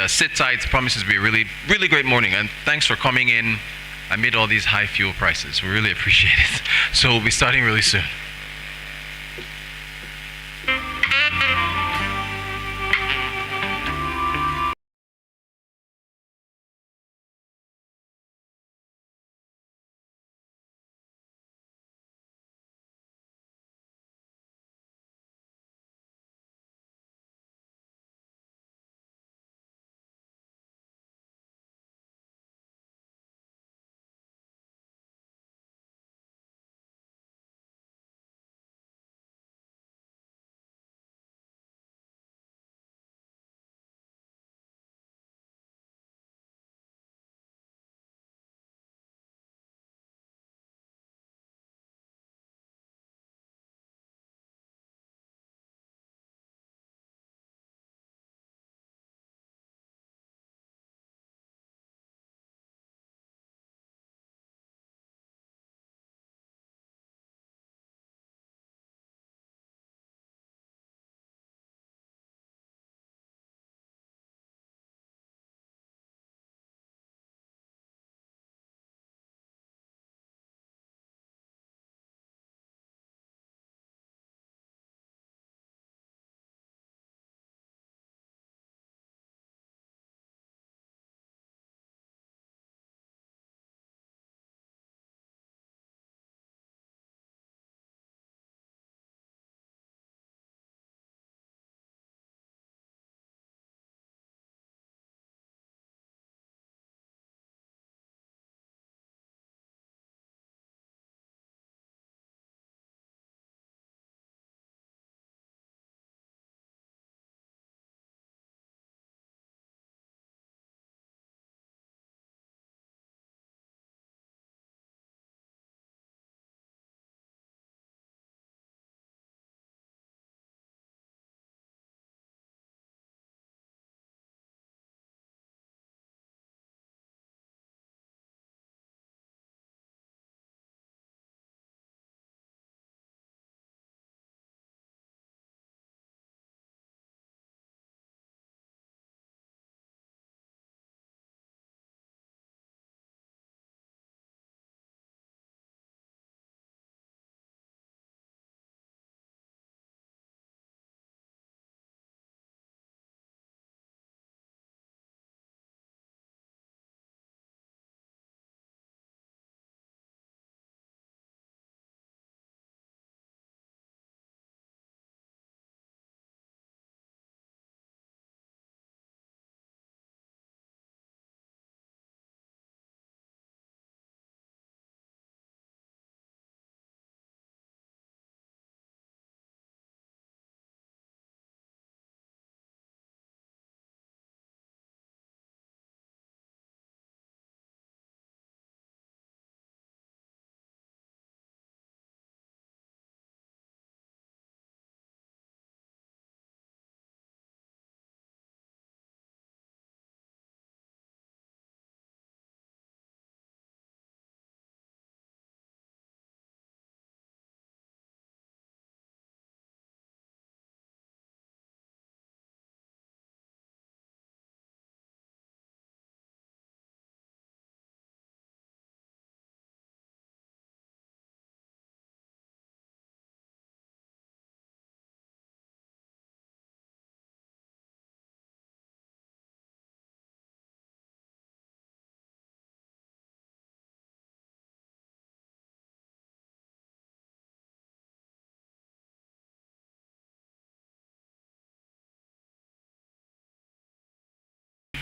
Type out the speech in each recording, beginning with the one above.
sit tight. It promises to be a really, really great morning. And thanks for coming in amid all these high fuel prices. We really appreciate it. So we'll be starting really soon.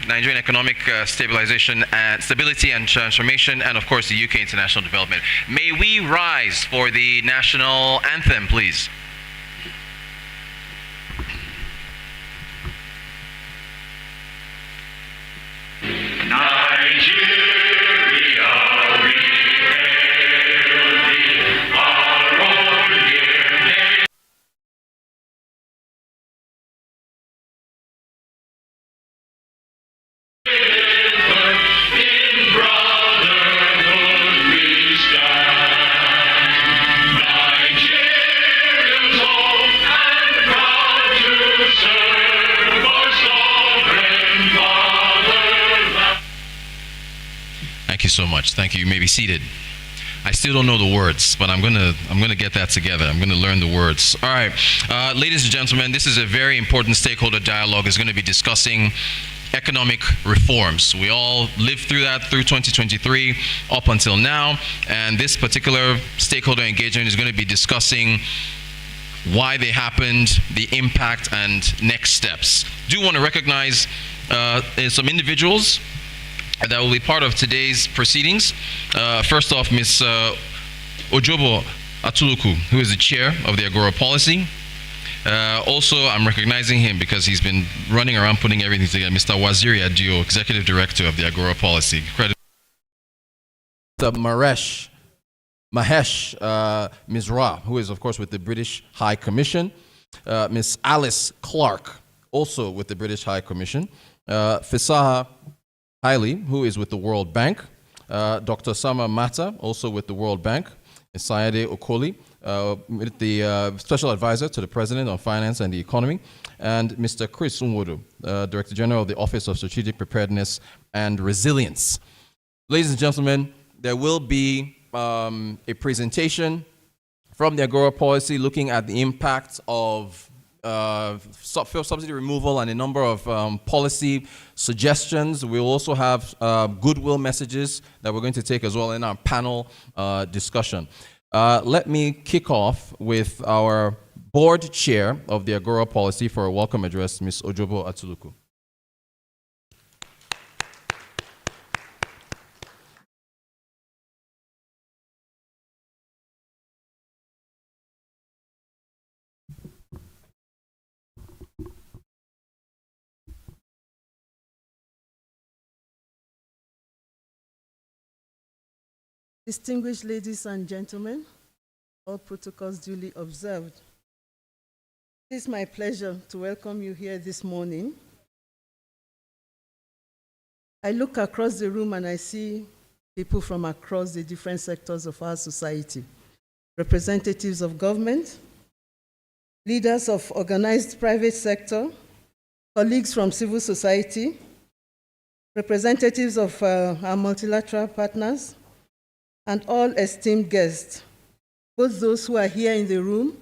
Nigerian economic stability and transformation, and of course the UK international development. May we rise for the national anthem, please. Thank you so much. Thank you. You may be seated. I still don't know the words, but I'm gonna get that together. I'm gonna learn the words. All right, ladies and gentlemen, this is a very important stakeholder dialogue. Is going to be discussing economic reforms. We all lived through that through 2023 up until now, and this particular stakeholder engagement is going to be discussing why they happened, the impact, and next steps. Do want to recognize some individuals that will be part of today's proceedings. First off, Ms. Ojobo Atuluku, who is the chair of the Agora Policy. Also, I'm recognizing him because he's been running around putting everything together. Mr. Waziri Adio, Executive Director of the Agora Policy. Credit. Mr. Mahesh Misra, who is, of course, with the British High Commission. Ms. Alice Clark, also with the British High Commission. Fisaha Haile, who is with the World Bank. Dr. Sama Mata, also with the World Bank. Sayade Okoli, with the Special Advisor to the President on Finance and the Economy. And Mr. Chris Unwodu, Director General of the Office of Strategic Preparedness and Resilience. Ladies and gentlemen, there will be a presentation from the Agora Policy looking at the impact of fuel subsidy removal and a number of policy suggestions. We'll also have goodwill messages that we're going to take as well in our panel discussion. Let me kick off with our board chair of the Agora Policy for a welcome address, Ms. Ojobo Atuluku. Distinguished ladies and gentlemen, all protocols duly observed. It is my pleasure to welcome you here this morning. I look across the room and I see people from across the different sectors of our society, representatives of government, leaders of organized private sector, colleagues from civil society, representatives of our multilateral partners, and all esteemed guests, both those who are here in the room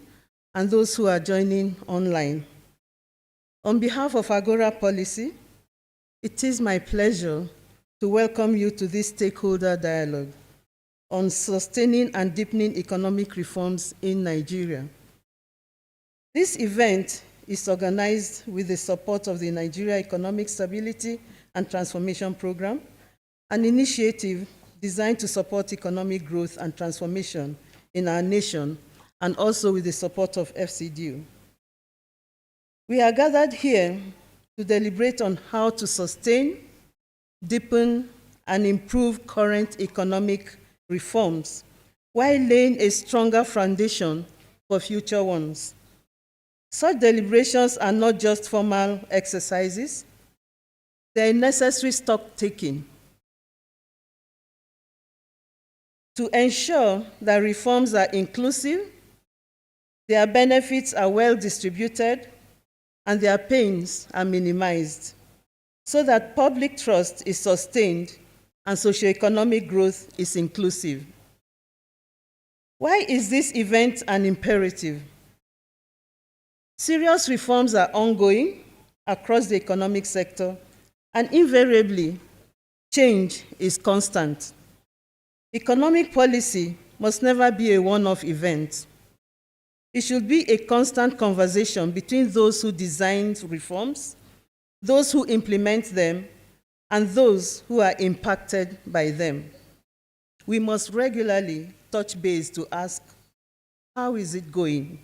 and those who are joining online. On behalf of Agora Policy, it is my pleasure to welcome you to this stakeholder dialogue on sustaining and deepening economic reforms in Nigeria. This event is organized with the support of the Nigeria Economic Stability and Transformation Program, an initiative designed to support economic growth and transformation in our nation, and also with the support of FCDU. We are gathered here to deliberate on how to sustain, deepen, and improve current economic reforms, while laying a stronger foundation for future ones. Such deliberations are not just formal exercises, they are necessary stock-taking to ensure that reforms are inclusive, their benefits are well distributed, and their pains are minimized, so that public trust is sustained and socioeconomic growth is inclusive. Why is this event an imperative? Serious reforms are ongoing across the economic sector, and invariably, change is constant. Economic policy must never be a one-off event. It should be a constant conversation between those who design reforms, those who implement them, and those who are impacted by them. We must regularly touch base to ask, how is it going?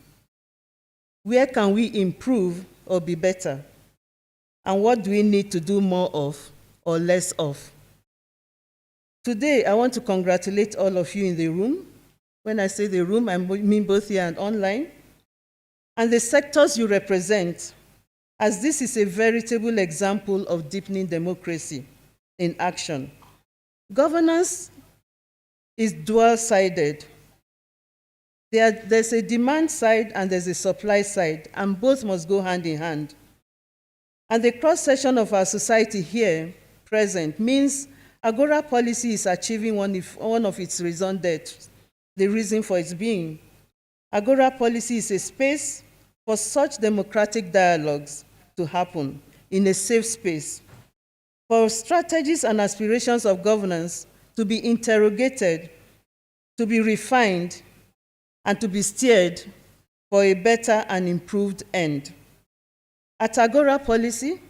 Where can we improve or be better? And what do we need to do more of or less of? Today, I want to congratulate all of you in the room. When I say the room, I mean both here and online, and the sectors you represent, as this is a veritable example of deepening democracy in action. Governance is dual-sided. There's a demand side and there's a supply side, and both must go hand in hand. And the cross-section of our society here present means Agora policy is achieving one of its raison d'etre, the reason for its being. Agora policy is a space for such democratic dialogues to happen in a safe space, for strategies and aspirations of governance to be interrogated, to be refined, and to be steered for a better and improved end. At Agora Policy,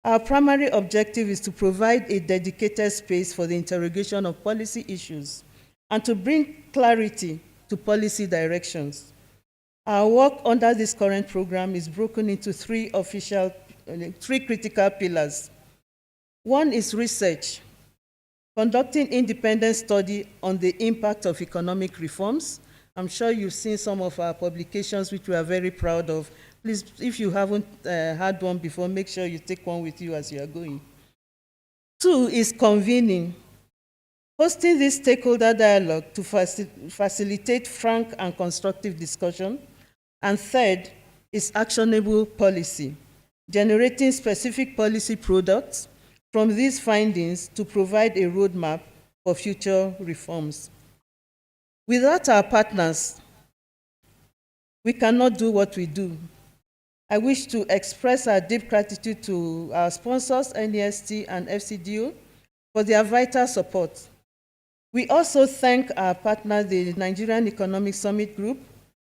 our primary objective is to provide a dedicated space for the interrogation of policy issues and to bring clarity to policy directions. Our work under this current program is broken into three critical pillars. One is research, conducting independent study on the impact of economic reforms. I'm sure you've seen some of our publications, which we are very proud of. Please, if you haven't had one before, make sure you take one with you as you are going. Two is convening, hosting this stakeholder dialogue to facilitate frank and constructive discussion. And third is actionable policy, generating specific policy products from these findings to provide a roadmap for future reforms. Without our partners, we cannot do what we do. I wish to express our deep gratitude to our sponsors, NEST and FCDO, for their vital support. We also thank our partner, the Nigerian Economic Summit Group,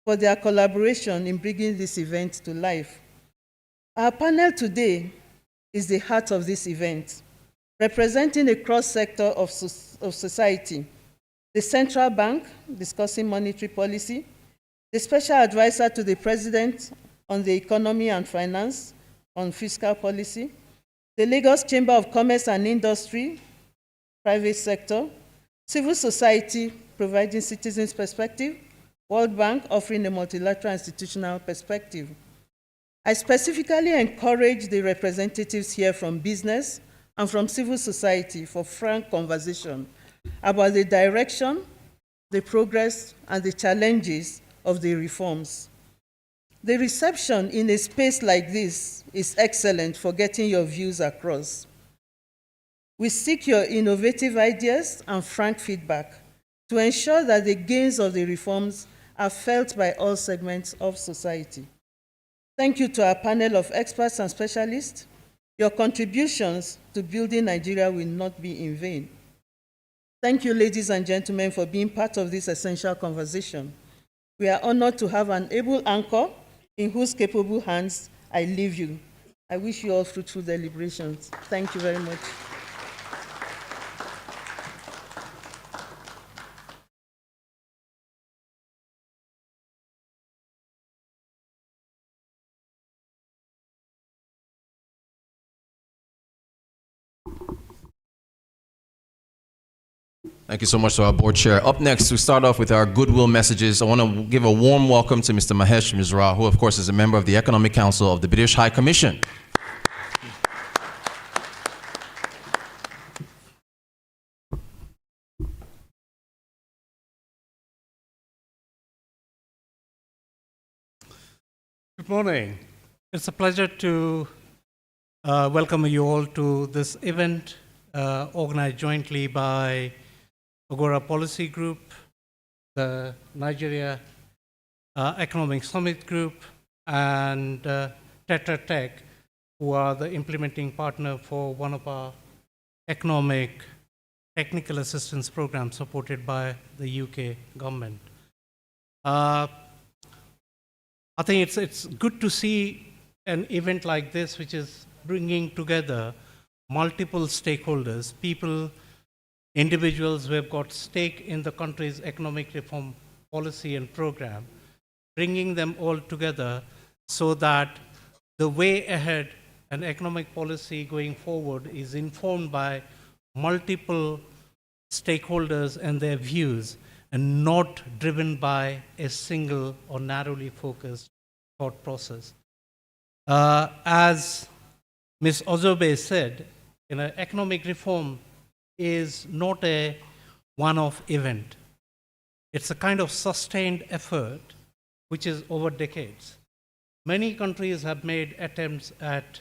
for their collaboration in bringing this event to life. Our panel today is the heart of this event, representing a cross-sector of society, the central bank discussing monetary policy, the special advisor to the president on the economy and finance, on fiscal policy, the Lagos Chamber of Commerce and Industry, private sector, civil society providing citizens' perspective, World Bank offering a multilateral institutional perspective. I specifically encourage the representatives here from business and from civil society for frank conversation about the direction, the progress, and the challenges of the reforms. The reception in a space like this is excellent for getting your views across. We seek your innovative ideas and frank feedback to ensure that the gains of the reforms are felt by all segments of society. Thank you to our panel of experts and specialists. Your contributions to building Nigeria will not be in vain. Thank you, ladies and gentlemen, for being part of this essential conversation. We are honored to have an able anchor in whose capable hands I leave you. I wish you all fruitful deliberations. Thank you very much. Thank you so much to our board chair. Up next, we start off with our goodwill messages. I want to give a warm welcome to Mr. Mahesh Misra, who of course is a member of the Economic Council of the British High Commission. Good morning. It's a pleasure to welcome you all to this event organized jointly by Agora Policy Group, the Nigeria Economic Summit Group, and Tetra Tech, who are the implementing partner for one of our economic technical assistance programs supported by the UK government. I think it's good to see an event like this, which is bringing together multiple stakeholders, people, individuals who have got stake in the country's economic reform policy and program, bringing them all together so that the way ahead and economic policy going forward is informed by multiple stakeholders and their views and not driven by a single or narrowly focused thought process. As Ms. Ozobe said, economic reform is not a one-off event. It's a kind of sustained effort which is over decades. Many countries have made attempts at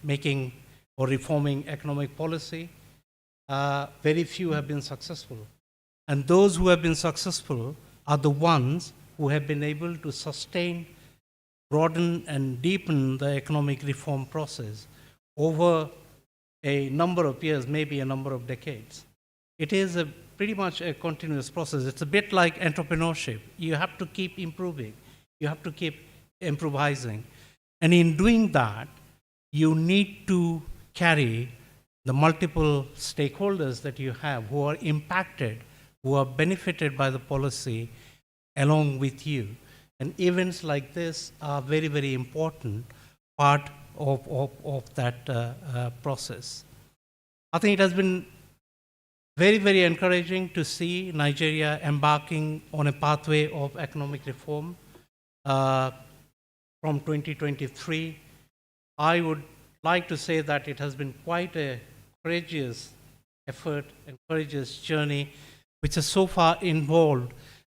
making or reforming economic policy. very few have been successful. And those who have been successful are the ones who have been able to sustain, broaden, and deepen the economic reform process over a number of years, maybe a number of decades. It is pretty much a continuous process. It's a bit like entrepreneurship. You have to keep improving. You have to keep improvising. And in doing that, you need to carry the multiple stakeholders that you have who are impacted, who are benefited by the policy along with you. And events like this are very, very important part of that process. I think it has been very, very encouraging to see Nigeria embarking on a pathway of economic reform from 2023. I would like to say that it has been quite a courageous effort and courageous journey, which has so far involved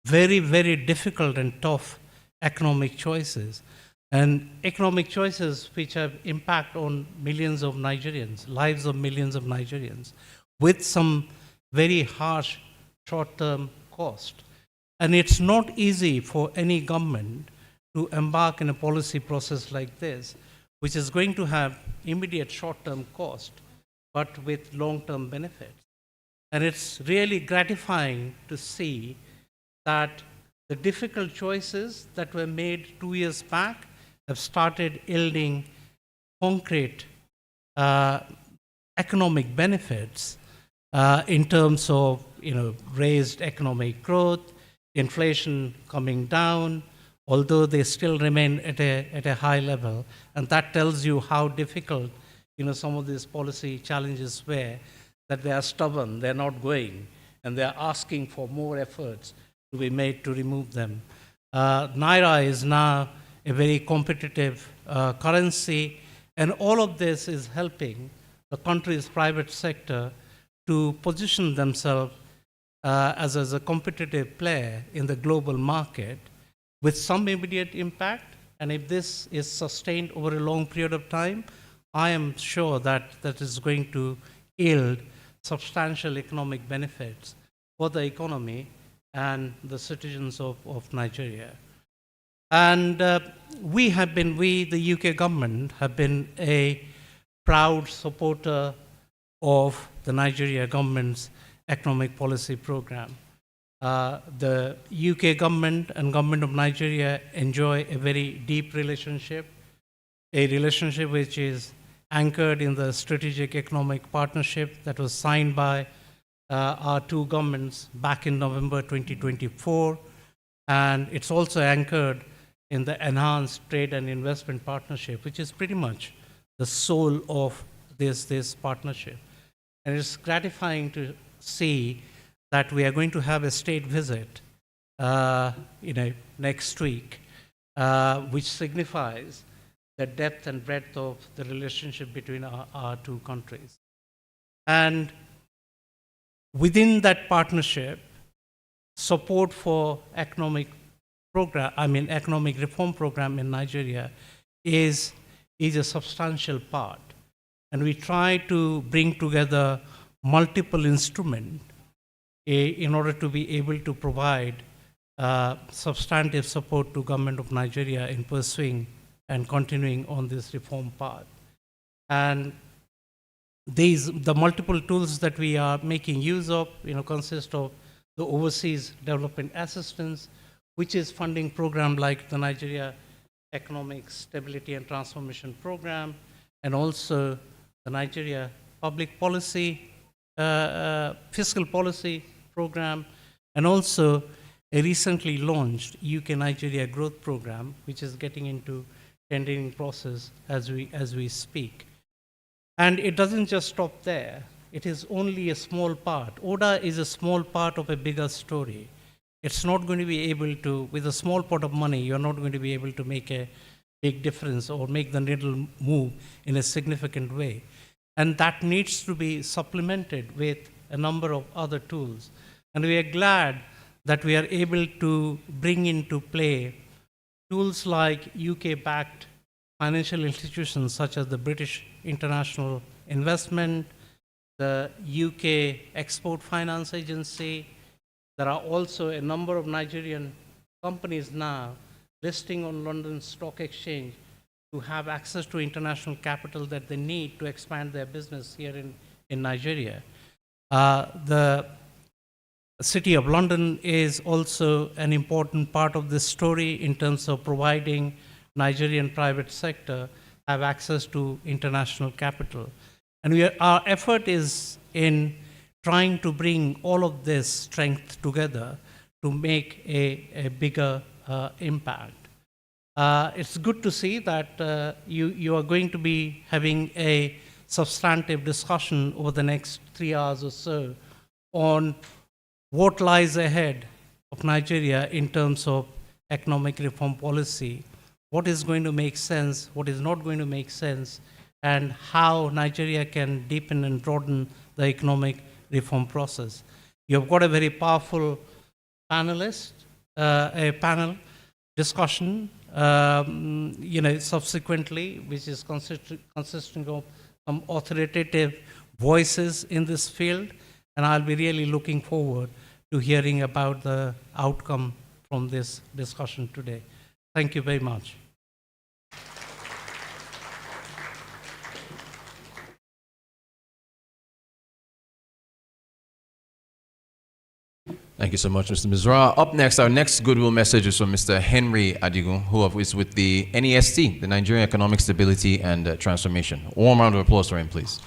very, very difficult and tough economic choices. And economic choices which have impact on millions of Nigerians, lives of millions of Nigerians, with some very harsh short-term cost. And it's not easy for any government to embark in a policy process like this, which is going to have immediate short-term cost, but with long-term benefits. And it's really gratifying to see that the difficult choices that were made 2 years back have started yielding concrete economic benefits in terms of raised economic growth, inflation coming down, although they still remain at a high level. And that tells you how difficult some of these policy challenges were, that they are stubborn, they're not going, and they're asking for more efforts to be made to remove them. Naira is now a very competitive currency, and all of this is helping the country's private sector to position themselves as a competitive player in the global market with some immediate impact. And if this is sustained over a long period of time, I am sure that that is going to yield substantial economic benefits for the economy and the citizens of Nigeria. And we, the UK government, have been a proud supporter of the Nigeria government's economic policy program. The UK government and government of Nigeria enjoy a very deep relationship, a relationship which is anchored in the strategic economic partnership that was signed by our two governments back in November 2024. And it's also anchored in the enhanced trade and investment partnership, which is pretty much the soul of this partnership. And it's gratifying to see that we are going to have a state visit next week, which signifies the depth and breadth of the relationship between our two countries. And within that partnership, support for economic reform program in Nigeria is a substantial part. And we try to bring together multiple instruments in order to be able to provide substantive support to government of Nigeria in pursuing and continuing on this reform path. And the multiple tools that we are making use of, consist of the overseas development assistance, which is funding program like the Nigeria Economic Stability and Transformation Program, and also the Nigeria Public Policy, Fiscal Policy Program, and also a recently launched UK-Nigeria Growth Program, which is getting into tendering process as we speak. And it doesn't just stop there. It is only a small part. ODA is a small part of a bigger story. It's not going to be able to, with a small pot of money, you're not going to be able to make a big difference or make the needle move in a significant way. And that needs to be supplemented with a number of other tools. And we are glad that we are able to bring into play tools like UK-backed financial institutions such as the British International Investment, the UK Export Finance Agency. There are also a number of Nigerian companies now listing on London Stock Exchange to have access to international capital that they need to expand their business here in Nigeria. The City of London is also an important part of this story in terms of providing Nigerian private sector have access to international capital. And our effort is in trying to bring all of this strength together to make a bigger impact. It's good to see that you are going to be having a substantive discussion over the next 3 hours or so on what lies ahead of Nigeria in terms of economic reform policy, what is going to make sense, what is not going to make sense, and how Nigeria can deepen and broaden the economic reform process. You've got a very powerful panelist, a panel discussion, subsequently, which is consisting of some authoritative voices in this field, and I'll be really looking forward to hearing about the outcome from this discussion today. Thank you very much. Thank you so much, Mr. Mizra. Up next, our next goodwill message is from Mr. Henry Adigun, who is with the NEST, the Nigerian Economic Stability and Transformation. A warm round of applause for him, please.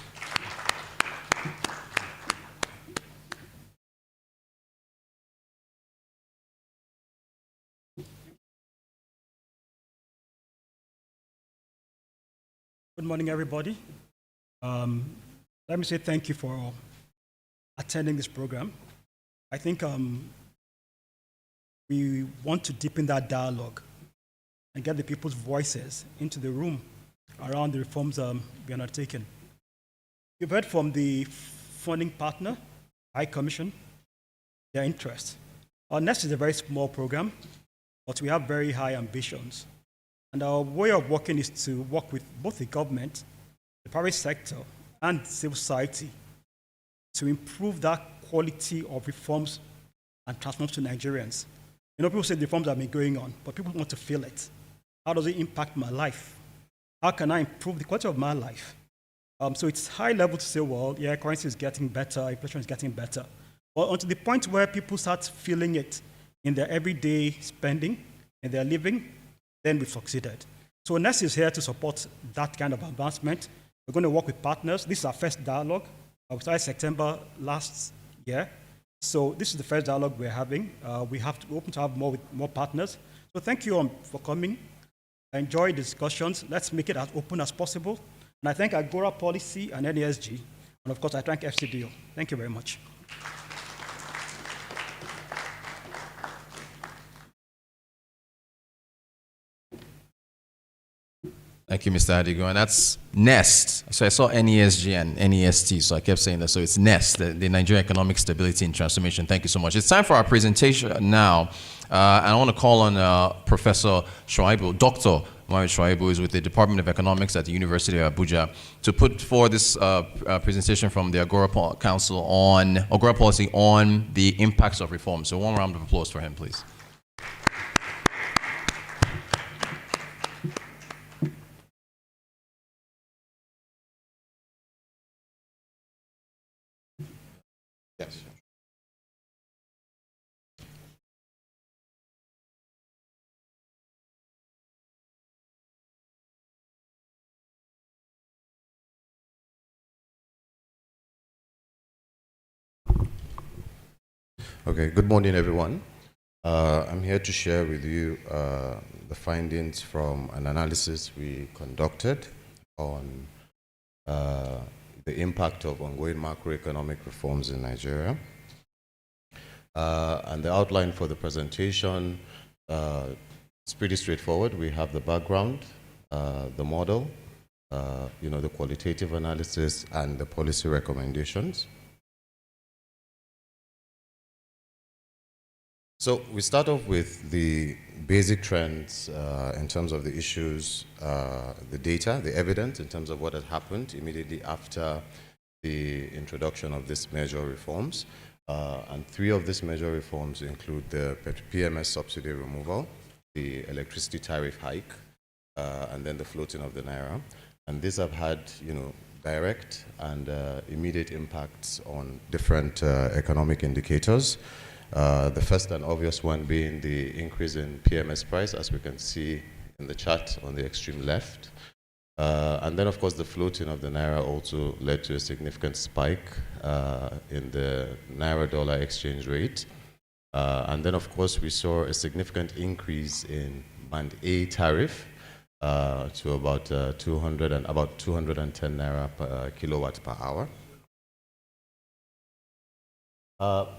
Good morning, everybody. Let me say thank you for attending this program. I think we want to deepen that dialogue and get the people's voices into the room around the reforms we are undertaking. You've heard from the funding partner, High Commission, their interest. Our NEST is a very small program, but we have very high ambitions. And our way of working is to work with both the government, the private sector, and civil society to improve that quality of reforms and transforms to Nigerians. People say the reforms have been going on, but people want to feel it. How does it impact my life? How can I improve the quality of my life? So it's high level to say, well, yeah, currency is getting better, inflation is getting better. But until the point where people start feeling it in their everyday spending, in their living, then we've succeeded. So NEST is here to support that kind of advancement. We're going to work with partners. This is our first dialogue. We started September last year. So this is the first dialogue we're having. We're open to have more partners. So thank you for coming. I enjoy the discussions. Let's make it as open as possible. And I thank Agora Policy and NESG. And of course, I thank FCDO. Thank you very much. Thank you, Mr. Adigun. And that's NEST. So I saw NESG and NEST, so I kept saying that. So it's NEST, the Nigerian Economic Stability and Transformation. Thank you so much. It's time for our presentation now. And I want to call on Professor Shuaibu, Dr. Mohamed Shuaibu, who is with the Department of Economics at the University of Abuja, to put forward this presentation from the Agora Policy on the impacts of reform. So one round of applause for him, please. Yes. Okay, good morning, everyone. I'm here to share with you the findings from an analysis we conducted on the impact of ongoing macroeconomic reforms in Nigeria. And the outline for the presentation is pretty straightforward. We have the background, the model, the qualitative analysis, and the policy recommendations. So we start off with the basic trends in terms of the issues, the data, the evidence in terms of what had happened immediately after the introduction of these major reforms. And 3 of these major reforms include the PMS subsidy removal, the electricity tariff hike, and then the floating of the naira. And these have had, direct and immediate impacts on different economic indicators. The first and obvious one being the increase in PMS price, as we can see in the chart on the extreme left. And then, of course, the floating of the naira also led to a significant spike in the naira-dollar exchange rate. And then, of course, we saw a significant increase in Band A tariff to about 210 naira per kilowatt per hour.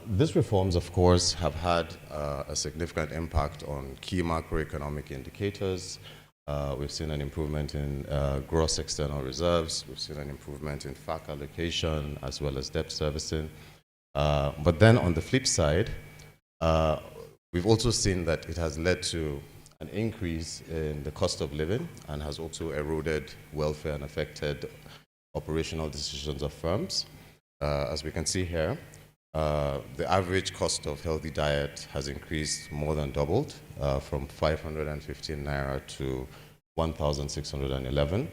These reforms, of course, have had a significant impact on key macroeconomic indicators. We've seen an improvement in gross external reserves. We've seen an improvement in FAC allocation as well as debt servicing. But then on the flip side, we've also seen that it has led to an increase in the cost of living and has also eroded welfare and affected operational decisions of firms. As we can see here, the average cost of healthy diet has increased more than doubled from 515 naira to 1,611.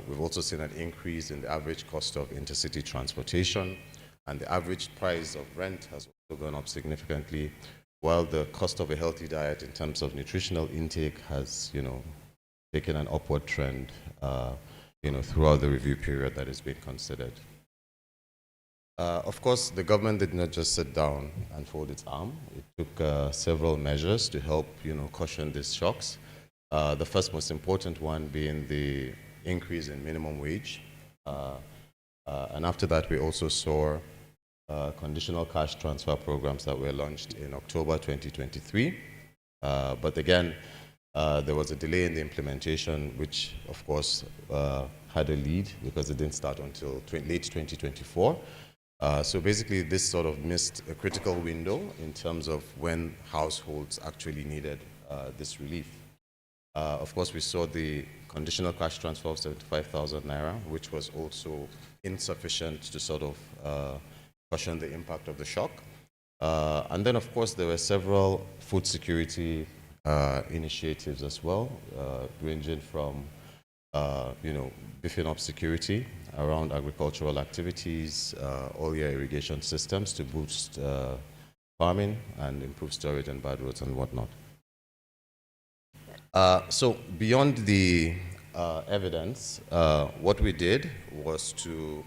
We've also seen an increase in the average cost of intercity transportation, and the average price of rent has also gone up significantly, while the cost of a healthy diet in terms of nutritional intake has, taken an upward trend, throughout the review period that is being considered. Of course, the government did not just sit down and fold its arm. It took several measures to help, cushion these shocks. The first most important one being the increase in minimum wage. And after that, we also saw conditional cash transfer programs that were launched in October 2023. But again, there was a delay in the implementation, which, of course, had a lead because it didn't start until late 2024. So basically, this sort of missed a critical window in terms of when households actually needed this relief. Of course, we saw the conditional cash transfer of 75,000 naira, which was also insufficient to sort of cushion the impact of the shock. And then, of course, there were several food security initiatives as well, ranging from beefing up security around agricultural activities, oil irrigation systems to boost farming and improve storage and bad roads and whatnot. So beyond the evidence, what we did was to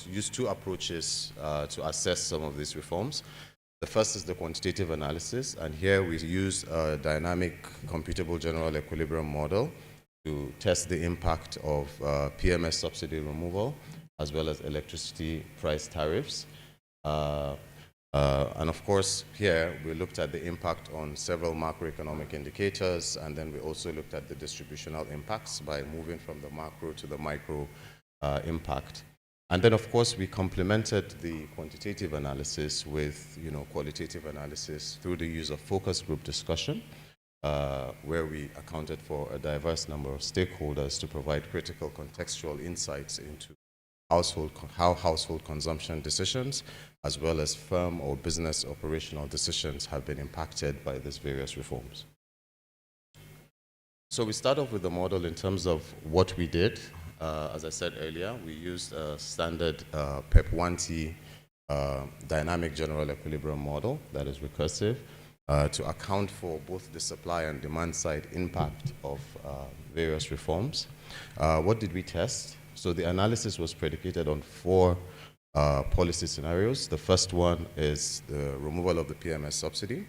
use 2 approaches to assess some of these reforms. The first is the quantitative analysis, and here we use a dynamic computable general equilibrium model to test the impact of PMS subsidy removal as well as electricity price tariffs. And of course, here we looked at the impact on several macroeconomic indicators, and then we also looked at the distributional impacts by moving from the macro to the micro impact. And then, of course, we complemented the quantitative analysis with qualitative analysis through the use of focus group discussion, where we accounted for a diverse number of stakeholders to provide critical contextual insights into how household consumption decisions, as well as firm or business operational decisions, have been impacted by these various reforms. So we start off with the model in terms of what we did. As I said earlier, we used a standard PEP1T dynamic general equilibrium model that is recursive to account for both the supply and demand side impact of various reforms. What did we test? So the analysis was predicated on 4 policy scenarios. The first one is the removal of the PMS subsidy.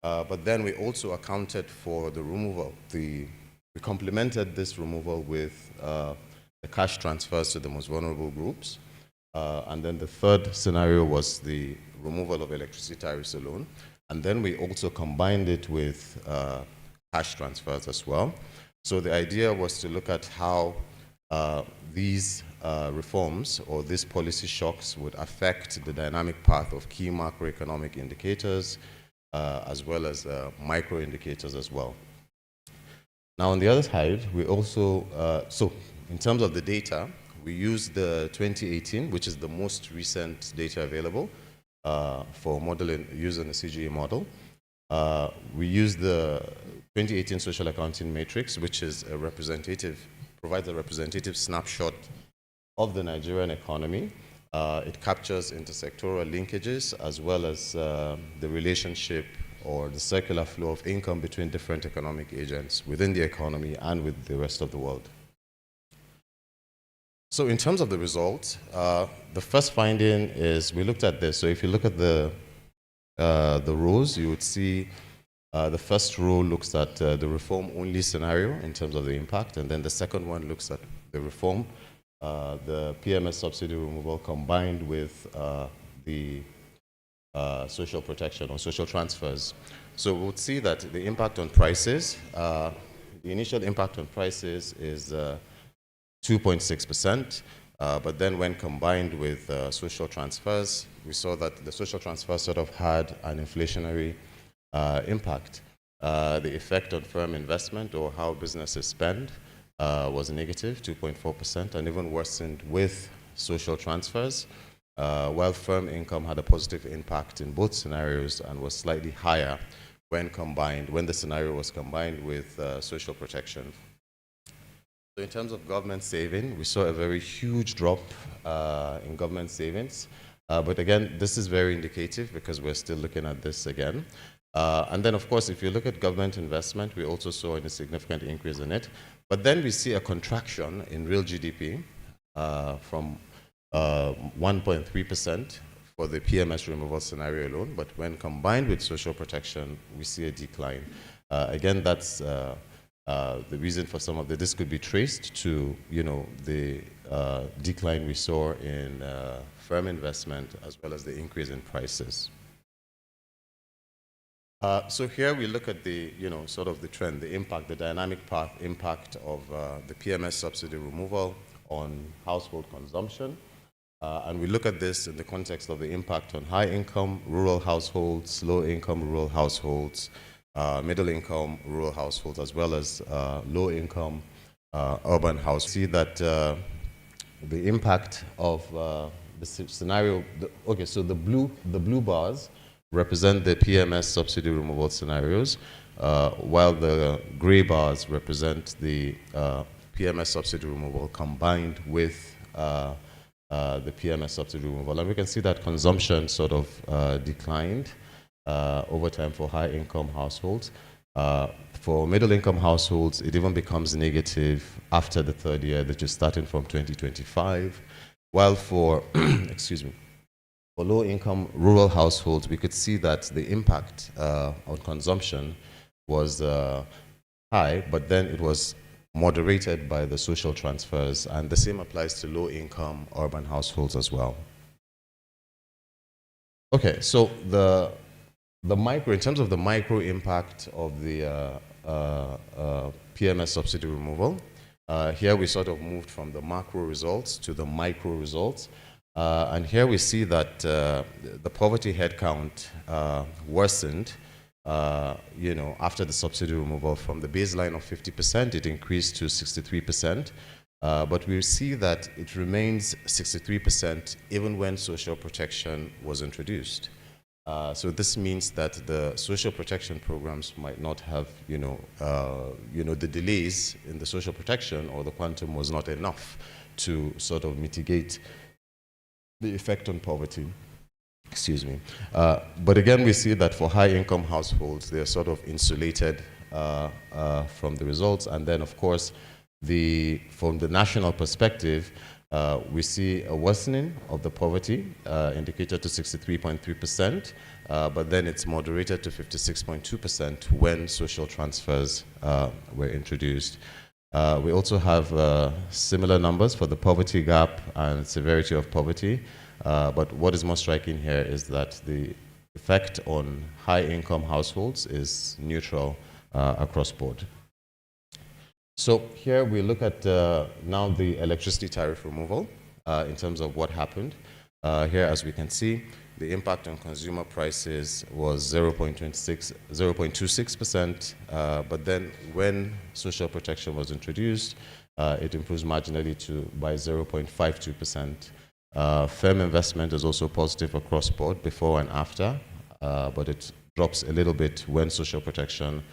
But then we also accounted for the removal. We complemented this removal with the cash transfers to the most vulnerable groups. And then the third scenario was the removal of electricity tariffs alone. And then we also combined it with cash transfers as well. So the idea was to look at how these reforms or these policy shocks would affect the dynamic path of key macroeconomic indicators as well as micro indicators as well. Now, on the other side, we also, so in terms of the data, we used the 2018, which is the most recent data available for modeling using the CGE model. We used the 2018 social accounting matrix, which is a provides a representative snapshot of the Nigerian economy. It captures intersectoral linkages as well as the relationship or the circular flow of income between different economic agents within the economy and with the rest of the world. So in terms of the results, the first finding is we looked at this. So if you look at the rows, you would see the first row looks at the reform-only scenario in terms of the impact, and then the second one looks at the reform, the PMS subsidy removal combined with the social protection or social transfers. So we'll see that the impact on prices, the initial impact on prices is 2.6%, but then when combined with social transfers, we saw that the social transfers sort of had an inflationary impact. The effect on firm investment or how businesses spend was negative, 2.4%, and even worsened with social transfers, while firm income had a positive impact in both scenarios and was slightly higher when the scenario was combined with social protection. So in terms of government saving, we saw a very huge drop in government savings. But again, this is very indicative because we're still looking at this again. And then, of course, if you look at government investment, we also saw a significant increase in it. But then we see a contraction in real GDP from 1.3% for the PMS removal scenario alone. But when combined with social protection, we see a decline. Again, that's the reason for some of this could be traced to, the decline we saw in firm investment as well as the increase in prices. So here we look at the, sort of the trend, the impact, the dynamic path impact of the PMS subsidy removal on household consumption. And we look at this in the context of the impact on high-income rural households, low-income rural households, middle-income rural households, as well as low-income urban households. See that the impact of the scenario, so the blue bars represent the PMS subsidy removal scenarios, while the gray bars represent the PMS subsidy removal combined with the PMS subsidy removal. And we can see that consumption sort of declined over time for high-income households. For middle-income households, it even becomes negative after the third year, which is starting from 2025. While for, for low-income rural households, we could see that the impact on consumption was high, but then it was moderated by the social transfers, and the same applies to low-income urban households as well. Okay, so the micro, in terms of the micro impact of the PMS subsidy removal, here we sort of moved from the macro results to the micro results. And here we see that the poverty headcount worsened, after the subsidy removal. From the baseline of 50%, it increased to 63%. But we see that it remains 63% even when social protection was introduced. So this means that the social protection programs might not have, the delays in the social protection or the quantum was not enough to sort of mitigate the effect on poverty. But again, we see that for high-income households, they're sort of insulated from the results. And then, of course, from the national perspective, we see a worsening of the poverty indicator to 63.3%, but then it's moderated to 56.2% when social transfers were introduced. We also have similar numbers for the poverty gap and severity of poverty, but what is more striking here is that the effect on high-income households is neutral across board. So here we look at now the electricity tariff removal in terms of what happened. Here, as we can see, the impact on consumer prices was 0.26%, but then when social protection was introduced, it improves marginally by 0.52%. Firm investment is also positive across board before and after, but it drops a little bit when social protection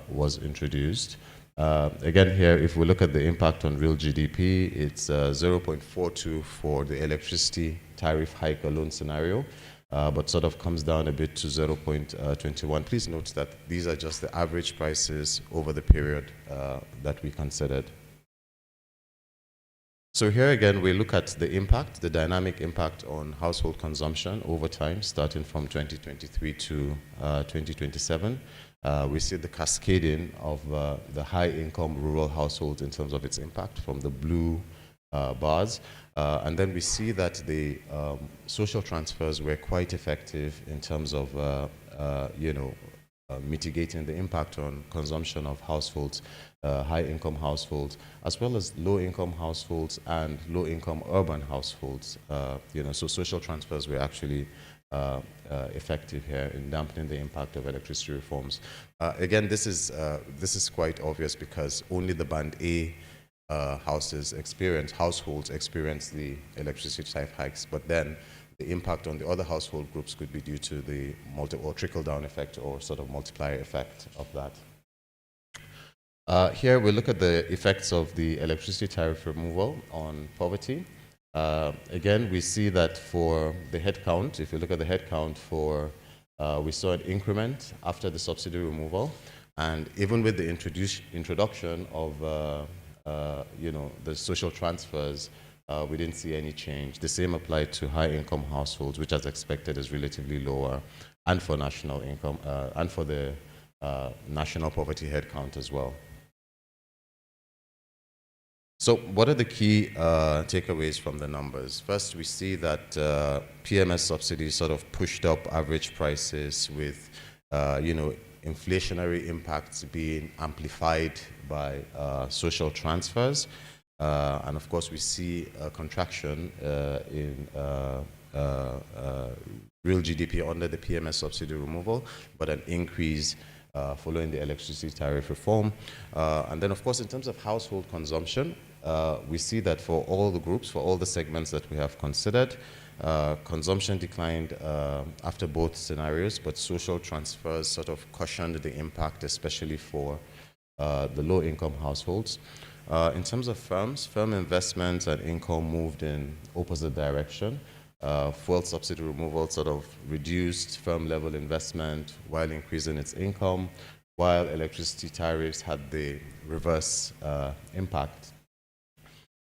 was introduced. Again here, if we look at the impact on real GDP, it's 0.42 for the electricity tariff hike alone scenario, but sort of comes down a bit to 0.21. Please note that these are just the average prices over the period that we considered. So here again, we look at the impact, the dynamic impact on household consumption over time, starting from 2023 to 2027. We see the cascading of the high-income rural households in terms of its impact from the blue bars. And then we see that the social transfers were quite effective in terms of, mitigating the impact on consumption of households, high-income households, as well as low-income households and low-income urban households. So social transfers were actually effective here in dampening the impact of electricity reforms. Again, this is quite obvious because only the Band A households experience the electricity tariff hikes, but then the impact on the other household groups could be due to the trickle-down effect or sort of multiplier effect of that. Here we look at the effects of the electricity tariff removal on poverty. Again, we see that for the head count, if you look at the head count we saw an increment after the subsidy removal, and even with the introduction of the social transfers, we didn't see any change. The same applied to high-income households, which as expected is relatively lower, and for national income, and for the national poverty headcount as well. So what are the key takeaways from the numbers? First, we see that PMS subsidies sort of pushed up average prices with, inflationary impacts being amplified by social transfers. And of course, we see a contraction in real GDP under the PMS subsidy removal, but an increase following the electricity tariff reform. And then, of course, in terms of household consumption, we see that for all the groups, for all the segments that we have considered, consumption declined after both scenarios, but social transfers sort of cushioned the impact, especially for the low-income households. In terms of firm investments and income moved in opposite direction. Fuel subsidy removal sort of reduced firm-level investment while increasing its income, while electricity tariffs had the reverse impact.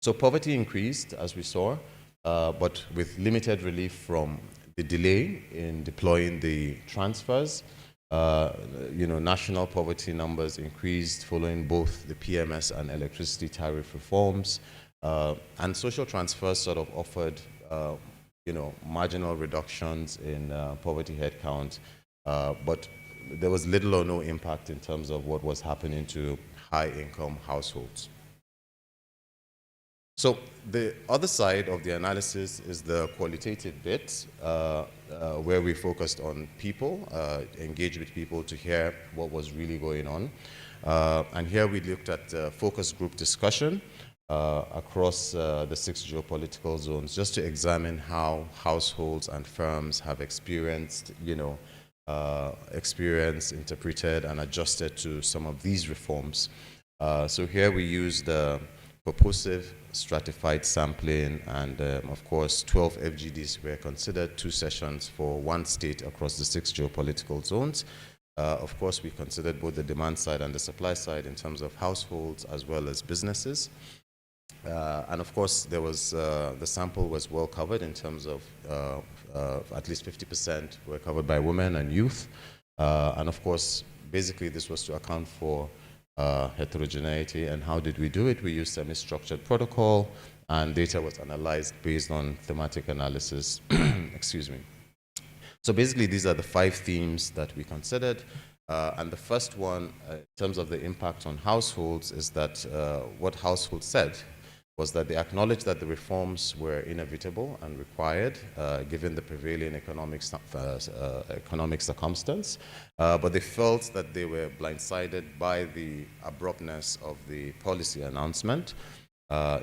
So poverty increased, as we saw, but with limited relief from the delay in deploying the transfers. National poverty numbers increased following both the PMS and electricity tariff reforms, and social transfers sort of offered, marginal reductions in poverty headcount, but there was little or no impact in terms of what was happening to high-income households. So the other side of the analysis is the qualitative bit, where we focused on people, engaged with people to hear what was really going on. And here we looked at focus group discussion across the 6 geopolitical zones, just to examine how households and firms have experienced, interpreted, and adjusted to some of these reforms. So here we used the purposive stratified sampling, and of course 12 FGDs were considered, 2 sessions for 1 state across the 6 geopolitical zones. Of course, we considered both the demand side and the supply side in terms of households as well as businesses. And of course, there was the sample was well covered in terms of at least 50% were covered by women and youth. And of course, basically this was to account for heterogeneity. And how did we do it? We used semi-structured protocol, and data was analyzed based on thematic analysis. Excuse me. So basically, these are the 5 themes that we considered. And the first one, in terms of the impact on households, is that what households said was that they acknowledged that the reforms were inevitable and required, given the prevailing economic circumstance, but they felt that they were blindsided by the abruptness of the policy announcement.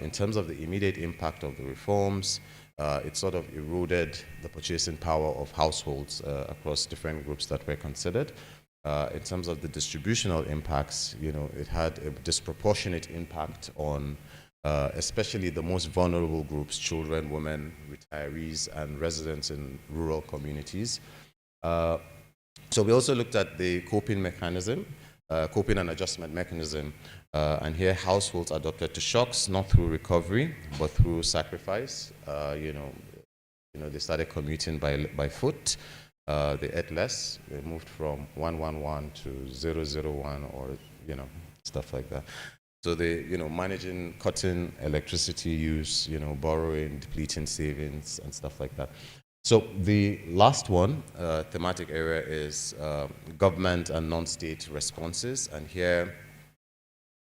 In terms of the immediate impact of the reforms, it sort of eroded the purchasing power of households across different groups that were considered. In terms of the distributional impacts, it had a disproportionate impact on especially the most vulnerable groups: children, women, retirees, and residents in rural communities. So we also looked at the coping and adjustment mechanism, and here households adapted to shocks, not through recovery, but through sacrifice. They started commuting by foot. They ate less. They moved from 111 to 001, or stuff like that. So they, cutting electricity use, borrowing, depleting savings, and stuff like that. So the last one, thematic area, is government and non-state responses. And here,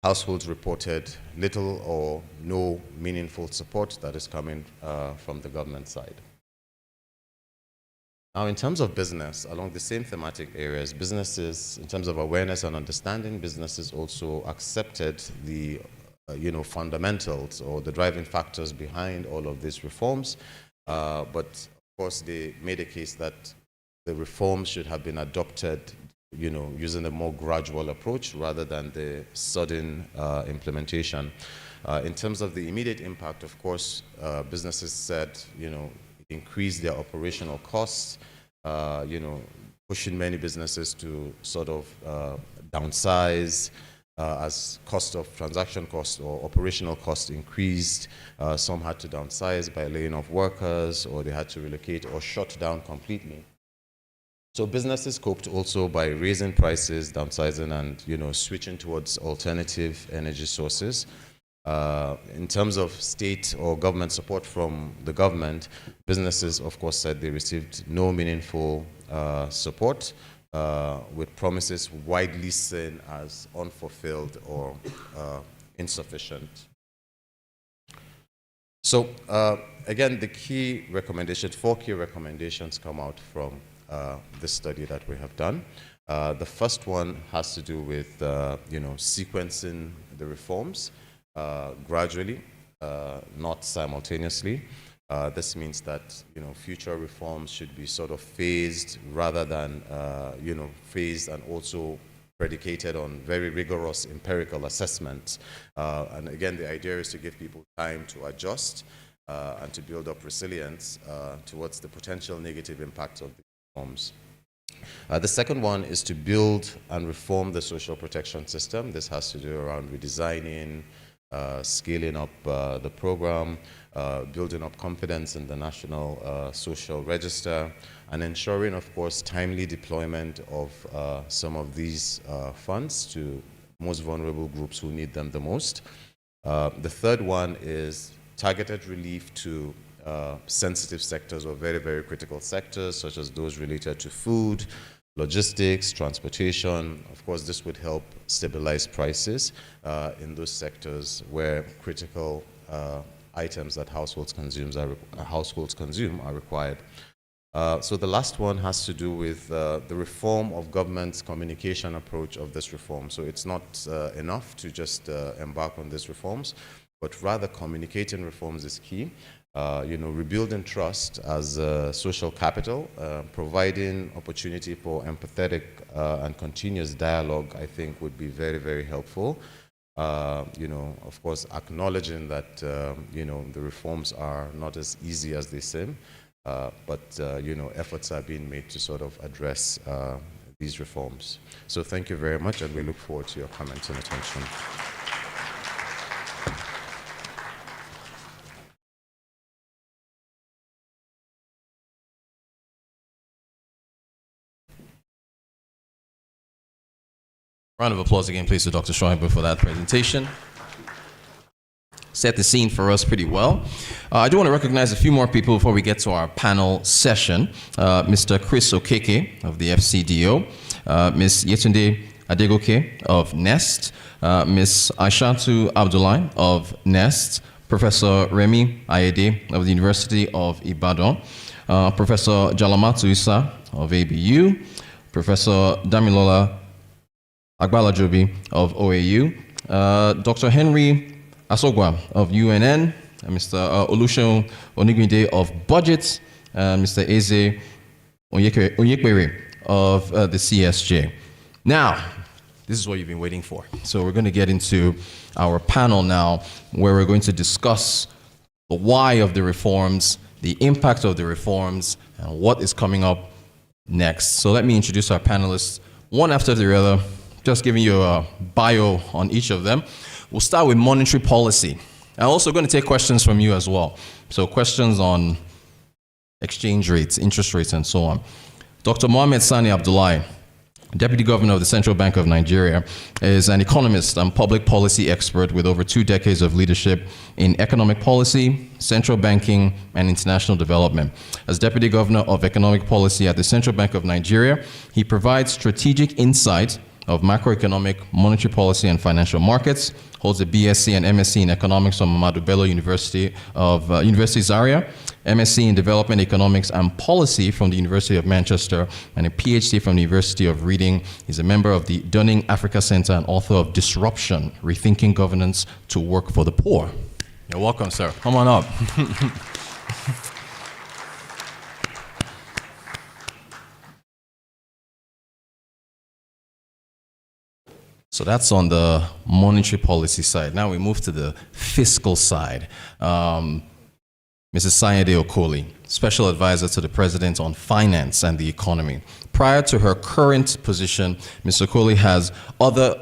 households reported little or no meaningful support that is coming from the government side. Now, in terms of business, along the same thematic areas, businesses, in terms of awareness and understanding, businesses also accepted the fundamentals or the driving factors behind all of these reforms. But of course, they made a case that the reforms should have been adopted, using a more gradual approach rather than the sudden implementation. In terms of the immediate impact, of course, businesses said, increase their operational costs, pushing many businesses to sort of downsize as transaction cost or operational cost increased. Some had to downsize by laying off workers, or they had to relocate or shut down completely. So businesses coped also by raising prices, downsizing, and switching towards alternative energy sources. In terms of state or government support from the government, businesses, of course, said they received no meaningful support, with promises widely seen as unfulfilled or insufficient. So, again, the key recommendations, 4 key recommendations come out from this study that we have done. The first one has to do with, sequencing the reforms. Gradually, not simultaneously. This means that future reforms should be sort of phased rather than phased and also predicated on very rigorous empirical assessments. And again, the idea is to give people time to adjust and to build up resilience towards the potential negative impacts of the reforms. The second one is to build and reform the social protection system. This has to do around redesigning, scaling up the program, building up confidence in the National Social Register, and ensuring, of course, timely deployment of some of these funds to most vulnerable groups who need them the most. The third one is targeted relief to sensitive sectors or very, very critical sectors, such as those related to food, logistics, transportation. Of course, this would help stabilize prices in those sectors where critical items that households consume are required. So the last one has to do with the reform of government's communication approach of this reform. So it's not enough to just embark on these reforms, but rather communicating reforms is key. Rebuilding trust as social capital, providing opportunity for empathetic and continuous dialogue, I think would be very, very helpful. Of course, acknowledging that, the reforms are not as easy as they seem, but, efforts are being made to sort of address these reforms. So thank you very much, and we look forward to your comments and attention. Round of applause again, please, to Dr. Shoibu for that presentation. Set the scene for us pretty well. I do want to recognize a few more people before we get to our panel session. Mr. Chris Okeke of the FCDO, Ms. Yetunde Adegoke of NEST, Ms. Aishatu Abdullahi of NEST, Professor Remi Ayede of the University of Ibadan, Professor Jalamatu Issa of ABU, Professor Damilola Agbalajobi of OAU, Dr. Henry Asogwa of UNN, Mr. Oluseun Onigbinde of Budget, Mr. Eze Onyekpere of the CSJ. Now, this is what you've been waiting for. So we're going to get into our panel now, where we're going to discuss the why of the reforms, the impact of the reforms, and what is coming up next. So let me introduce our panelists, one after the other, just giving you a bio on each of them. We'll start with monetary policy. I'm also going to take questions from you as well. So questions on exchange rates, interest rates, and so on. Dr. Mohamed Sani Abdullahi, Deputy Governor of the Central Bank of Nigeria, is an economist and public policy expert with over 2 decades of leadership in economic policy, central banking, and international development. As Deputy Governor of Economic Policy at the Central Bank of Nigeria, he provides strategic insight of macroeconomic, monetary policy, and financial markets, holds a BSc and MSc in economics from Ahmadu Bello University of University Zaria, MSc in development economics and policy from the University of Manchester, and a PhD from the University of Reading. He's a member of the Dunning Africa Center and author of Disruption, Rethinking Governance to Work for the Poor. You're welcome, sir. Come on up. So that's on the monetary policy side. Now we move to the fiscal side. Mrs. Sayede Okoli, Special Advisor to the President on Finance and the Economy. Prior to her current position, Ms. Okoli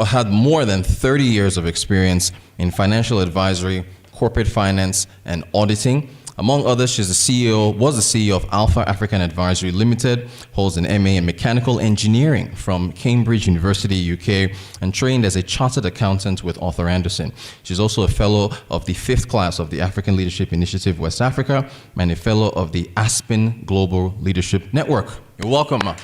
had more than 30 years of experience in financial advisory, corporate finance, and auditing. Among others, was the CEO of Alpha African Advisory Limited, holds an MA in Mechanical Engineering from Cambridge University, UK, and trained as a chartered accountant with Arthur Andersen. She's also a fellow of the 5th class of the African Leadership Initiative West Africa and a fellow of the Aspen Global Leadership Network. You're welcome, ma.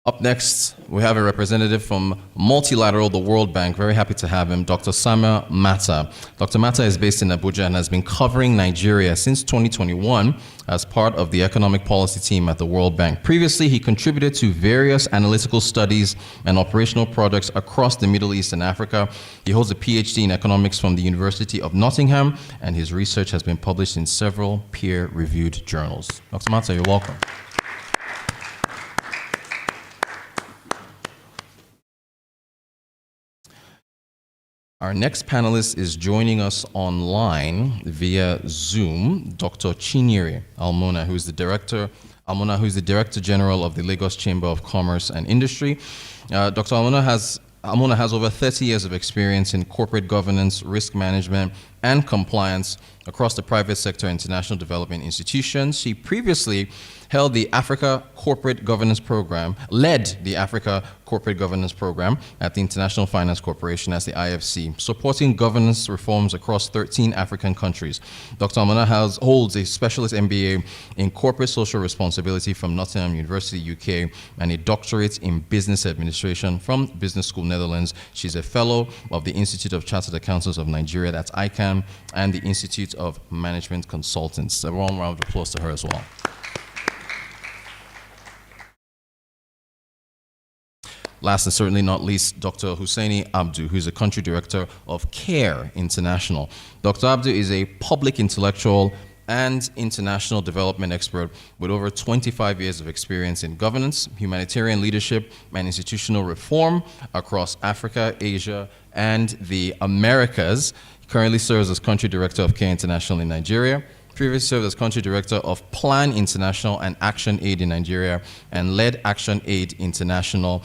Up next, we have a representative from Multilateral, the World Bank. Very happy to have him, Dr. Samuel Mata. Dr. Mata is based in Abuja and has been covering Nigeria since 2021 as part of the economic policy team at the World Bank. Previously, he contributed to various analytical studies and operational projects across the Middle East and Africa. He holds a PhD in economics from the University of Nottingham, and his research has been published in several peer-reviewed journals. Dr. Mata, you're welcome. Our next panelist is joining us online via Zoom, Dr. Chinyere Almona, who is the Director General of the Lagos Chamber of Commerce and Industry. Dr. Almona has over 30 years of experience in corporate governance, risk management, and compliance across the private sector and international development institutions. She previously led the Africa Corporate Governance Program at the International Finance Corporation as the IFC, supporting governance reforms across 13 African countries. Dr. Almona holds a specialist MBA in corporate social responsibility from Nottingham University, UK, and a doctorate in business administration from Business School, Netherlands. She's a fellow of the Institute of Chartered Accountants of Nigeria, that's ICANN, and the Institute of Management Consultants. A warm round of applause to her as well. Last and certainly not least, Dr. Hussaini Abdu, who's a country director of CARE International. Dr. Abdu is a public intellectual and international development expert with over 25 years of experience in governance, humanitarian leadership, and institutional reform across Africa, Asia, and the Americas. He currently serves as country director of CARE International in Nigeria. Previously served as country director of Plan International and Action Aid in Nigeria, and led Action Aid International's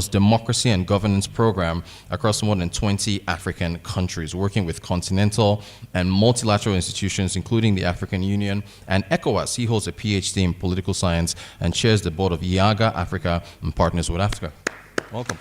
democracy and governance program across more than 20 African countries, working with continental and multilateral institutions, including the African Union and ECOWAS. He holds a PhD in political science and chairs the board of IAGA Africa and Partners with Africa. Welcome.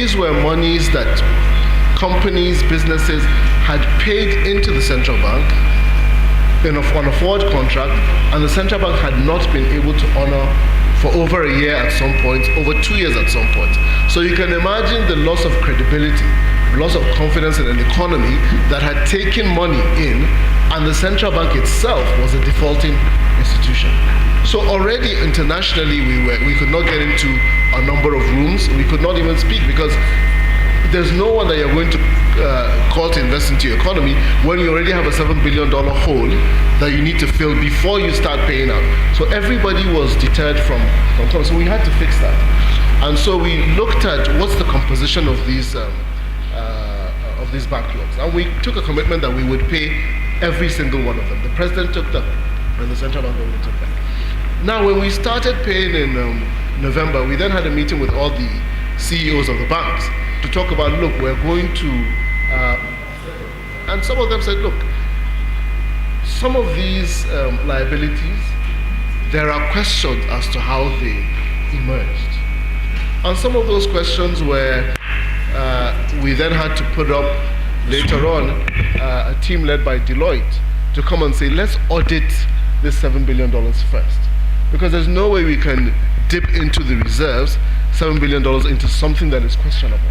these were monies that companies, businesses had paid into the central bank on a forward contract, and the central bank had not been able to honor for over a year at some point, over 2 years at some point. So you can imagine the loss of credibility, loss of confidence in an economy that had taken money in, and the central bank itself was a defaulting institution. So already internationally, we could not get into a number of rooms. We could not even speak because there's no one that you're going to call to invest into your economy when you already have a $7 billion hole that you need to fill before you start paying out. So everybody was deterred from coming. So we had to fix that. And so we looked at what's the composition of these backlogs. And we took a commitment that we would pay every single one of them. The president took that, and the central bank government took that. Now, when we started paying in November, we then had a meeting with all the CEOs of the banks to talk about, look, we're going to, and some of them said, look, some of these liabilities, there are questions as to how they emerged. And some of those questions were, we then had to put up, later on, a team led by Deloitte to come and say, let's audit this $7 billion first. Because there's no way we can dip into the reserves, $7 billion into something that is questionable.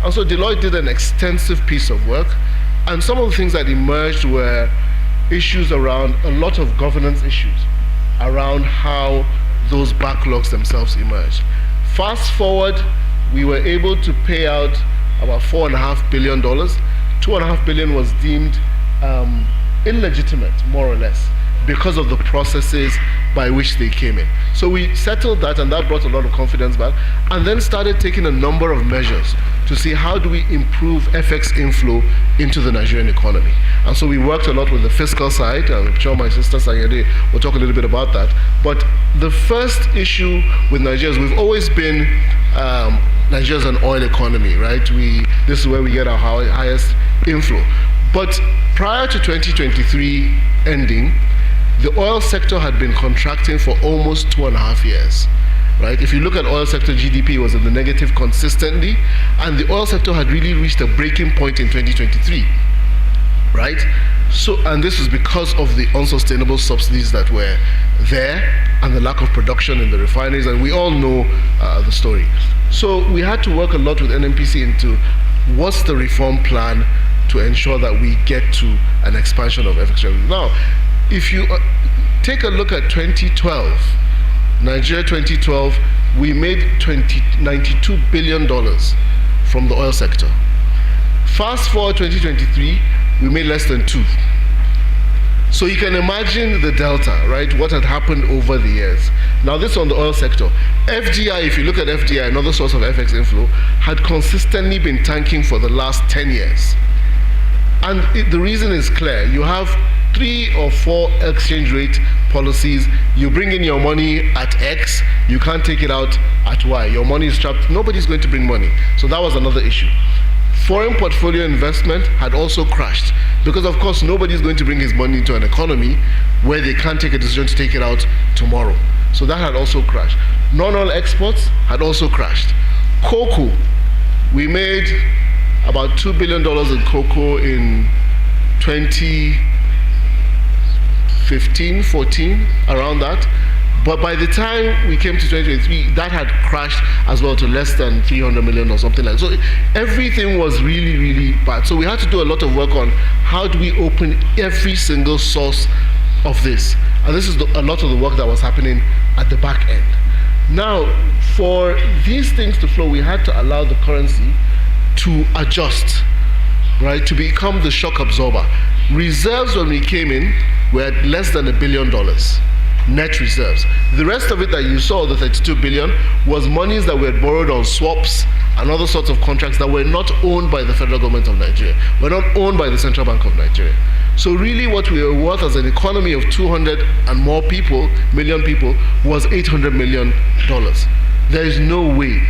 And so Deloitte did an extensive piece of work, and some of the things that emerged were issues around, a lot of governance issues around how those backlogs themselves emerged. Fast forward, we were able to pay out about $4.5 billion. $2.5 billion was deemed illegitimate, more or less, because of the processes by which they came in. So we settled that, and that brought a lot of confidence back, and then started taking a number of measures to see how do we improve FX inflow into the Nigerian economy. And so we worked a lot with the fiscal side. I'm sure my sister Sayede will talk a little bit about that. But the first issue with Nigeria is we've always been Nigeria's an oil economy, right? This is where we get our highest inflow. But prior to 2023 ending, the oil sector had been contracting for almost 2.5 years, right? If you look at oil sector GDP, it was in the negative consistently, and the oil sector had really reached a breaking point in 2023, right? So, and this was because of the unsustainable subsidies that were there and the lack of production in the refineries, and we all know the story. So we had to work a lot with NNPC into what's the reform plan to ensure that we get to an expansion of FX revenue. Now, if you take a look at 2012, Nigeria 2012, we made $92 billion from the oil sector. Fast forward 2023, we made less than 2. So you can imagine the delta, right? What had happened over the years. Now this on the oil sector. FDI, if you look at FDI, another source of FX inflow, had consistently been tanking for the last 10 years. And the reason is clear. You have 3 or 4 exchange rate policies. You bring in your money at X, you can't take it out at Y. Your money is trapped. Nobody's going to bring money. So that was another issue. Foreign portfolio investment had also crashed because, of course, nobody's going to bring his money into an economy where they can't take a decision to take it out tomorrow. So that had also crashed. Non-oil exports had also crashed. Cocoa, we made about $2 billion in cocoa in 2015, 14, around that. But by the time we came to 2023, that had crashed as well to less than 300 million or something like that. So everything was really, really bad. So we had to do a lot of work on how do we open every single source of this. And this is a lot of the work that was happening at the back end. Now, for these things to flow, we had to allow the currency to adjust, right, to become the shock absorber. Reserves when we came in were at less than $1 billion. Net reserves. The rest of it that you saw, the 32 billion, was monies that were borrowed on swaps and other sorts of contracts that were not owned by the federal government of Nigeria, were not owned by the Central Bank of Nigeria. So really what we were worth as an economy of 200 and more million people, was $800 million. There is no way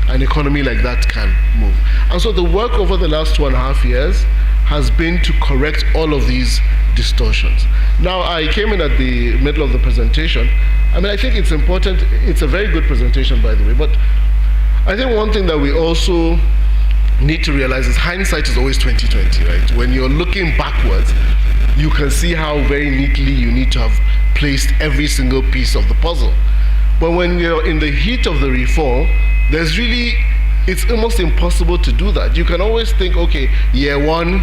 an economy like that can move. And so the work over the last 2.5 years has been to correct all of these distortions. Now, I came in at the middle of the presentation. I mean, I think it's important. It's a very good presentation, by the way, but I think one thing that we also need to realize is hindsight is always 20/20, right? When you're looking backwards, you can see how very neatly you need to have placed every single piece of the puzzle. But when you're in the heat of the reform, it's almost impossible to do that. You can always think, okay, year one,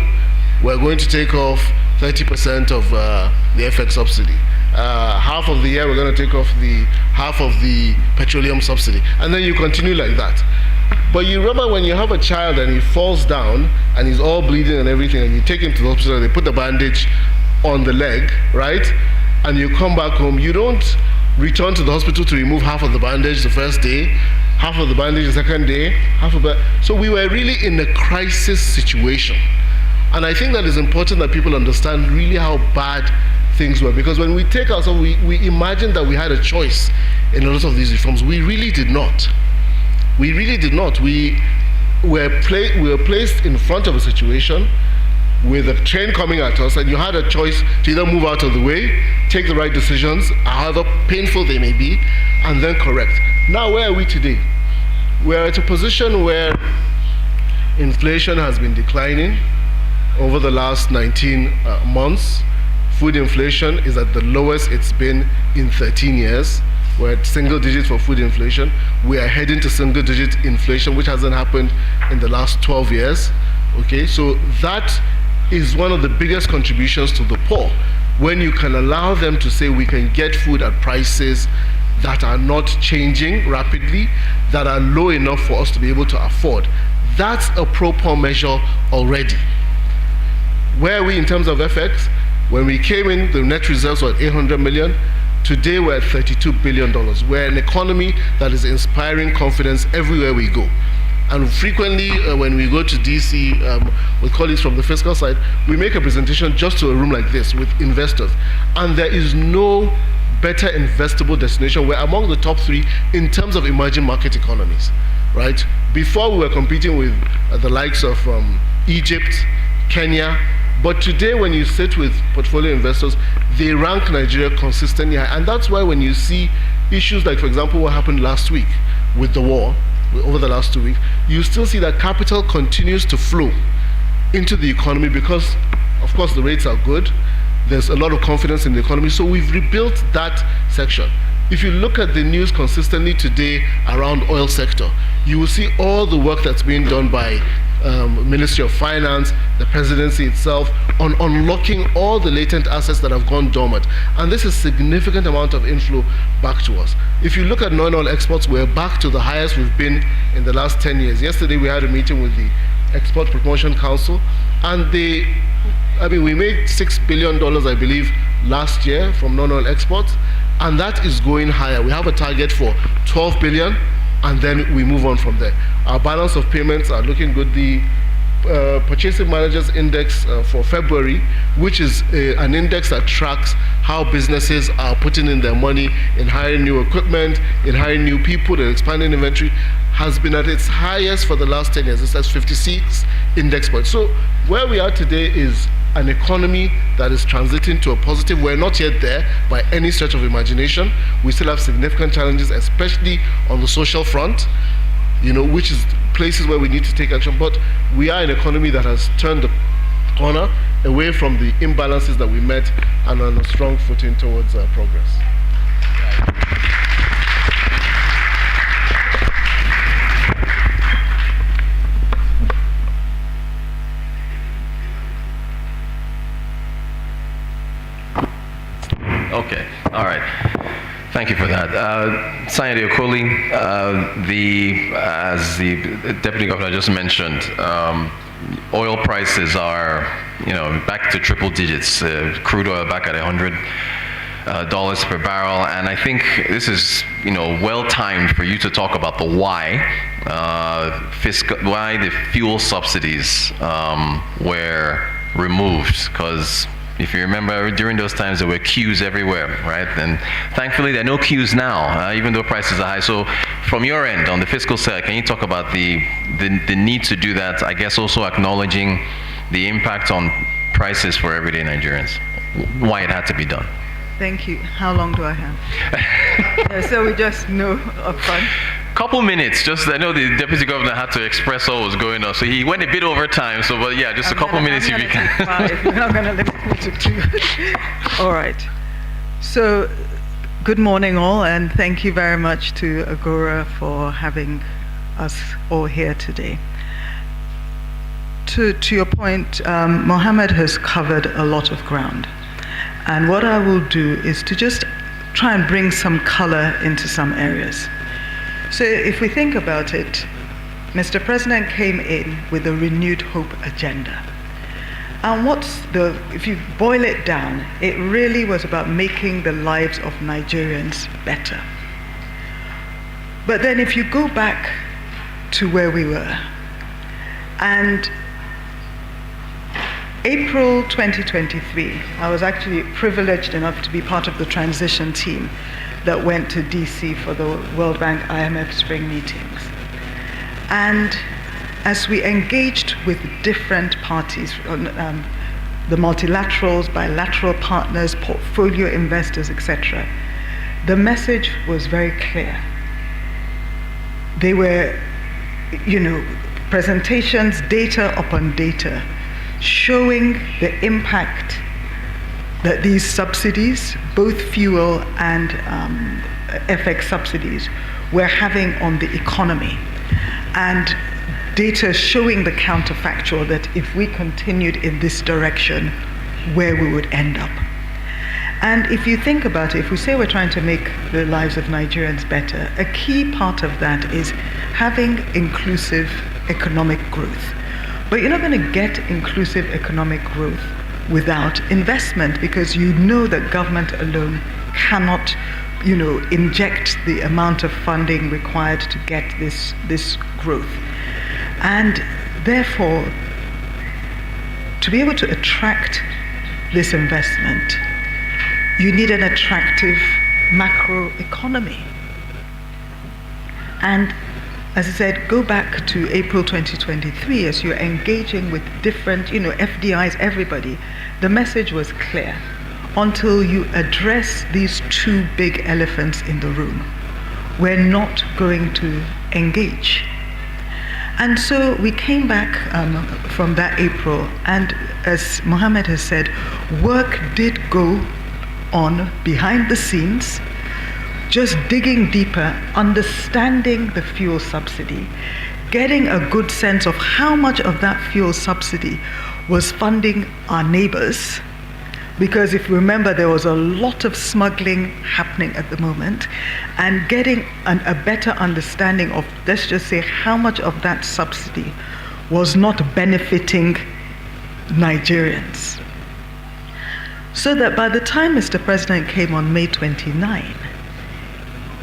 we're going to take off 30% of the FX subsidy. Half of the year, we're going to take off half of the petroleum subsidy. And then you continue like that. But you remember when you have a child and he falls down and he's all bleeding and everything, and you take him to the hospital and they put the bandage on the leg, right? And you come back home, you don't return to the hospital to remove half of the bandage the first day, half of the bandage the second day, so we were really in a crisis situation. And I think that it's important that people understand really how bad things were, because when we take ourselves, we imagined that we had a choice in a lot of these reforms. We really did not. We really did not. We were placed in front of a situation with a train coming at us, and you had a choice to either move out of the way, take the right decisions, however painful they may be, and then correct. Now, where are we today? We're at a position where inflation has been declining over the last 19 months. Food inflation is at the lowest it's been in 13 years. We're at single digits for food inflation. We are heading to single digit inflation, which hasn't happened in the last 12 years. Okay, so that is one of the biggest contributions to the poor, when you can allow them to say we can get food at prices that are not changing rapidly, that are low enough for us to be able to afford. That's a pro-poor measure already. Where are we in terms of FX? When we came in, the net reserves were at 800 million. Today we're at $32 billion. We're an economy that is inspiring confidence everywhere we go. And frequently, when we go to DC with colleagues from the fiscal side, we make a presentation just to a room like this with investors. And there is no better investable destination. We're among the top 3 in terms of emerging market economies, right? Before, we were competing with the likes of Egypt, Kenya. But today, when you sit with portfolio investors, they rank Nigeria consistently high. And that's why when you see issues like, for example, what happened last week with the war, over the last 2 weeks, you still see that capital continues to flow into the economy because, of course, the rates are good. There's a lot of confidence in the economy. So we've rebuilt that section. If you look at the news consistently today around oil sector, you will see all the work that's being done by Ministry of Finance, the presidency itself, on unlocking all the latent assets that have gone dormant. And this is a significant amount of inflow back to us. If you look at non-oil exports, we're back to the highest we've been in the last 10 years. Yesterday, we had a meeting with the Export Promotion Council, and we made $6 billion, I believe, last year from non-oil exports, and that is going higher. We have a target for $12 billion, and then we move on from there. Our balance of payments are looking good. The Purchasing Managers Index for February, which is an index that tracks how businesses are putting in their money in hiring new equipment, in hiring new people, and expanding inventory, has been at its highest for the last 10 years. It's at 56 index points. So where we are today is an economy that is transiting to a positive. We're not yet there by any stretch of imagination. We still have significant challenges, especially on the social front, which is places where we need to take action. But we are an economy that has turned the corner away from the imbalances that we met and on a strong footing towards progress. Okay, all right. Thank you for that. Sayede Okoli, as the Deputy Governor just mentioned, oil prices are, back to triple digits. Crude oil back at $100 per barrel, and I think this is, well timed for you to talk about the why the fuel subsidies were removed, because if you remember, during those times, there were queues everywhere, right? And thankfully, there are no queues now, even though prices are high. So from your end, on the fiscal side, can you talk about the need to do that? I guess also acknowledging the impact on prices for everyday Nigerians, why it had to be done. Thank you. How long do I have? So we just know upfront. couple minutes. Just I know the deputy governor had to express what was going on, so he went a bit over time. So, but yeah, just a couple minutes if you can. You're not going to limit me to 2. All right. So, good morning, all, and thank you very much to Agora for having us all here today. To your point, Mohammed has covered a lot of ground, and what I will do is to just try and bring some color into some areas. So if we think about it, Mr. President came in with a renewed hope agenda. And if you boil it down, it really was about making the lives of Nigerians better. But then if you go back to where we were, and April 2023, I was actually privileged enough to be part of the transition team that went to DC for the World Bank IMF spring meetings. And as we engaged with different parties, the multilaterals, bilateral partners, portfolio investors, etc., the message was very clear. They were, presentations, data upon data, showing the impact that these subsidies, both fuel and FX subsidies, were having on the economy. And data showing the counterfactual that if we continued in this direction, where we would end up. And if you think about it, if we say we're trying to make the lives of Nigerians better, a key part of that is having inclusive economic growth. But you're not going to get inclusive economic growth without investment, because you know that government alone cannot, inject the amount of funding required to get this growth. And therefore, to be able to attract this investment, you need an attractive macro economy. And as I said, go back to April 2023, as you're engaging with different, FDIs, everybody, the message was clear. Until you address these 2 big elephants in the room, we're not going to engage. And so we came back from that April, and as Mohammed has said, work did go on behind the scenes, just digging deeper, understanding the fuel subsidy, getting a good sense of how much of that fuel subsidy was funding our neighbors. Because if you remember, there was a lot of smuggling happening at the moment, and getting a better understanding of, let's just say, how much of that subsidy was not benefiting Nigerians. So that by the time Mr. President came on May 29,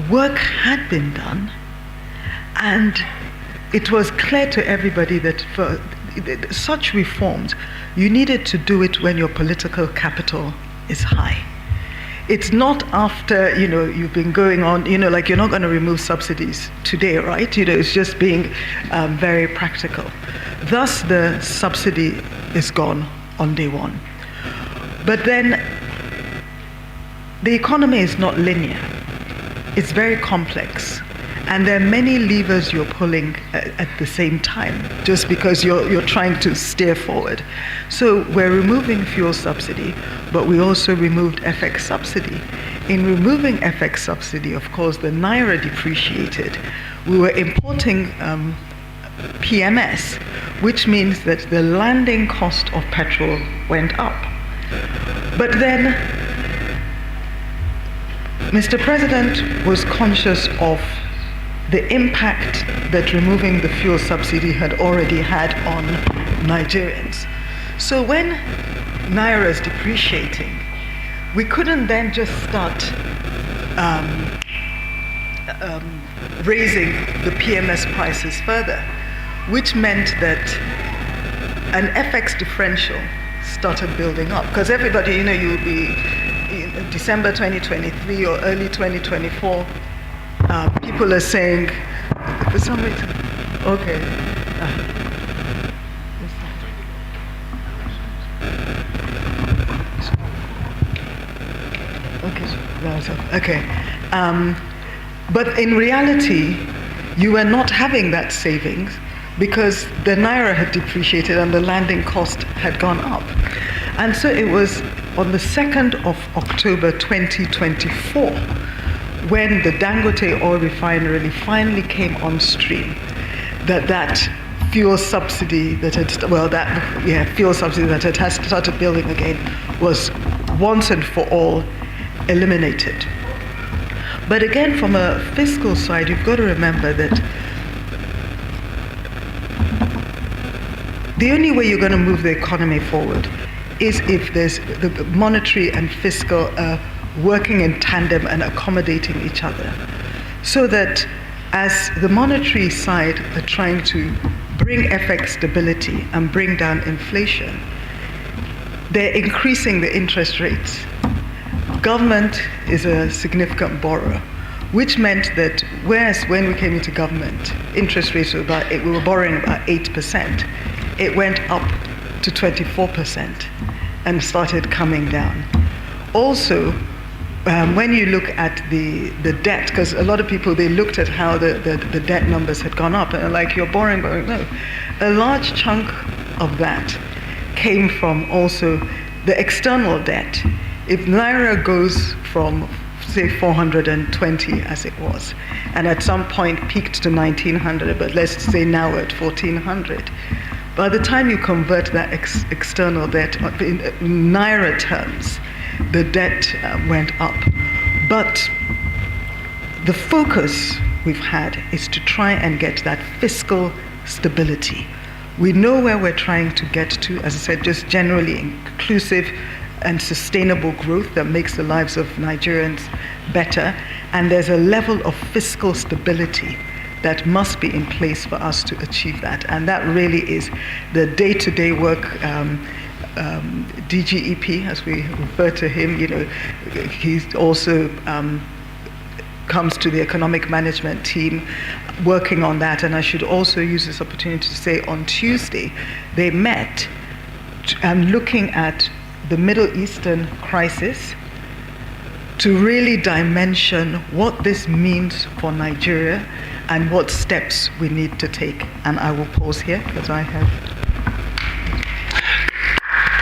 work had been done, and it was clear to everybody that for such reforms, you needed to do it when your political capital is high. It's not after, you've been going on, like you're not going to remove subsidies today, right? It's just being very practical. Thus, the subsidy is gone on day one. But then, the economy is not linear. It's very complex. And there are many levers you're pulling at the same time, just because you're trying to steer forward. So we're removing fuel subsidy, but we also removed FX subsidy. In removing FX subsidy, of course, the Naira depreciated. We were importing PMS, which means that the landing cost of petrol went up. But then, Mr. President was conscious of the impact that removing the fuel subsidy had already had on Nigerians. So when Naira is depreciating, we couldn't then just start raising the PMS prices further, which meant that an FX differential started building up. Because everybody, you'll be in December 2023 or early 2024, people are saying, for some reason, okay. Okay. But in reality, you were not having that savings because the naira had depreciated and the landing cost had gone up. And so it was on the 2nd of October 2024 when the Dangote oil refinery finally came on stream that fuel subsidy that had started building again was once and for all eliminated. But again, from a fiscal side, you've got to remember that the only way you're going to move the economy forward is if there's the monetary and fiscal working in tandem and accommodating each other. So that as the monetary side are trying to bring FX stability and bring down inflation, they're increasing the interest rates. Government is a significant borrower, which meant that whereas when we came into government, interest rates were we were borrowing about 8%, it went up to 24% and started coming down. Also, when you look at the debt, because a lot of people, they looked at how the debt numbers had gone up, and like, you're borrowing, no. A large chunk of that came from also the external debt. If Naira goes from, say, 420 as it was, and at some point peaked to 1900, but let's say now we're at 1400, by the time you convert that external debt in Naira terms, the debt went up. But the focus we've had is to try and get that fiscal stability. We know where we're trying to get to, as I said, just generally inclusive and sustainable growth that makes the lives of Nigerians better. And there's a level of fiscal stability that must be in place for us to achieve that. And that really is the day-to-day work. DGEP, as we refer to him, he's also comes to the economic management team working on that. And I should also use this opportunity to say on Tuesday, they met looking at the Middle Eastern crisis to really dimension what this means for Nigeria and what steps we need to take. And I will pause here because I have...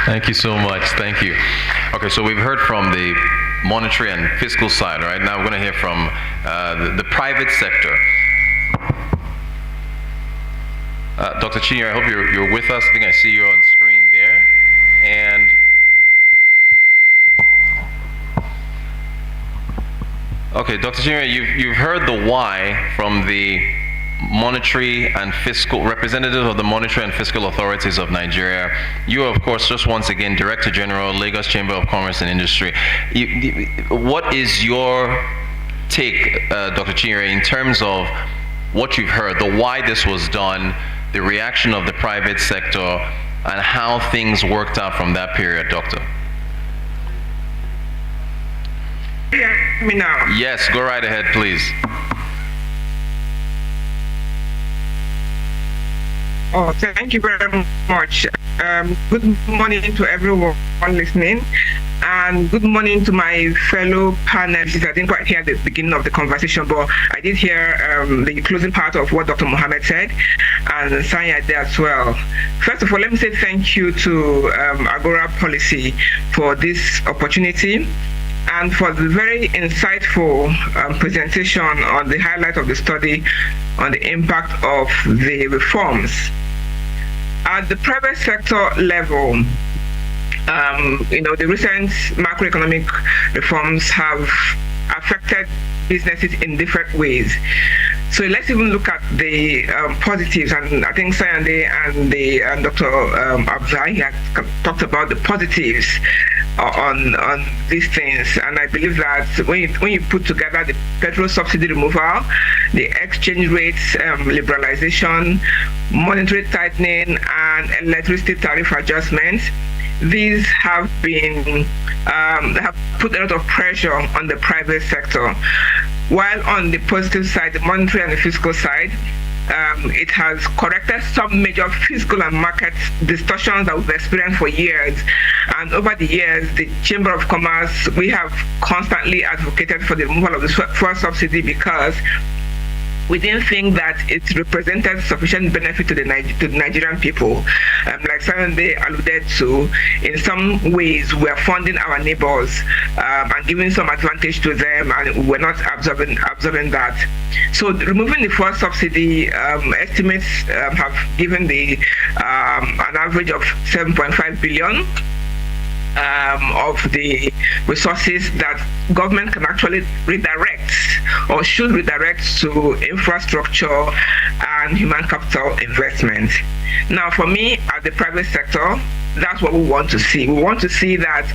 Thank you so much. Thank you. Okay, so we've heard from the monetary and fiscal side, right? Now we're going to hear from the private sector. Dr. Chinyere, I hope you're with us. I think I see you on screen there. And okay, Dr. Chinyere, you've heard the why from the monetary and fiscal representatives of the monetary and fiscal authorities of Nigeria. You are, of course, just once again Director General, Lagos Chamber of Commerce and Industry. What is your take, Dr. Chinyere, in terms of what you've heard, the why this was done, the reaction of the private sector, and how things worked out from that period, Doctor? Yeah, me now. Yes, go right ahead, please. Oh, thank you very much. Good morning to everyone listening, and good morning to my fellow panelists. I didn't quite hear the beginning of the conversation, but I did hear the closing part of what Dr. Mohammed said, and Sanya did as well. First of all, let me say thank you to Agora Policy for this opportunity and for the very insightful presentation on the highlight of the study on the impact of the reforms. At the private sector level, the recent macroeconomic reforms have affected businesses in different ways. So let's even look at the positives, and I think Sayande and Dr. Abzai had talked about the positives on these things, and I believe that when you put together the petrol subsidy removal, the exchange rates liberalization, monetary tightening, and electricity tariff adjustments, these have been have put a lot of pressure on the private sector. While on the positive side, the monetary and the fiscal side, it has corrected some major fiscal and market distortions that we've experienced for years. And over the years, the Chamber of Commerce, we have constantly advocated for the removal of the fuel subsidy because we didn't think that it represented sufficient benefit to the Nigerian people. Like Sunday alluded to, in some ways we are funding our neighbors and giving some advantage to them, and we're not absorbing that. So removing the fuel subsidy, estimates have given an average of 7.5 billion. Of the resources that government can actually redirect or should redirect to infrastructure and human capital investment. Now, for me, at the private sector, that's what we want to see. We want to see that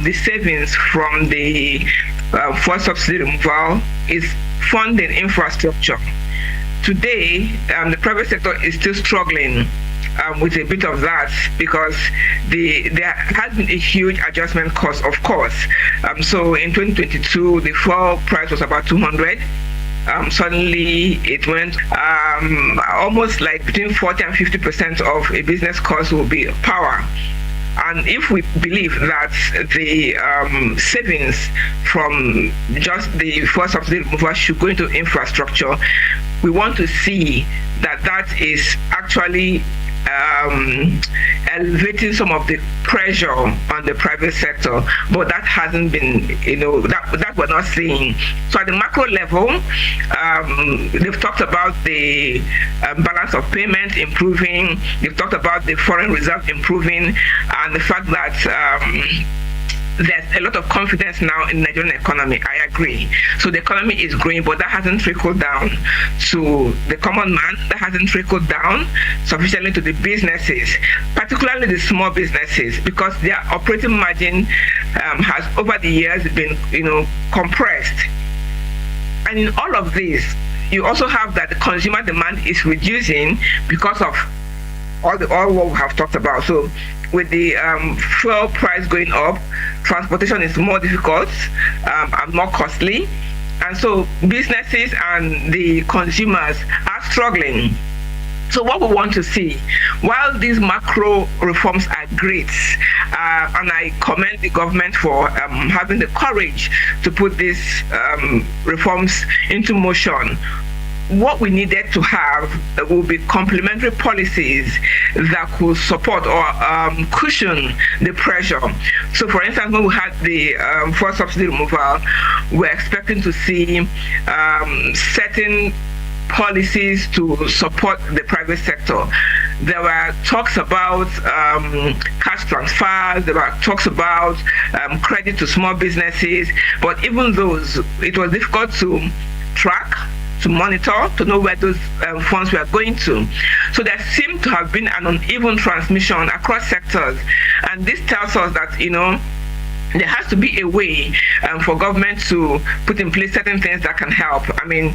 the savings from the fuel subsidy removal is funding infrastructure. Today, the private sector is still struggling with a bit of that, because there has been a huge adjustment cost, of course. So in 2022, the fuel price was about 200. Suddenly it went almost like between 40 and 50% of a business cost will be power. And if we believe that the savings from just the fuel subsidy removal should go into infrastructure, we want to see that is actually elevating some of the pressure on the private sector, but that hasn't been, that we're not seeing. So at the macro level, they've talked about the balance of payment improving, they've talked about the foreign reserve improving, and the fact that there's a lot of confidence now in the Nigerian economy. I agree. So the economy is growing, but that hasn't trickled down to the common man. That hasn't trickled down sufficiently to the businesses, particularly the small businesses, because their operating margin has over the years been, compressed. And in all of this, you also have that the consumer demand is reducing because of all what we have talked about. So with the fuel price going up, transportation is more difficult and more costly. And so businesses and the consumers are struggling. So what we want to see, while these macro reforms are great, and I commend the government for having the courage to put these reforms into motion, what we needed to have will be complementary policies that could support or cushion the pressure. So for instance, when we had the fuel subsidy removal, we're expecting to see certain policies to support the private sector. There were talks about cash transfers, there were talks about credit to small businesses, but even those, it was difficult to track, to monitor, to know where those funds were going to. So there seemed to have been an uneven transmission across sectors. And this tells us that, there has to be a way for government to put in place certain things that can help. I mean,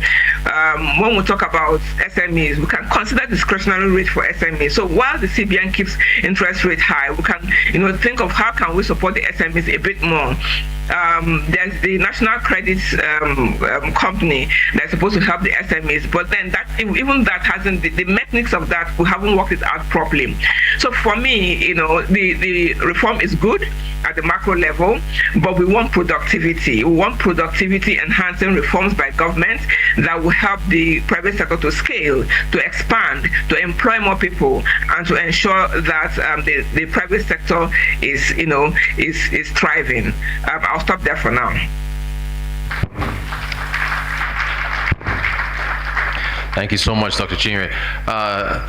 when we talk about SMEs, we can consider discretionary rate for SMEs. So while the CBN keeps interest rate high, we can, think of how can we support the SMEs a bit more. There's the National Credit Company that's supposed to help the SMEs, but then that even that hasn't, the mechanics of that, we haven't worked it out properly. So for me, the reform is good at the macro level, but we want productivity. We want productivity enhancing reforms by government that will help the private sector to scale, to expand, to employ more people, and to ensure that the private sector is thriving. I'll stop there for now. Thank you so much, Dr. Chinwe.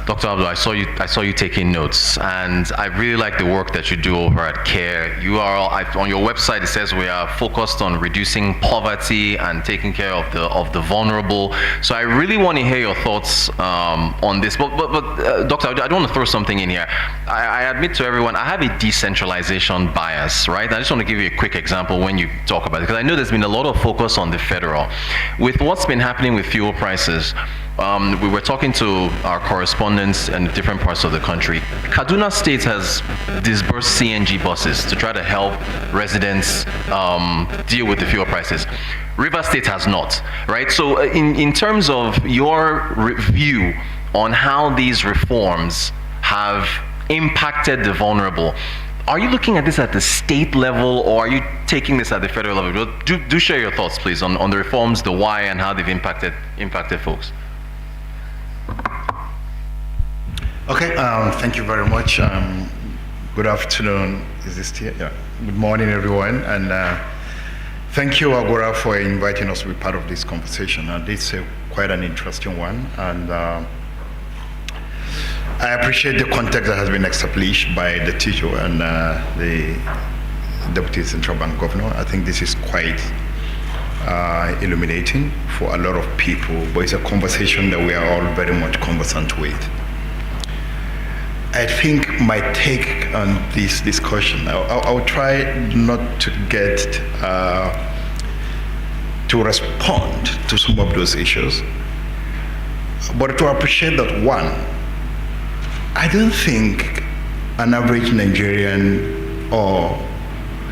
Dr. Abdul, I saw you taking notes, and I really like the work that you do over at CARE. You are on your website. It says we are focused on reducing poverty and taking care of the vulnerable. So I really want to hear your thoughts on this. But Doctor, I don't want to throw something in here. I admit to everyone I have a decentralization bias, right? I just want to give you a quick example when you talk about it, because I know there's been a lot of focus on the federal. With what's been happening with fuel prices, we were talking to our correspondents in different parts of the country. Kaduna State has disbursed CNG buses to try to help residents deal with the fuel prices. River State has not, right? So in terms of your view on how these reforms have impacted the vulnerable, are you looking at this at the state level, or are you taking this at the federal level? Do share your thoughts, please, on the reforms, the why, and how they've impacted folks. Okay, thank you very much. Good afternoon. Is this here? Yeah. Good morning, everyone. And thank you, Agora, for inviting us to be part of this conversation. This is quite an interesting one. And I appreciate the context that has been established by the teacher and the Deputy Central Bank Governor. I think this is quite illuminating for a lot of people, but it's a conversation that we are all very much conversant with. I think my take on this discussion, I'll try not to get to respond to some of those issues, but to appreciate that, one, I don't think an average Nigerian or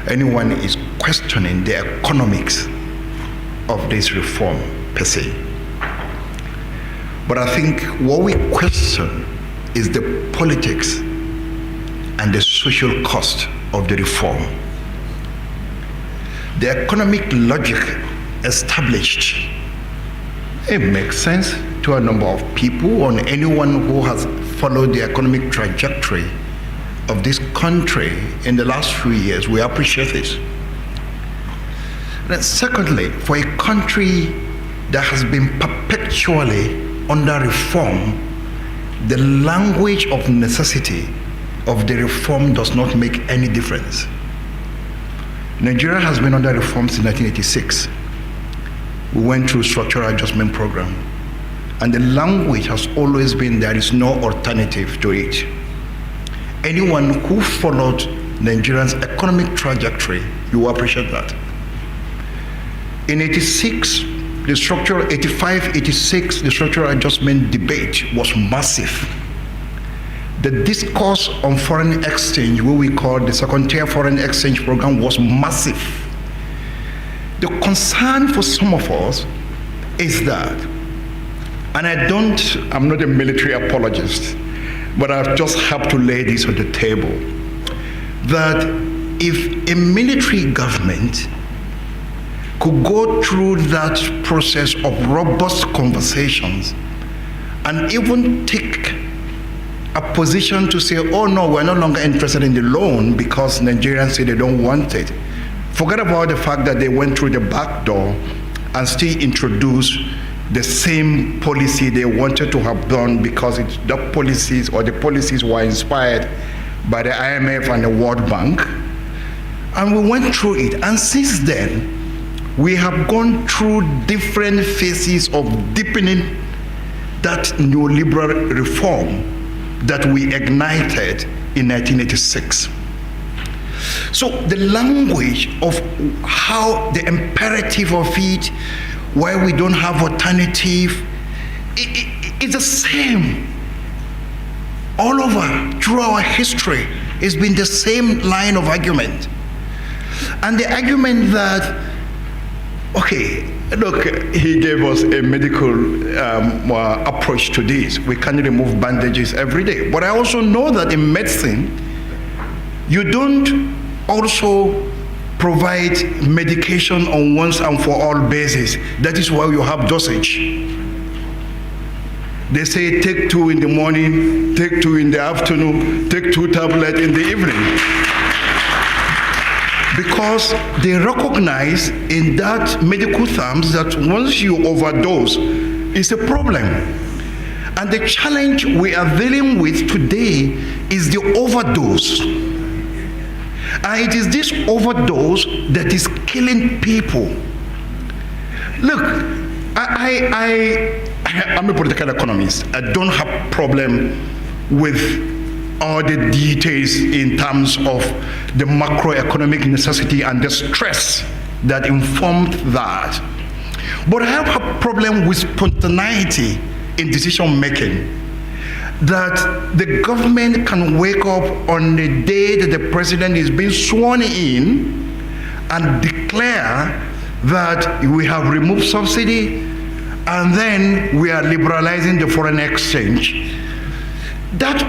anyone is questioning the economics of this reform per se. But I think what we question is the politics and the social cost of the reform. The economic logic established, it makes sense to a number of people, or anyone who has followed the economic trajectory of this country in the last few years. We appreciate this. And secondly, for a country that has been perpetually under reform, the language of necessity of the reform does not make any difference. Nigeria has been under reform since 1986. We went through structural adjustment program, and the language has always been there is no alternative to it. Anyone who followed Nigeria's economic trajectory, you will appreciate that. In 86, the structural 85-86, the structural adjustment debate was massive. The discourse on foreign exchange, what we call the second-tier foreign exchange program, was massive. The concern for some of us is that, and I'm not a military apologist, but I've just helped to lay this on the table, that if a military government could go through that process of robust conversations and even take a position to say, oh no, we're no longer interested in the loan because Nigerians say they don't want it. Forget about the fact that they went through the back door and still introduced the same policy they wanted to have done because the policies were inspired by the IMF and the World Bank. And we went through it. And since then, we have gone through different phases of deepening that neoliberal reform that we ignited in 1986. So the language of how the imperative of it, why we don't have alternative, it's the same all over through our history. It's been the same line of argument. And the argument that, okay, look, he gave us a medical approach to this. We can't remove bandages every day. But I also know that in medicine, you don't also provide medication on once and for all basis. That is why you have dosage. They say take 2 in the morning, take 2 in the afternoon, take 2 tablets in the evening. Because they recognize in that medical terms that once you overdose, it's a problem. And the challenge we are dealing with today is the overdose. And it is this overdose that is killing people. Look, I'm a political economist. I don't have problem with all the details in terms of the macroeconomic necessity and the stress that informed that. But I have a problem with spontaneity in decision making. That the government can wake up on the day that the president is being sworn in and declare that we have removed subsidy and then we are liberalizing the foreign exchange. That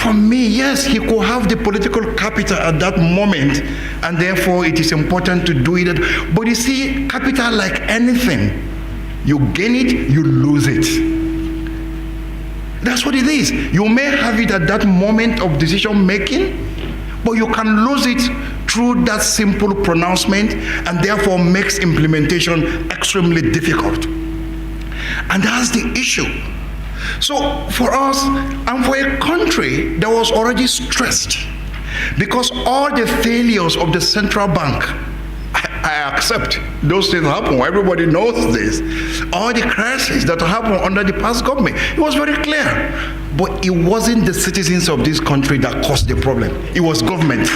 for me, yes, he could have the political capital at that moment, and therefore it is important to do it. But you see, capital, like anything, you gain it, you lose it. That's what it is. You may have it at that moment of decision making, but you can lose it through that simple pronouncement, and therefore makes implementation extremely difficult. And that's the issue. So for us, and for a country that was already stressed, because all the failures of the central bank, I accept those things happen. Everybody knows this. All the crises that happened under the past government, it was very clear. But it wasn't the citizens of this country that caused the problem. It was government.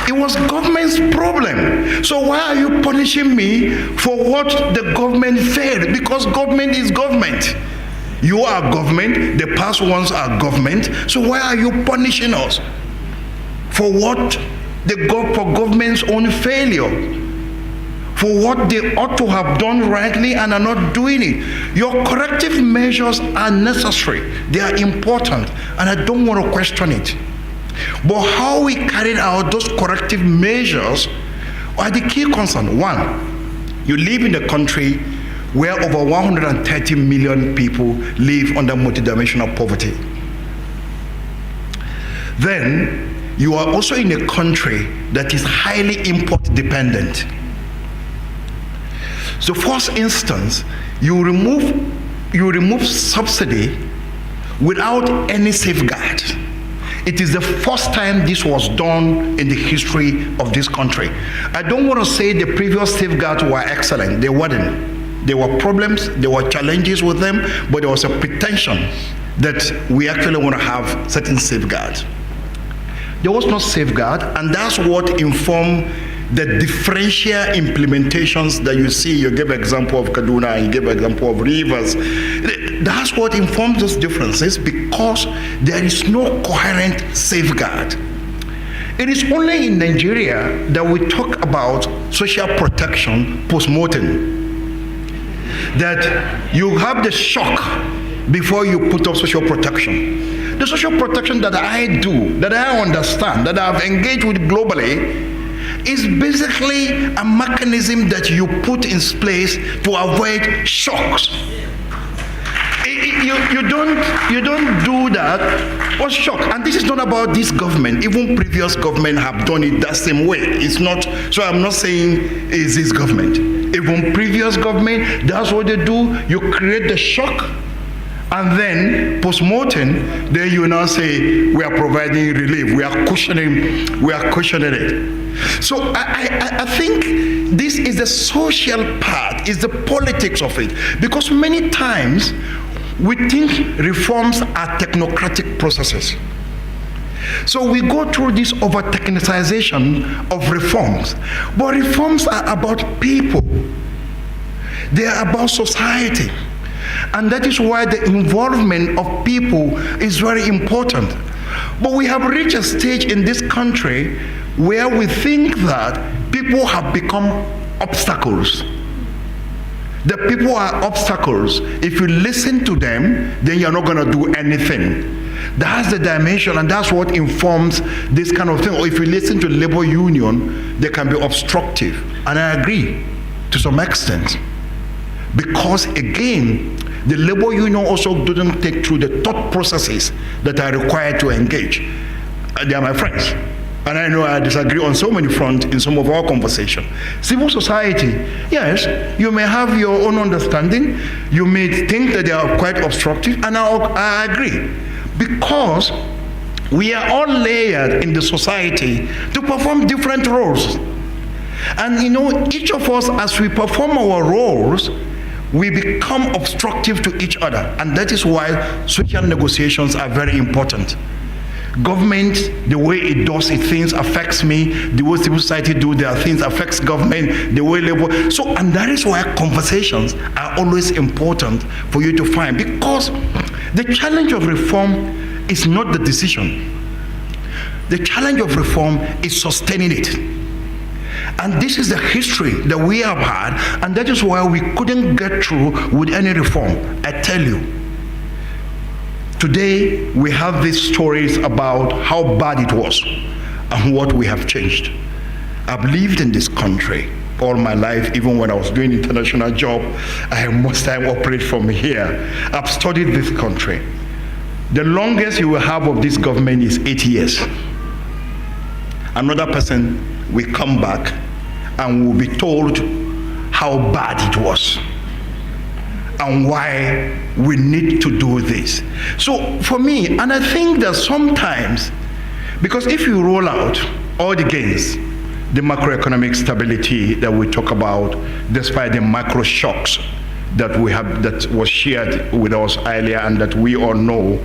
It was government's problem. So why are you punishing me for what the government failed? Because government is government. You are government, the past ones are government. So why are you punishing us for what for government's own failure? For what they ought to have done rightly and are not doing it. Your corrective measures are necessary. They are important, and I don't want to question it. But how we carried out those corrective measures are the key concern. One, you live in a country where over 130 million people live under multidimensional poverty. Then, you are also in a country that is highly import dependent. So first instance, you remove subsidy without any safeguard. It is the first time this was done in the history of this country. I don't want to say the previous safeguards were excellent. They weren't. There were problems, there were challenges with them, but there was a pretension that we actually want to have certain safeguards. There was no safeguard, and that's what informed the differential implementations that you see. You gave an example of Kaduna, you gave an example of Rivers. That's what informs those differences, because there is no coherent safeguard. It is only in Nigeria that we talk about social protection post-mortem. That you have the shock before you put up social protection. The social protection that I do, that I understand, that I've engaged with globally, is basically a mechanism that you put in place to avoid shocks. You don't do that for shock. And this is not about this government. Even previous government have done it that same way. It's not, so I'm not saying it's this government. Even previous government, that's what they do. You create the shock, and then post-mortem, then you now say, we are providing relief, we are cushioning it. So I think this is the social part, is the politics of it. Because many times, we think reforms are technocratic processes. So we go through this over-technicization of reforms. But reforms are about people. They are about society. And that is why the involvement of people is very important. But we have reached a stage in this country where we think that people have become obstacles. The people are obstacles. If you listen to them, then you're not going to do anything. That's the dimension, and that's what informs this kind of thing. Or if you listen to labor union, they can be obstructive. And I agree to some extent. Because again, the labor union also doesn't take through the thought processes that are required to engage. They are my friends. And I know I disagree on so many fronts in some of our conversation. Civil society, yes, you may have your own understanding. You may think that they are quite obstructive, and I agree. Because we are all layered in the society to perform different roles. And you know, each of us, as we perform our roles, we become obstructive to each other. And that is why social negotiations are very important. Government, the way it does its things affects me. The way civil society do their things affects government. The way labor. So, and that is why conversations are always important for you to find. Because the challenge of reform is not the decision. The challenge of reform is sustaining it. And this is the history that we have had, and that is why we couldn't get through with any reform. I tell you, Today, we have these stories about how bad it was and what we have changed. I've lived in this country all my life. Even when I was doing international job, I most time operate from here. I've studied this country. The longest you will have of this government is 8 years. Another person will come back and will be told how bad it was and why we need to do this. So for me, and I think that sometimes, because if you roll out all the gains, the macroeconomic stability that we talk about, despite the macro shocks that we have, that was shared with us earlier, and that we all know,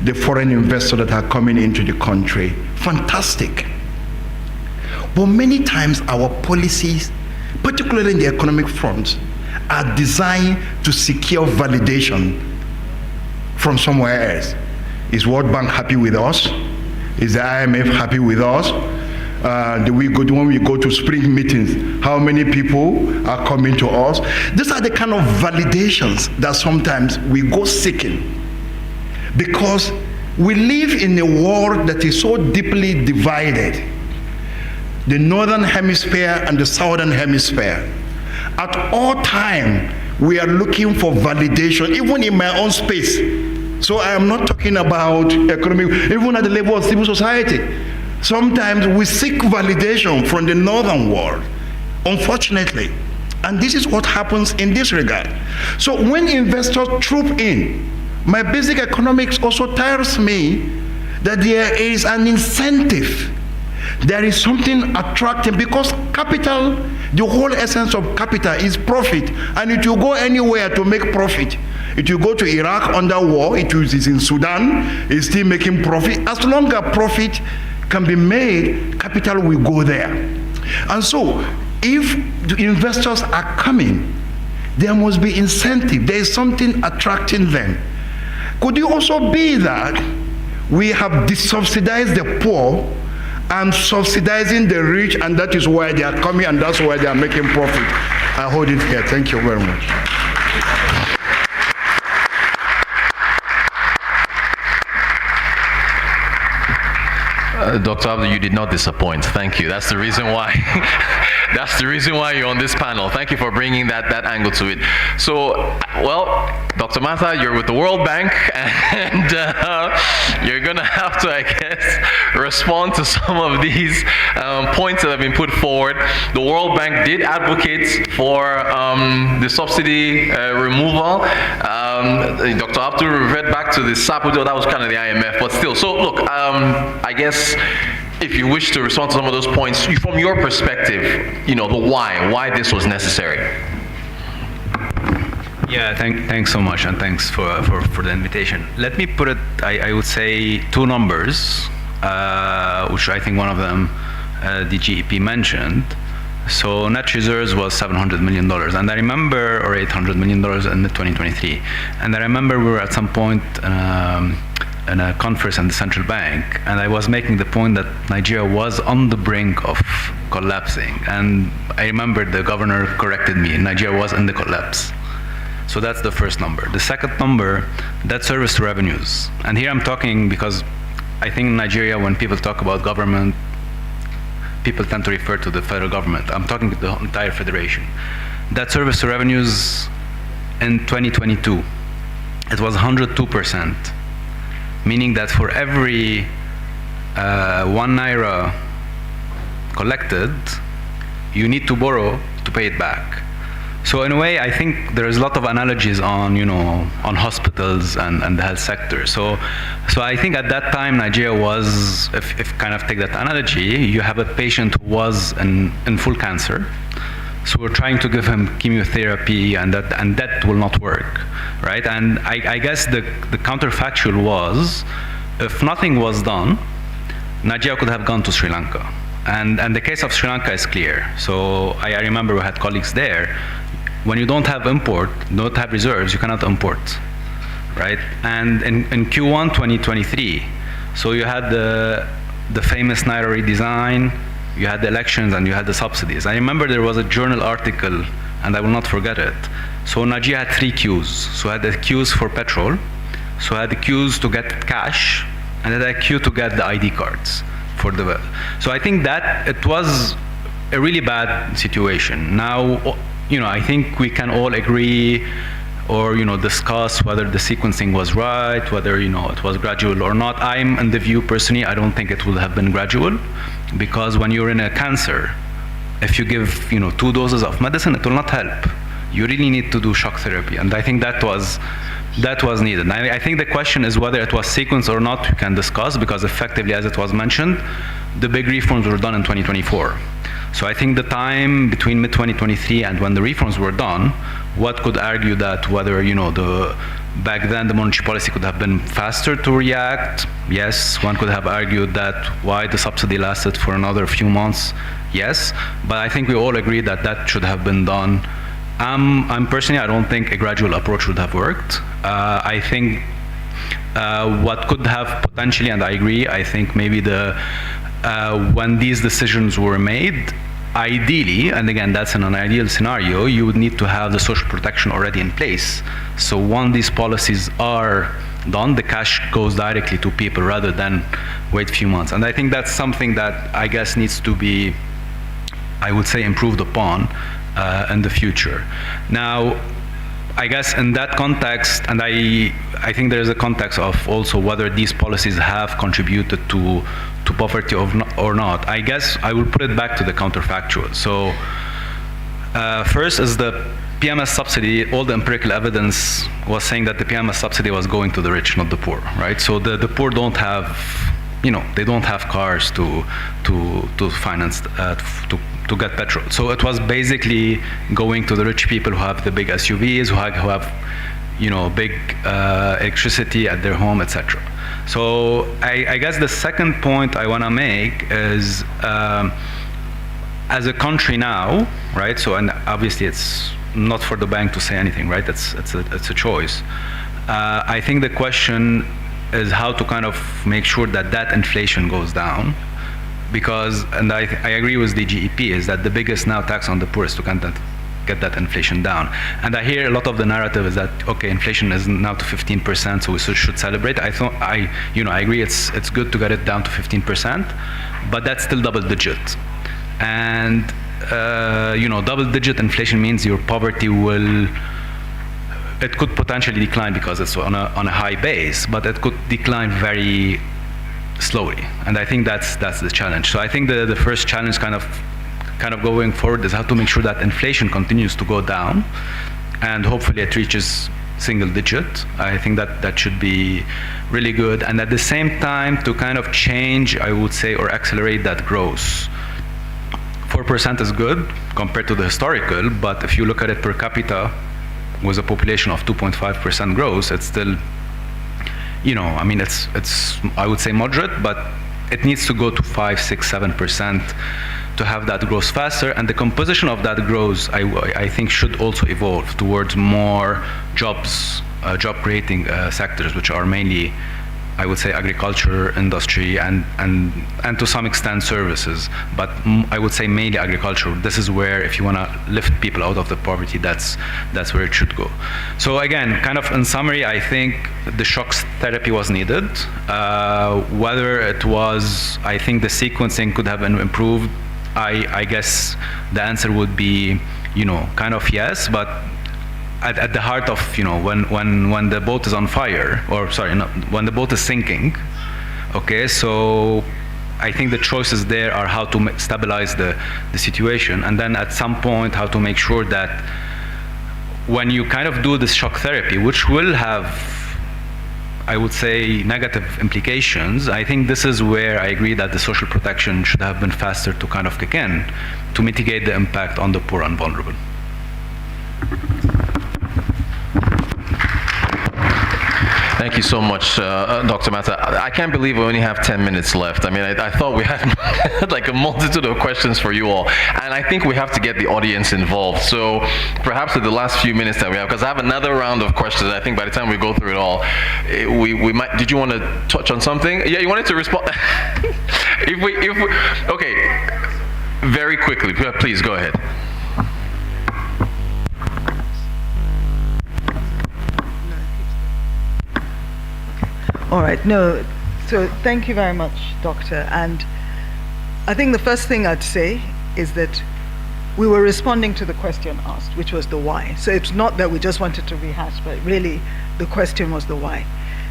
the foreign investors that are coming into the country, fantastic. But many times our policies, particularly in the economic front, are designed to secure validation from somewhere else. Is World Bank happy with us? Is the IMF happy with us? When we go to spring meetings, how many people are coming to us? These are the kind of validations that sometimes we go seeking, because we live in a world that is so deeply divided. The northern hemisphere and the southern hemisphere. At all time, we are looking for validation, even in my own space. So I am not talking about economic, even at the level of civil society. Sometimes we seek validation from the northern world, unfortunately. And this is what happens in this regard. So when investors troop in, my basic economics also tells me that there is an incentive. There is something attractive, because capital, the whole essence of capital is profit, and it will go anywhere to make profit. It will go to Iraq under war, it is in Sudan, it's still making profit. As long as profit can be made, capital will go there. And so, if the investors are coming, there must be incentive. There is something attracting them. Could it also be that we have subsidized the poor and subsidizing the rich, and that is why they are coming, and that's why they are making profit? I hold it here. Thank you very much. Dr. Abdul, you did not disappoint. Thank you. That's the reason why. That's the reason why you're on this panel. Thank you for bringing that angle to it. So, well, Dr. Matha, you're with the World Bank, and you're going to have to, I guess, respond to some of these points that have been put forward. The World Bank did advocate for the subsidy removal. Dr. Abdul referred back to the SAP, that was kind of the IMF, but still. So, look, I guess, if you wish to respond to some of those points, from your perspective, the why this was necessary. Yeah, thanks so much, and thanks for the invitation. Let me put it, I would say, two numbers, which I think one of them the GEP mentioned. So net reserves was $700 million, and I remember, or $800 million in mid-2023. And I remember we were at some point in a conference in the central bank, and I was making the point that Nigeria was on the brink of collapsing. And I remember the governor corrected me, Nigeria was in the collapse. So that's the first number. The second number, debt service to revenues. And here I'm talking because I think in Nigeria, when people talk about government, people tend to refer to the federal government. I'm talking to the entire federation. Debt service to revenues in 2022, it was 102%, meaning that for every 1 naira collected, you need to borrow to pay it back. So in a way, I think there's a lot of analogies on, on hospitals and the health sector. So I think at that time, Nigeria was, if kind of take that analogy, you have a patient who was in full cancer. So we're trying to give him chemotherapy, and that will not work, right? And I guess the counterfactual was, if nothing was done, Nigeria could have gone to Sri Lanka. And the case of Sri Lanka is clear. So I remember we had colleagues there. When you don't have don't have reserves, you cannot import, right? And in Q1 2023, so you had the famous Naira redesign, you had the elections, and you had the subsidies. I remember there was a journal article, and I will not forget it. So Nigeria had 3 queues. So I had the queues for petrol, So I had the queues to get cash, and then I had a queue to get the ID cards for the. So I think that it was a really bad situation. Now, I think we can all agree or discuss whether the sequencing was right, whether it was gradual or not. I'm in the view personally, I don't think it would have been gradual, because when you're in a cancer, if you give 2 doses of medicine, it will not help. You really need to do shock therapy, and I think that was needed. I think the question is whether it was sequenced or not. We can discuss, because effectively, as it was mentioned, the big reforms were done in 2024. So I think the time between mid-2023 and when the reforms were done, what could argue that whether back then the monetary policy could have been faster to react? Yes. One could have argued that why the subsidy lasted for another few months? Yes. But I think we all agree that that should have been done. I'm personally, I don't think a gradual approach would have worked. I think what could have potentially, and I agree, I think maybe when these decisions were made, ideally, and again, that's in an ideal scenario, you would need to have the social protection already in place. So when these policies are done, the cash goes directly to people rather than wait a few months. And I think that's something that I guess needs to be, I would say, improved upon in the future. Now, I guess in that context, and I think there is a context of also whether these policies have contributed to poverty or not. I guess I will put it back to the counterfactual. So first is the PMS subsidy. All the empirical evidence was saying that the PMS subsidy was going to the rich, not the poor, right? So the poor don't have, they don't have cars to finance, to get petrol. So it was basically going to the rich people who have the big SUVs, who have big electricity at their home, etc. So I guess the second point I want to make is, as a country now, right? So, and obviously it's not for the bank to say anything, right? It's a choice. I think the question is how to kind of make sure that inflation goes down. Because, and I agree with the GEP, is that the biggest now tax on the poor is to kind of get that inflation down. And I hear a lot of the narrative is that, okay, inflation is now to 15%, so we should celebrate. I agree it's good to get it down to 15%, but that's still double digit. And, double digit inflation means your poverty it could potentially decline because it's on a high base, but it could decline very slowly, and I think that's the challenge. So I think the first challenge kind of going forward is how to make sure that inflation continues to go down, and hopefully it reaches single digit. I think that should be really good, and at the same time to kind of change, I would say, or accelerate that growth. 4% is good compared to the historical, but if you look at it per capita, with a population of 2.5% growth, it's still, it's I would say moderate, but it needs to go to 5, 6, 7% to have that growth faster. And the composition of that growth, I think, should also evolve towards more jobs, job creating sectors, which are mainly, I would say, agriculture, industry, and to some extent services, but I would say mainly agriculture. This is where, if you want to lift people out of the poverty, that's where it should go. So again, kind of in summary, I think the shock therapy was needed. Whether it was, I think the sequencing could have been improved. I guess the answer would be, kind of yes, but at the heart of, when the boat is on fire, or sorry, no, when the boat is sinking, okay, so I think the choices there are how to stabilize the situation, and then at some point how to make sure that when you kind of do this shock therapy, which will have, I would say, negative implications, I think this is where I agree that the social protection should have been faster to kind of kick in to mitigate the impact on the poor and vulnerable. Thank you so much, Dr. Mata. I can't believe we only have 10 minutes left. I mean, I thought we had like a multitude of questions for you all, and I think we have to get the audience involved. So perhaps with the last few minutes that we have, because I have another round of questions. I think by the time we go through it all, we might. Did you want to touch on something? Yeah, you wanted to respond. if we, okay, very quickly, please go ahead. All right, no, so thank you very much, Doctor. And I think the first thing I'd say is that we were responding to the question asked, which was the why. So it's not that we just wanted to rehash, but really the question was the why.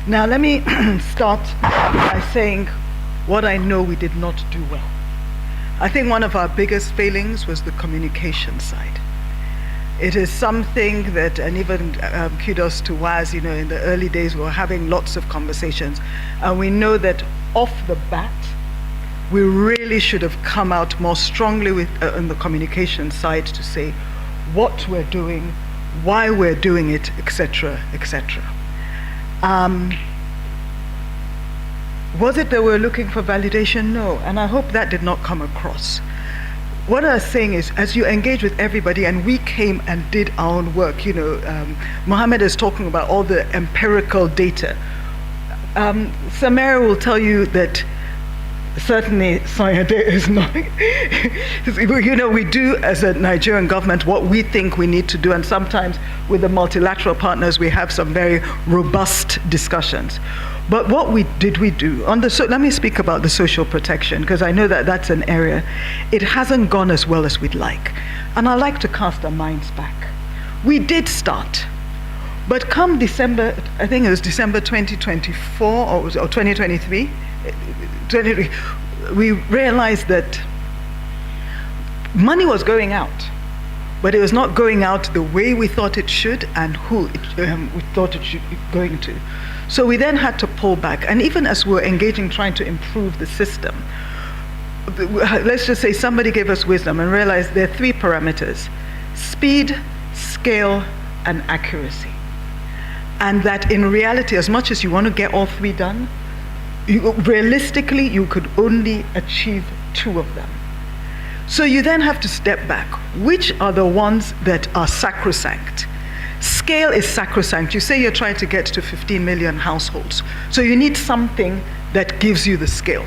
Now let me start by saying what I know we did not do well. I think one of our biggest failings was the communication side. It is something that, and even kudos to WAS, in the early days we were having lots of conversations, and we know that off the bat, we really should have come out more strongly with on the communication side to say what we're doing, why we're doing it, etc., etc. Was it that we're looking for validation? No, and I hope that did not come across. What I was saying is, as you engage with everybody, and we came and did our own work, Mohammed is talking about all the empirical data. Samara will tell you that certainly Sayade is not. We do as a Nigerian government what we think we need to do, and sometimes with the multilateral partners we have some very robust discussions. But what did we do? Let me speak about the social protection, because I know that that's an area. It hasn't gone as well as we'd like. And I like to cast our minds back. We did start. But come December, I think it was December 2024 or 2023, we realized that money was going out, but it was not going out the way we thought it should and who we thought it should be going to. So we then had to pull back. And even as we're engaging, trying to improve the system, let's just say somebody gave us wisdom and realized there are 3 parameters: speed, scale, and accuracy. And that in reality, as much as you want to get all 3 done, realistically, you could only achieve 2 of them. So you then have to step back. Which are the ones that are sacrosanct? Scale is sacrosanct. You say you're trying to get to 15 million households. So you need something that gives you the scale.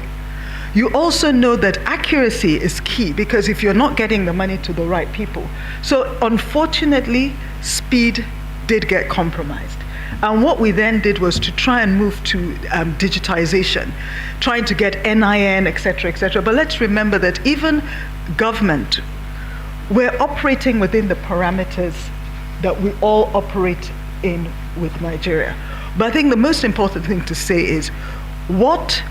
You also know that accuracy is key, because if you're not getting the money to the right people. So unfortunately, speed did get compromised. And what we then did was to try and move to digitization, trying to get NIN, et cetera, et cetera. But let's remember that even government, we're operating within the parameters that we all operate in with Nigeria. But I think the most important thing to say is what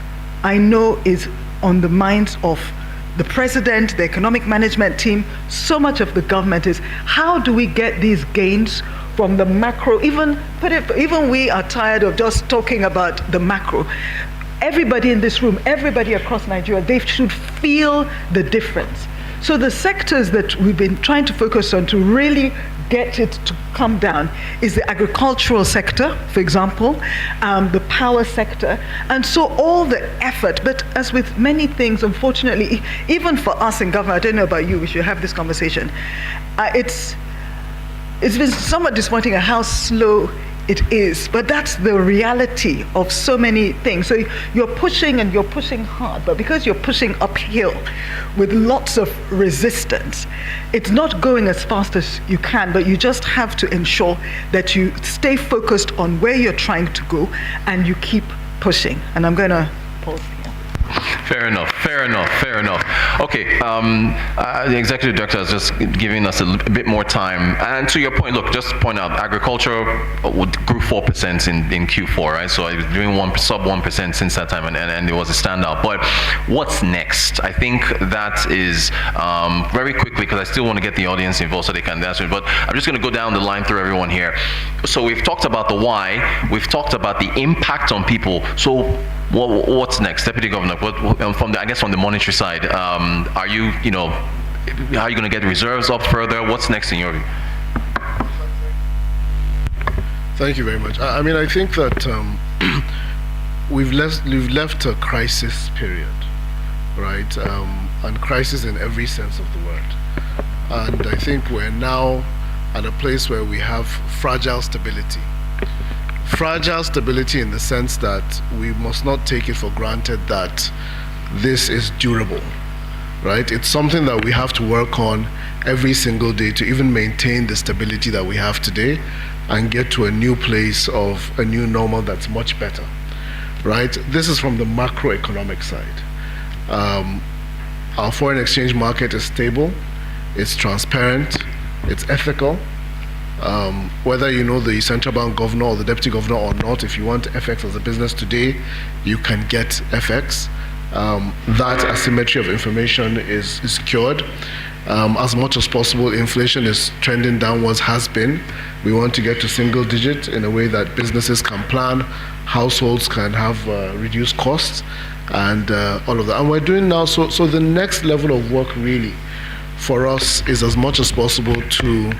I know is on the minds of the president, the economic management team, so much of the government is, how do we get these gains from the macro? Even we are tired of just talking about the macro. Everybody in this room, everybody across Nigeria, they should feel the difference. So the sectors that we've been trying to focus on to really get it to come down is the agricultural sector, for example, the power sector, and so all the effort. But as with many things, unfortunately, even for us in government, I don't know about you, we should have this conversation, it's been somewhat disappointing at how slow it is, but that's the reality of so many things. So you're pushing and you're pushing hard, but because you're pushing uphill with lots of resistance, it's not going as fast as you can, but you just have to ensure that you stay focused on where you're trying to go and you keep pushing. And I'm going to pause here. Fair enough. Okay, the executive director is just giving us a bit more time. And to your point, look, just to point out, agriculture grew 4% in Q4, right? So it was doing sub 1% since that time, and it was a standout. But what's next? I think that is very quickly, because I still want to get the audience involved so they can answer it. But I'm just going to go down the line through everyone here. So we've talked about the why. We've talked about the impact on people. So what's next, Deputy Governor? From the monetary side, are you going to get reserves up further? What's next in your view? Thank you very much. I think that we've left a crisis period, right? And crisis in every sense of the word. And I think we're now at a place where we have fragile stability. Fragile stability in the sense that we must not take it for granted that this is durable, right? It's something that we have to work on every single day to even maintain the stability that we have today and get to a new place of a new normal that's much better. right? This is from the macroeconomic side. Our foreign exchange market is stable, it's transparent, it's ethical. Whether you know the central bank governor or the deputy governor or not, if you want FX as a business today, you can get FX. That asymmetry of information is secured. As much as possible, inflation is trending downwards, has been. We want to get to single digit in a way that businesses can plan, households can have reduced costs, and all of that. And we're doing now, so the next level of work really for us is as much as possible to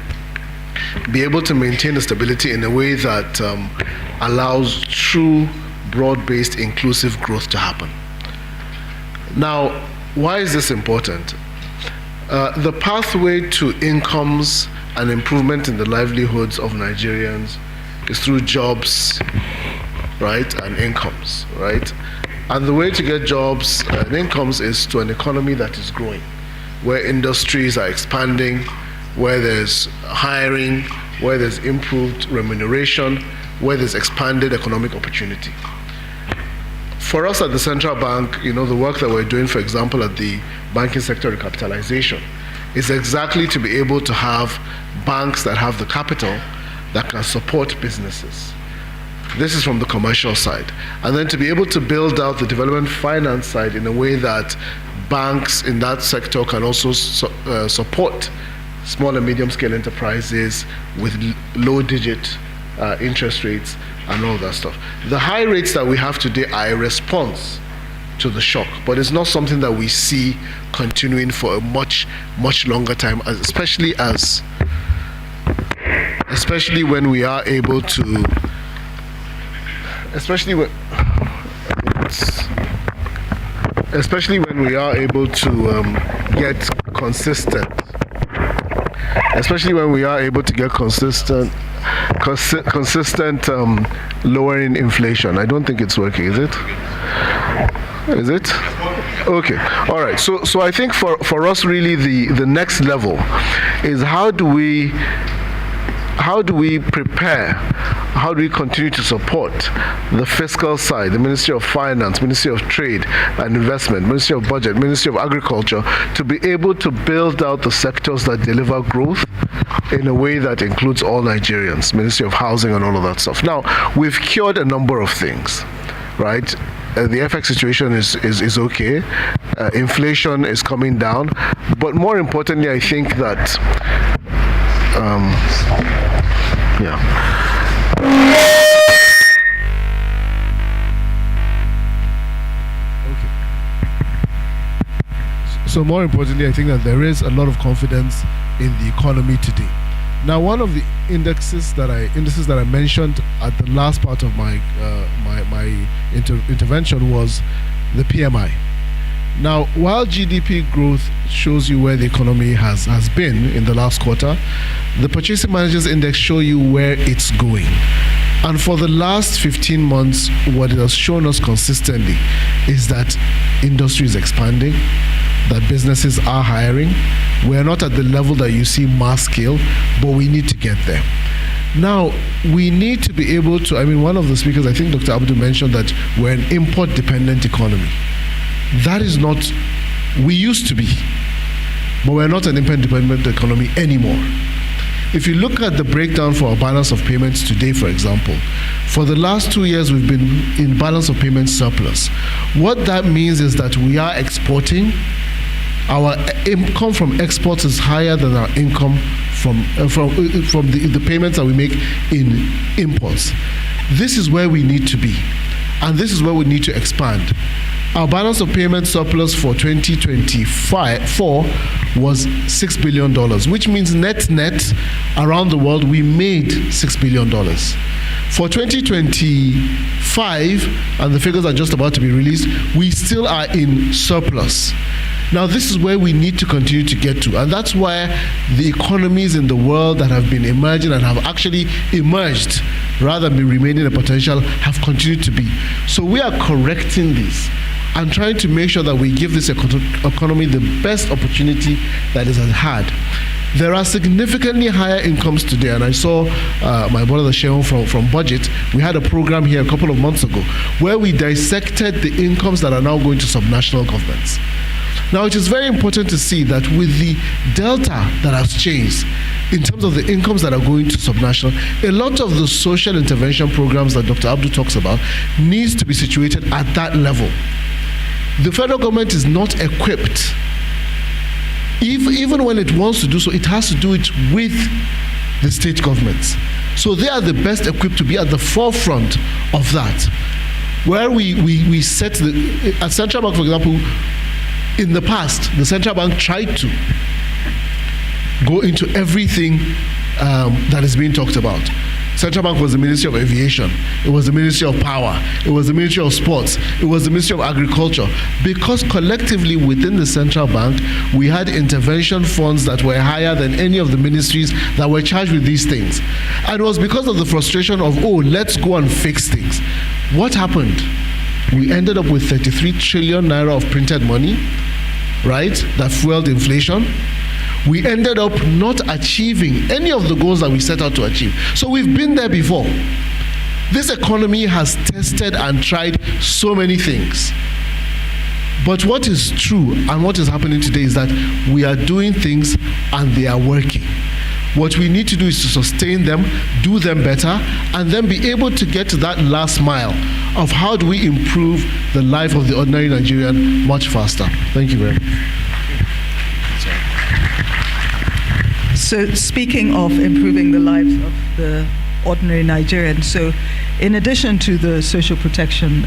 be able to maintain the stability in a way that allows true, broad-based, inclusive growth to happen. Now, why is this important? The pathway to incomes and improvement in the livelihoods of Nigerians is through jobs, right, and incomes, right? And the way to get jobs and incomes is to an economy that is growing, where industries are expanding, where there's hiring, where there's improved remuneration, where there's expanded economic opportunity. For us at the central bank, you know, the work that we're doing, for example, at the banking sector recapitalization, is exactly to be able to have banks that have the capital that can support businesses. This is from the commercial side. And then to be able to build out the development finance side in a way that banks in that sector can also support small and medium scale enterprises with low digit interest rates and all that stuff. The high rates that we have today are a response to the shock, but it's not something that we see continuing for a much longer time, especially when we are able to get consistent lowering inflation. I don't think it's working, is it? Is it? Okay. All right. So I think for us really the next level is how do we prepare, how do we continue to support the fiscal side, the Ministry of Finance, Ministry of Trade and Investment, Ministry of Budget, Ministry of Agriculture, to be able to build out the sectors that deliver growth in a way that includes all Nigerians, Ministry of Housing and all of that stuff. Now, we've cured a number of things, right? The FX situation is okay. Inflation is coming down. But more importantly, I think that So more importantly, I think that there is a lot of confidence in the economy today. Now, one of the indices that I mentioned at the last part of my intervention was the PMI. Now, while GDP growth shows you where the economy has been in the last quarter, the Purchasing Managers Index show you where it's going. And for the last 15 months, what it has shown us consistently is that industry is expanding, that businesses are hiring. We're not at the level that you see mass scale, but we need to get there. Now, we need to be able to, one of the speakers, I think Dr. Abdu mentioned that we're an import-dependent economy. That is not, we used to be, but we're not an import-dependent economy anymore. If you look at the breakdown for our balance of payments today, for example, for the last 2 years, we've been in balance of payments surplus. What that means is that we are exporting. Our income from exports is higher than our income from the payments that we make in imports. This is where we need to be, and this is where we need to expand. Our balance of payments surplus for 2024 was $6 billion, which means net around the world we made $6 billion. For 2025, and the figures are just about to be released, we still are in surplus. Now, this is where we need to continue to get to, and that's why the economies in the world that have been emerging and have actually emerged rather than remaining a potential have continued to be. So we are correcting this and trying to make sure that we give this economy the best opportunity that it has had. There are significantly higher incomes today, and I saw my brother Sheon from Budget. We had a program here a couple of months ago where we dissected the incomes that are now going to subnational governments. Now, it is very important to see that with the delta that has changed in terms of the incomes that are going to subnational, a lot of the social intervention programs that Dr. Abdul talks about needs to be situated at that level. The federal government is not equipped. Even when it wants to do so, it has to do it with the state governments. So they are the best equipped to be at the forefront of that. Where we set at Central Bank, for example, in the past, the Central Bank tried to go into everything that is being talked about. Central Bank was the Ministry of Aviation, it was the Ministry of Power, it was the Ministry of Sports, it was the Ministry of Agriculture, because collectively within the Central Bank, we had intervention funds that were higher than any of the ministries that were charged with these things. And it was because of the frustration of, oh, let's go and fix things. What happened? We ended up with 33 trillion naira of printed money, right, that fueled inflation. We ended up not achieving any of the goals that we set out to achieve. So we've been there before. This economy has tested and tried so many things. But what is true and what is happening today is that we are doing things and they are working. What we need to do is to sustain them, do them better, and then be able to get to that last mile of how do we improve the life of the ordinary Nigerian much faster. Thank you very much. So speaking of improving the lives of the ordinary Nigerian, so in addition to the social protection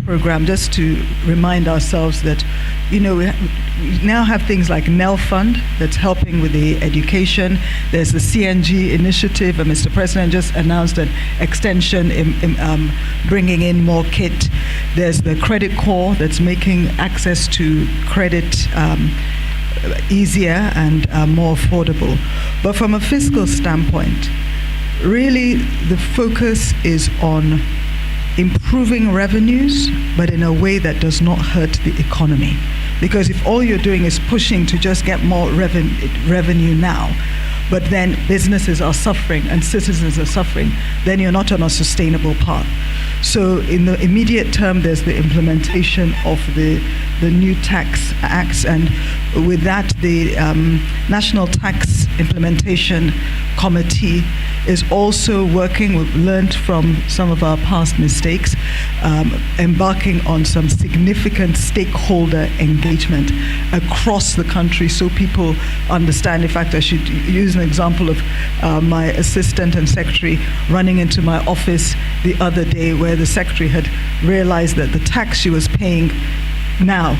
program, just to remind ourselves that, we now have things like NEL Fund that's helping with the education. There's the CNG initiative, and Mr. President just announced an extension in bringing in more kit. There's the credit core that's making access to credit easier and more affordable. But from a fiscal standpoint, really the focus is on improving revenues, but in a way that does not hurt the economy. Because if all you're doing is pushing to just get more revenue now, but then businesses are suffering and citizens are suffering, then you're not on a sustainable path. So in the immediate term, there's the implementation of the new tax acts, and with that, the National Tax Implementation Committee is also working. We've learned from some of our past mistakes, embarking on some significant stakeholder engagement across the country so people understand. In fact, I should use an example of my assistant and secretary running into my office the other day, where the secretary had realized that the tax she was paying now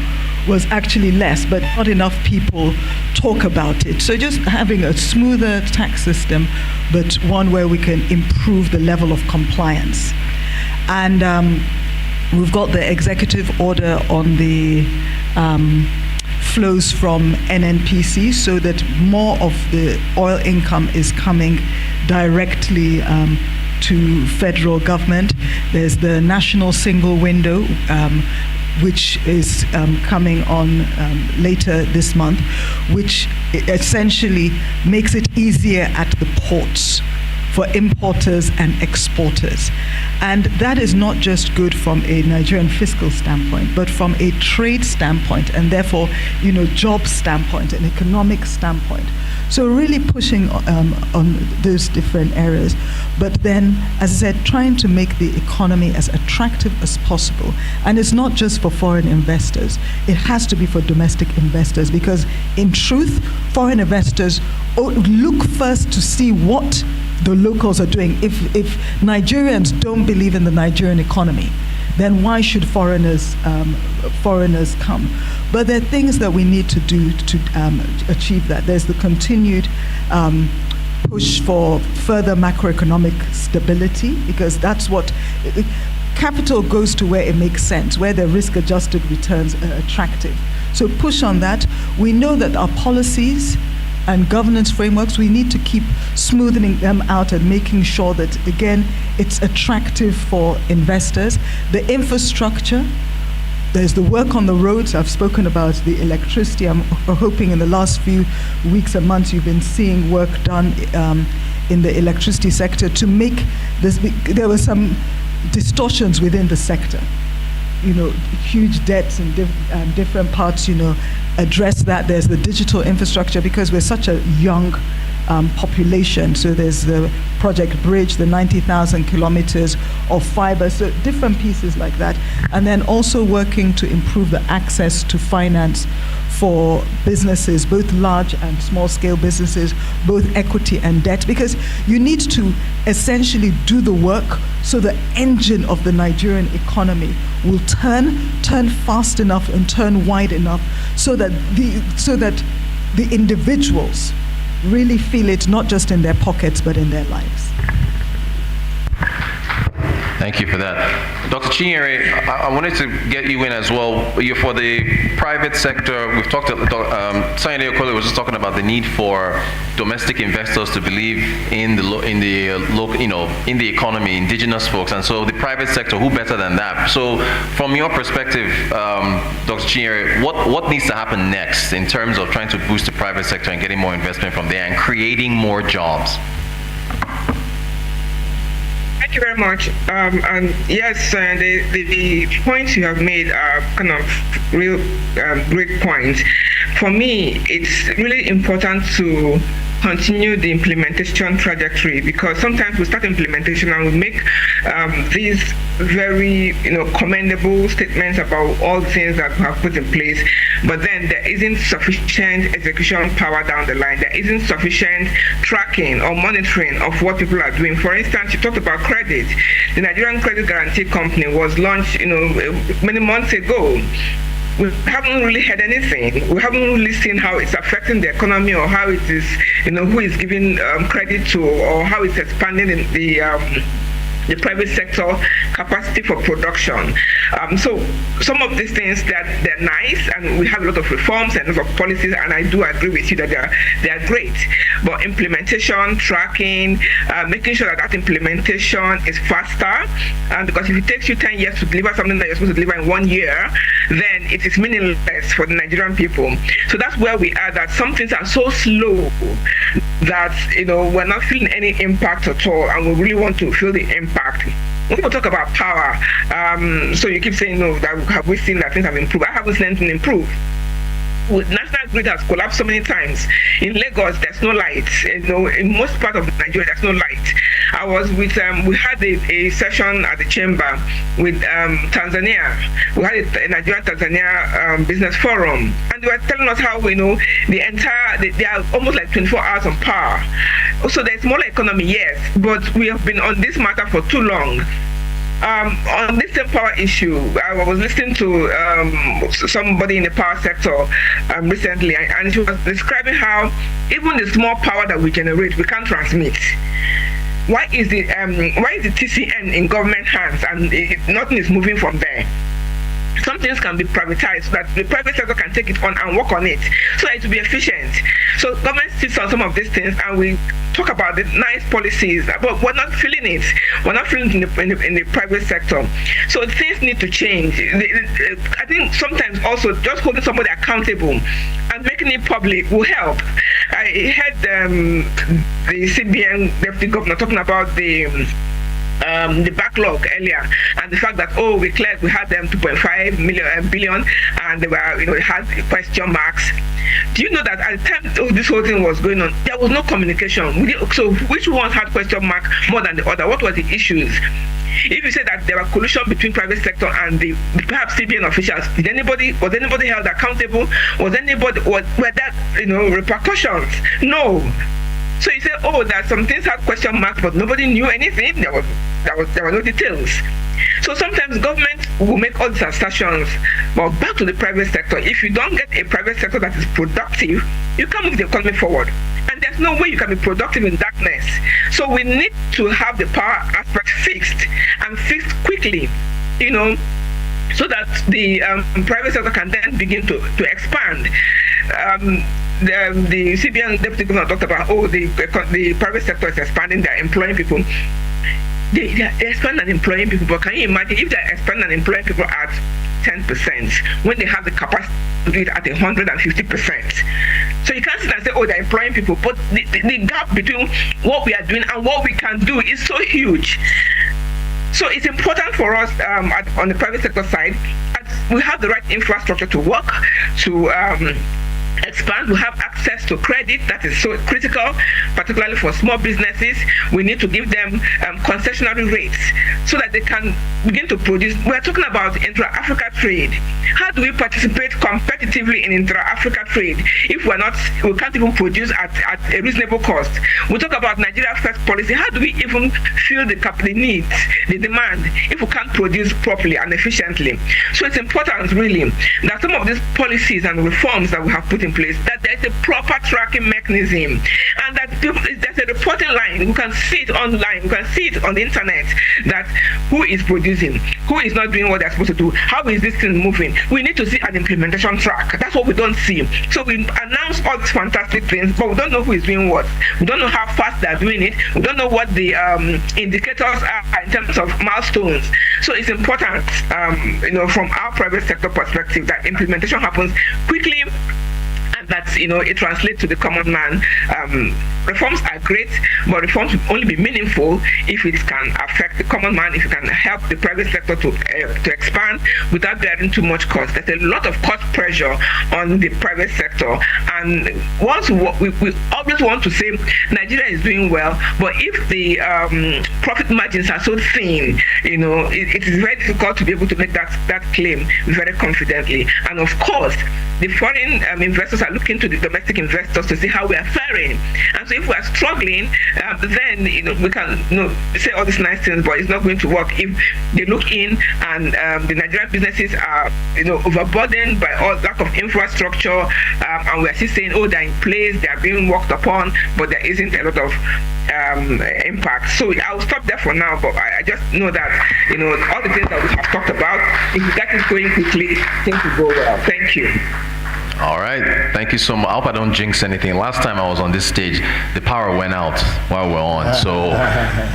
was actually less, but not enough people talk about it. So just having a smoother tax system, but one where we can improve the level of compliance. And we've got the executive order on the flows from NNPC, so that more of the oil income is coming directly to federal government. There's the national single window, which is coming on later this month, which essentially makes it easier at the ports for importers and exporters. And that is not just good from a Nigerian fiscal standpoint, but from a trade standpoint, and therefore, job standpoint, an economic standpoint. So really pushing on those different areas, but then, as I said, trying to make the economy as attractive as possible. And it's not just for foreign investors, it has to be for domestic investors, because in truth, foreign investors look first to see what the locals are doing. If Nigerians don't believe in the Nigerian economy, then why should foreigners come? But there are things that we need to do to achieve that. There's the continued push for further macroeconomic stability, because that's what capital goes to, where it makes sense, where the risk-adjusted returns are attractive. So push on that. We know that our policies and governance frameworks, we need to keep smoothing them out and making sure that, again, it's attractive for investors. The infrastructure, there's the work on the roads. I've spoken about the electricity. I'm hoping in the last few weeks and months you've been seeing work done in the electricity sector to make this. There were some distortions within the sector. Huge debts in different parts. Address that. There's the digital infrastructure because we're such a young population. So there's the Project Bridge, the 90,000 kilometers of fiber, so different pieces like that. And then also working to improve the access to finance for businesses, both large and small scale businesses, both equity and debt, because you need to essentially do the work so the engine of the Nigerian economy will turn fast enough and turn wide enough so that the individuals really feel it, not just in their pockets, but in their lives. Thank you for that. Dr. Chinyere, I wanted to get you in as well. For the private sector, we've talked, Sayende Okole was just talking about the need for domestic investors to believe in the economy, indigenous folks, and so the private sector, who better than that? So from your perspective, Dr. Chinyere, what needs to happen next in terms of trying to boost the private sector and getting more investment from there and creating more jobs? Thank you very much. And yes, the points you have made are kind of real great points. For me, it's really important to continue the implementation trajectory, because sometimes we start implementation and we make these very commendable statements about all the things that we have put in place, but then there isn't sufficient execution power down the line. There isn't sufficient tracking or monitoring of what people are doing. For instance, you talked about credit. The Nigerian Credit Guarantee Company was launched many months ago. We haven't really heard anything. We haven't really seen how it's affecting the economy, or how it is, who is giving credit to, or how it's expanding in the private sector capacity for production. So some of these things, they're nice, and we have a lot of reforms and a lot of policies, and I do agree with you that they are great. But implementation, tracking, making sure that implementation is faster, because if it takes you 10 years to deliver something that you're supposed to deliver in 1 year, then it is meaningless for the Nigerian people. So that's where we are, that some things are so slow that we're not feeling any impact at all, and we really want to feel the impact. When people talk about power, so you keep saying, that have we seen that things have improved? I haven't seen anything improve. National grid has collapsed so many times. In Lagos, there's no light. In most part of Nigeria, there's no light. I was with, we had a session at the chamber with Tanzania. We had a Nigeria-Tanzania business forum, and they were telling us how, they are almost like 24 hours on power. Also, there's smaller economy, yes, but we have been on this matter for too long. On this same power issue, I was listening to somebody in the power sector recently, and she was describing how even the small power that we generate, we can't transmit. Why is the TCN in government hands and nothing is moving from there? Some things can be privatized so that the private sector can take it on and work on it, so it will be efficient. So government sits on some of these things, and we talk about the nice policies, but we're not feeling it. We're not feeling it in the private sector. So things need to change. I think sometimes also just holding somebody accountable and making it public will help. I heard the CBN deputy governor talking about the backlog earlier, and the fact that we had them 2.5 billion, and they were had question marks. Do you know that at the time this whole thing was going on, there was no communication? So which ones had question mark more than the other? What were the issues? If you say that there were collusion between private sector and the perhaps CBN officials, was anybody held accountable? Were there repercussions? No. So you say, that some things had question marks, but nobody knew anything. There were no details. So sometimes government will make all these assertions, but back to the private sector. If you don't get a private sector that is productive, you can't move the economy forward. And there's no way you can be productive in darkness. So we need to have the power aspect fixed, and fixed quickly, so that the private sector can then begin to expand. The CBN deputy governor talked about, the private sector is expanding, they're employing people. They expand and employing people, but can you imagine if they expand and employing people at 10% when they have the capacity to do it at 150%. So you can't sit and say, oh, they're employing people, but the gap between what we are doing and what we can do is so huge. So it's important for us on the private sector side, we have the right infrastructure to work, to expand. We have access to credit that is so critical, particularly for small businesses. We need to give them concessionary rates so that they can begin to produce. We're talking about intra-Africa trade. How do we participate competitively in intra-Africa trade if we can't even produce at a reasonable cost? We talk about Nigeria First policy. How do we even fill the needs, the demand, if we can't produce properly and efficiently? So it's important, really, that some of these policies and reforms that we have put in place, that there's a proper tracking mechanism, and that there's a reporting line. We can see it online, we can see it on the internet, that who is producing, who is not doing what they're supposed to do, how is this thing moving. We need to see an implementation track. That's what we don't see. So we announce all these fantastic things, but we don't know who is doing what. We don't know how fast they're doing it. We don't know what the indicators are in terms of milestones. So it's important, from our private sector perspective, that implementation happens quickly, and that it translates to the common man. Reforms are great, but reforms will only be meaningful if it can affect the common man, if it can help the private sector to expand without bearing too much cost. There's a lot of cost pressure on the private sector, and once we always want to say Nigeria is doing well, but if the profit margins are so thin, it is very difficult to be able to make that claim very confidently. And of course, the foreign investors are looking to the domestic investors to see how we are faring. And so if we are struggling, then we can say all these nice things, but it's not going to work if they look in and the Nigerian businesses are overburdened by all lack of infrastructure, and we are still saying, oh, they're in place, they are being worked upon, but there isn't a lot of impact. So I'll stop there for now, but I just know that all the things that we have talked about, if we get it going quickly, things will go well. Thank you. All right, thank you so much. I hope I don't jinx anything. Last time I was on this stage, the power went out while we're on, so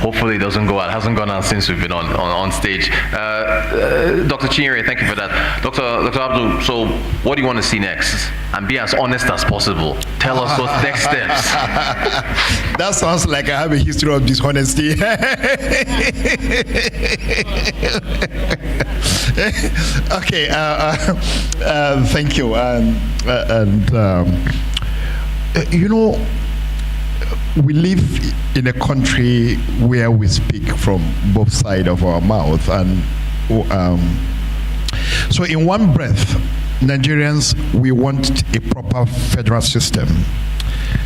hopefully it doesn't go out. It hasn't gone out since we've been on stage. Dr. Chinyere, thank you for that. Dr. Abdul, so what do you want to see next? And be as honest as possible. Tell us those next steps. That sounds like I have a history of dishonesty. Okay, thank you. We live in a country where we speak from both sides of our mouth, and so in one breath, Nigerians, we want a proper federal system.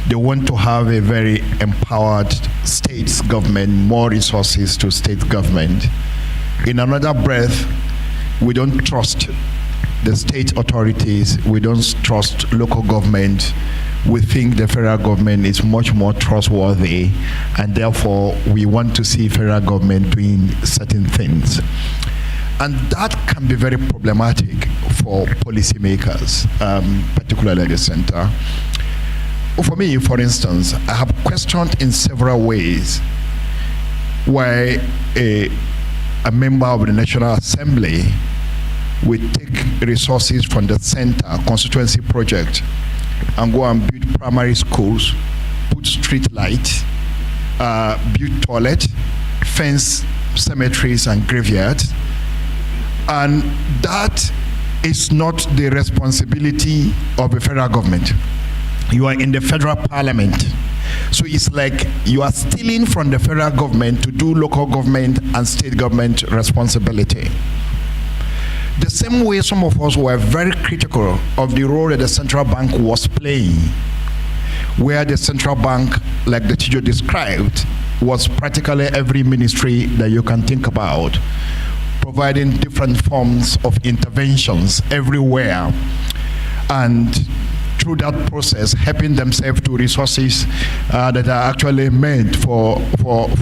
They want to have a very empowered state government, more resources to state government. In another breath, we don't trust the state authorities, we don't trust local government. We think the federal government is much more trustworthy, and therefore we want to see federal government doing certain things. And that can be very problematic for policymakers, particularly at the center. For me, for instance, I have questioned in several ways why a member of the National Assembly will take resources from the center constituency project and go and build primary schools, put street lights, build toilet, fence cemeteries and graveyards. And that is not the responsibility of the federal government. You are in the federal parliament. So it's like you are stealing from the federal government to do local government and state government responsibility. The same way some of us were very critical of the role that the central bank was playing, where the central bank, like the teacher described, was practically every ministry that you can think about, providing different forms of interventions everywhere, and through that process helping themselves to resources that are actually meant for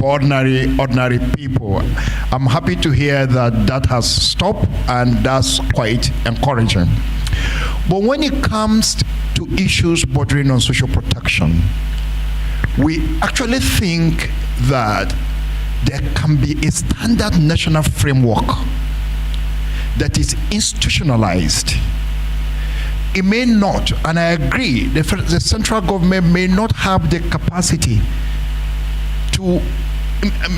ordinary people. I'm happy to hear that has stopped, and that's quite encouraging. But when it comes to issues bordering on social protection, we actually think that there can be a standard national framework that is institutionalized. It may not, and I agree, the central government may not have the capacity to,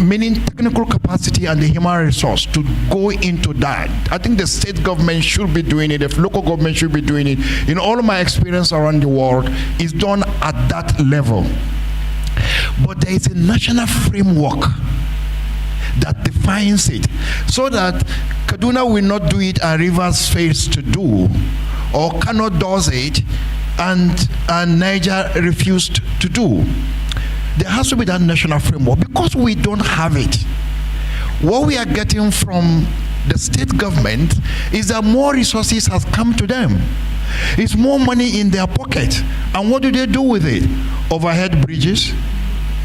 meaning technical capacity and the human resource to go into that. I think the state government should be doing it, the local government should be doing it. In all of my experience around the world, it's done at that level. But there is a national framework that defines it, so that Kaduna will not do it and Rivers fails to do, or Kano does it and Niger refused to do. There has to be that national framework. Because we don't have it, what we are getting from the state government is that more resources has come to them. It's more money in their pocket. And what do they do with it? Overhead bridges,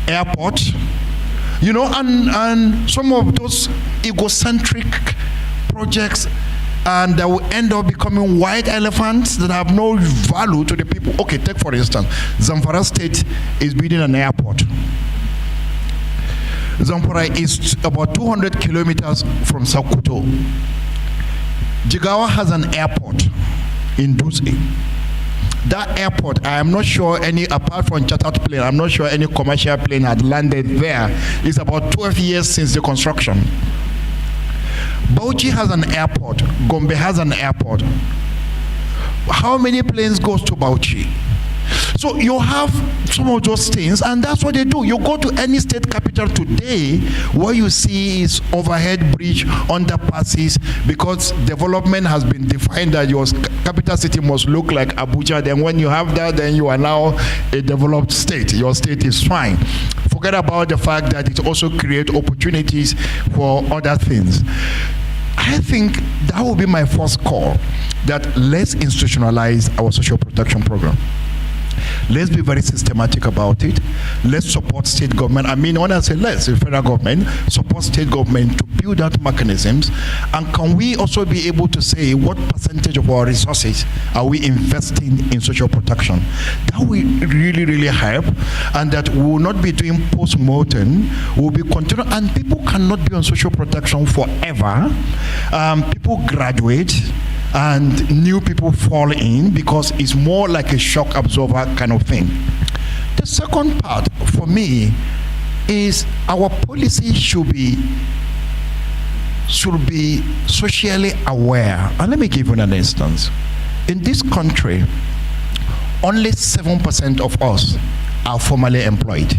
airports, you know, and some of those egocentric projects, and that will end up becoming white elephants that have no value to the people. Okay, take for instance, Zamfara State is building an airport. Zamfara is about 200 kilometers from Sokoto. Jigawa has an airport in Dutse. That airport, I am not sure any, apart from chartered plane, I'm not sure any commercial plane had landed there. It's about 12 years since the construction. Bauchi has an airport. Gombe has an airport. How many planes goes to Bauchi? So you have some of those things, and that's what they do. You go to any state capital today, what you see is overhead bridge, underpasses, because development has been defined that your capital city must look like Abuja. Then when you have that, then you are now a developed state. Your state is fine. Forget about the fact that it also creates opportunities for other things. I think that will be my first call, that let's institutionalize our social protection program. Let's be very systematic about it. Let's support state government. I mean, when I say let's, the federal government support state government to build out mechanisms. And can we also be able to say what percentage of our resources are we investing in social protection? That will really, really help. And that we will not be doing post-mortem. We will be continuing. And people cannot be on social protection forever. People graduate, and new people fall in because it's more like a shock absorber kind of thing. The second part for me is our policy should be socially aware. And let me give you an instance. In this country, only 7% of us are formally employed,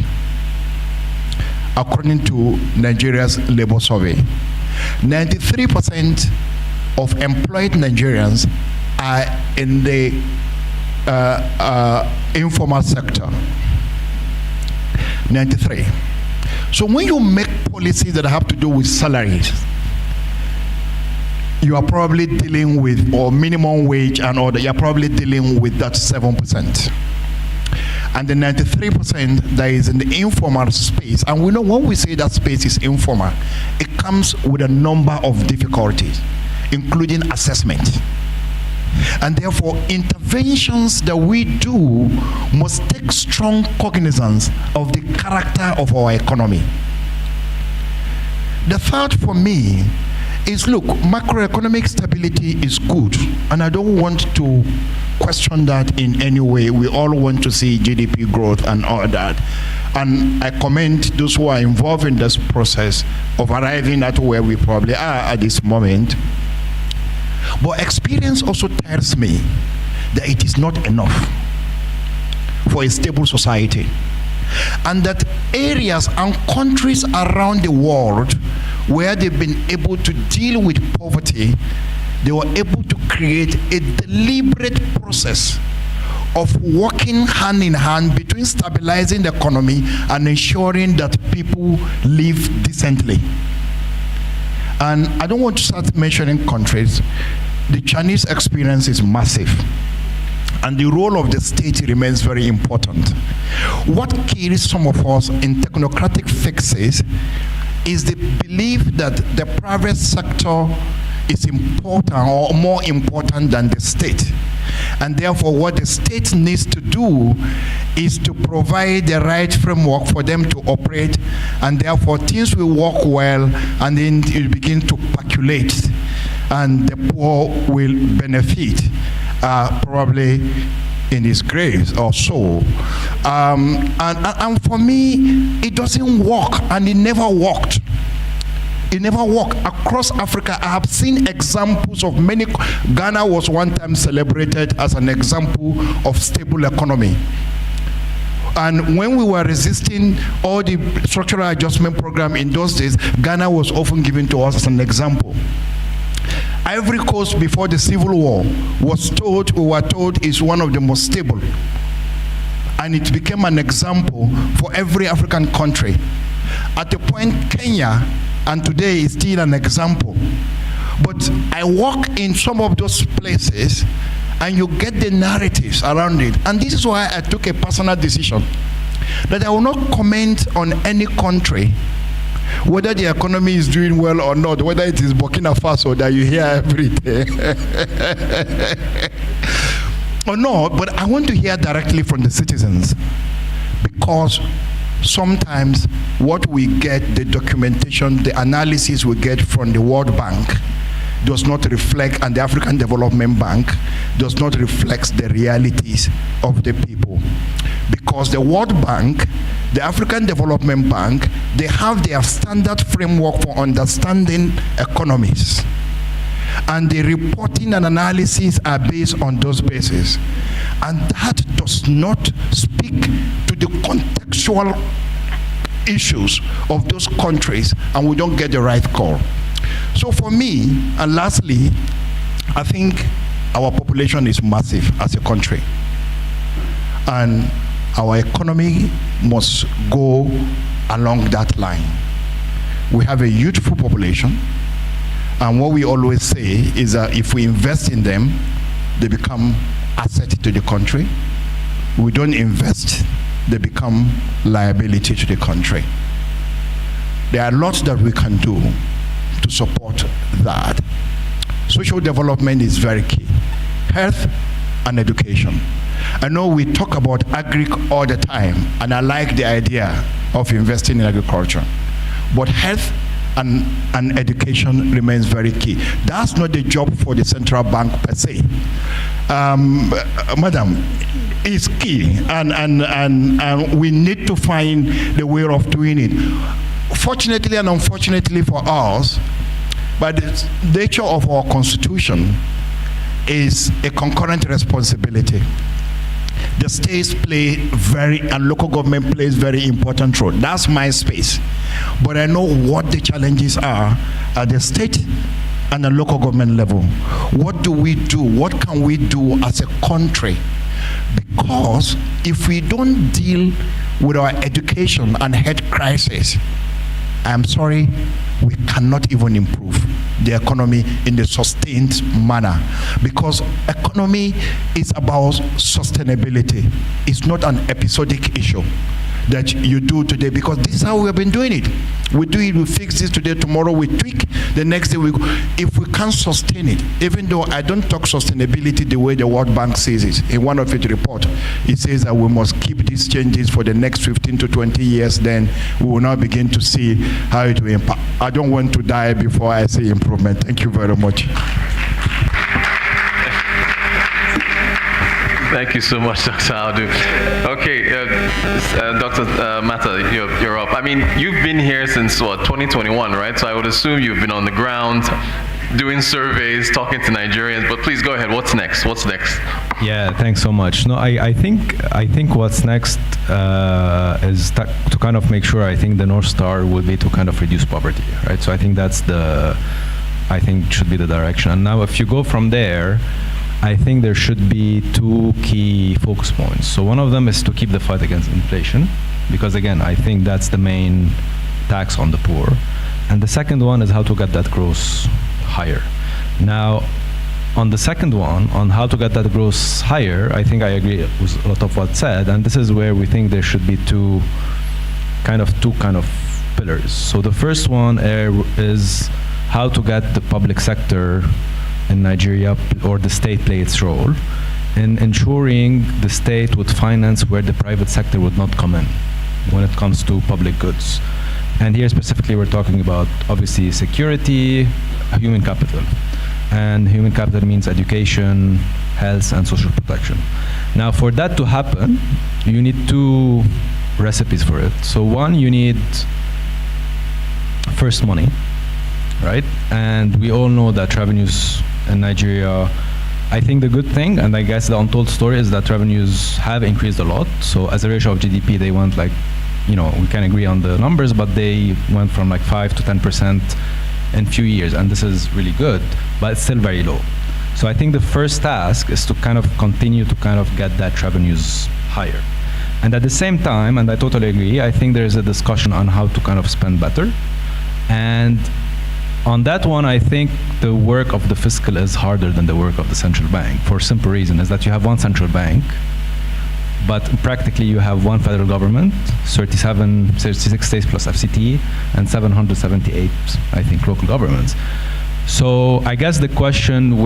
according to Nigeria's labor survey. 93% of employed Nigerians are in the informal sector. 93. So when you make policies that have to do with salaries, you are probably dealing with, or minimum wage and order, you are probably dealing with that 7%. And the 93% that is in the informal space, and we know when we say that space is informal, it comes with a number of difficulties, including assessment. And therefore, interventions that we do must take strong cognizance of the character of our economy. The third for me is, look, macroeconomic stability is good, and I don't want to question that in any way. We all want to see GDP growth and all that. And I commend those who are involved in this process of arriving at where we probably are at this moment. But experience also tells me that it is not enough for a stable society. And that areas and countries around the world where they've been able to deal with poverty, they were able to create a deliberate process of working hand in hand between stabilizing the economy and ensuring that people live decently. And I don't want to start mentioning countries. The Chinese experience is massive, and the role of the state remains very important. What kills some of us in technocratic fixes is the belief that the private sector is important or more important than the state. And therefore, what the state needs to do is to provide the right framework for them to operate, and therefore things will work well, and then it begin to percolate. and the poor will benefit probably in his graves or so. And for me, it doesn't work, and it never worked. It never worked. Across Africa, I have seen examples of many. Ghana was one time celebrated as an example of stable economy. And when we were resisting all the structural adjustment program in those days, Ghana was often given to us as an example. Ivory Coast before the Civil War we were told is one of the most stable. And it became an example for every African country. At the point, Kenya, and today is still an example. But I walk in some of those places and you get the narratives around it. And this is why I took a personal decision that I will not comment on any country, whether the economy is doing well or not, whether it is Burkina Faso that you hear every day. Or no, but I want to hear directly from the citizens, because sometimes what we get, the documentation, the analysis we get from the World Bank does not reflect, and the African Development Bank does not reflect the realities of the people. Because the World Bank, the African Development Bank, they have their standard framework for understanding economies. And the reporting and analysis are based on those bases. And that does not speak to the contextual issues of those countries, and we don't get the right call. So for me, and lastly, I think our population is massive as a country. And our economy must go along that line. We have a youthful population, and what we always say is that if we invest in them, they become asset to the country. We don't invest, they become liability to the country. There are lots that we can do to support that. Social development is very key. Health and education. I know we talk about agric all the time, and I like the idea of investing in agriculture. But health and education remains very key. That's not the job for the central bank per se. Madam, it's key, and we need to find the way of doing it. Fortunately and unfortunately for us, by the nature of our constitution, is a concurrent responsibility. The states play and local government plays very important role. That's my space. But I know what the challenges are at the state and the local government level. What do we do? What can we do as a country? Because if we don't deal with our education and health crisis, I'm sorry, we cannot even improve the economy in a sustained manner, because economy is about sustainability. It's not an episodic issue that you do today, because this is how we have been doing it. We do it, we fix this today, tomorrow we tweak, the next day we go. If we can't sustain it, even though I don't talk sustainability the way the World Bank says it, in one of its reports, it says that we must keep these changes for the next 15 to 20 years, then we will now begin to see how it will impact. I don't want to die before I see improvement. Thank you very much. Thank you so much, Dr. Audu. Okay, Dr. Mata, you're up. I mean, you've been here since, 2021, right? So I would assume you've been on the ground, doing surveys, talking to Nigerians, but please go ahead. What's next? What's next? Yeah, thanks so much. No, I think what's next is to kind of make sure, I think the North Star will be to kind of reduce poverty, right? So I think that's should be the direction. And now if you go from there, I think there should be two key focus points. So one of them is to keep the fight against inflation, because again, I think that's the main tax on the poor. And the second one is how to get that growth higher. Now, on the second one, on how to get that growth higher, I think I agree with a lot of what's said, and this is where we think there should be two kind of pillars. So the first one is how to get the public sector in Nigeria, or the state, play its role in ensuring the state would finance where the private sector would not come in when it comes to public goods. And here specifically we're talking about obviously security, human capital. and human capital means education, health, and social protection. Now, for that to happen, you need two recipes for it. So one, you need first money, right? And we all know that revenues in Nigeria, I think the good thing, and I guess the untold story, is that revenues have increased a lot. So as a ratio of GDP, they went like, we can agree on the numbers, but they went from like 5 to 10% in few years, and this is really good, but it's still very low. So I think the first task is to kind of continue to kind of get that revenues higher. And at the same time, and I totally agree, I think there is a discussion on how to kind of spend better. And on that one, I think the work of the fiscal is harder than the work of the central bank, for a simple reason, is that you have one central bank, but practically you have one federal government, 36 states plus FCT, and 778, I think, local governments. So I guess the question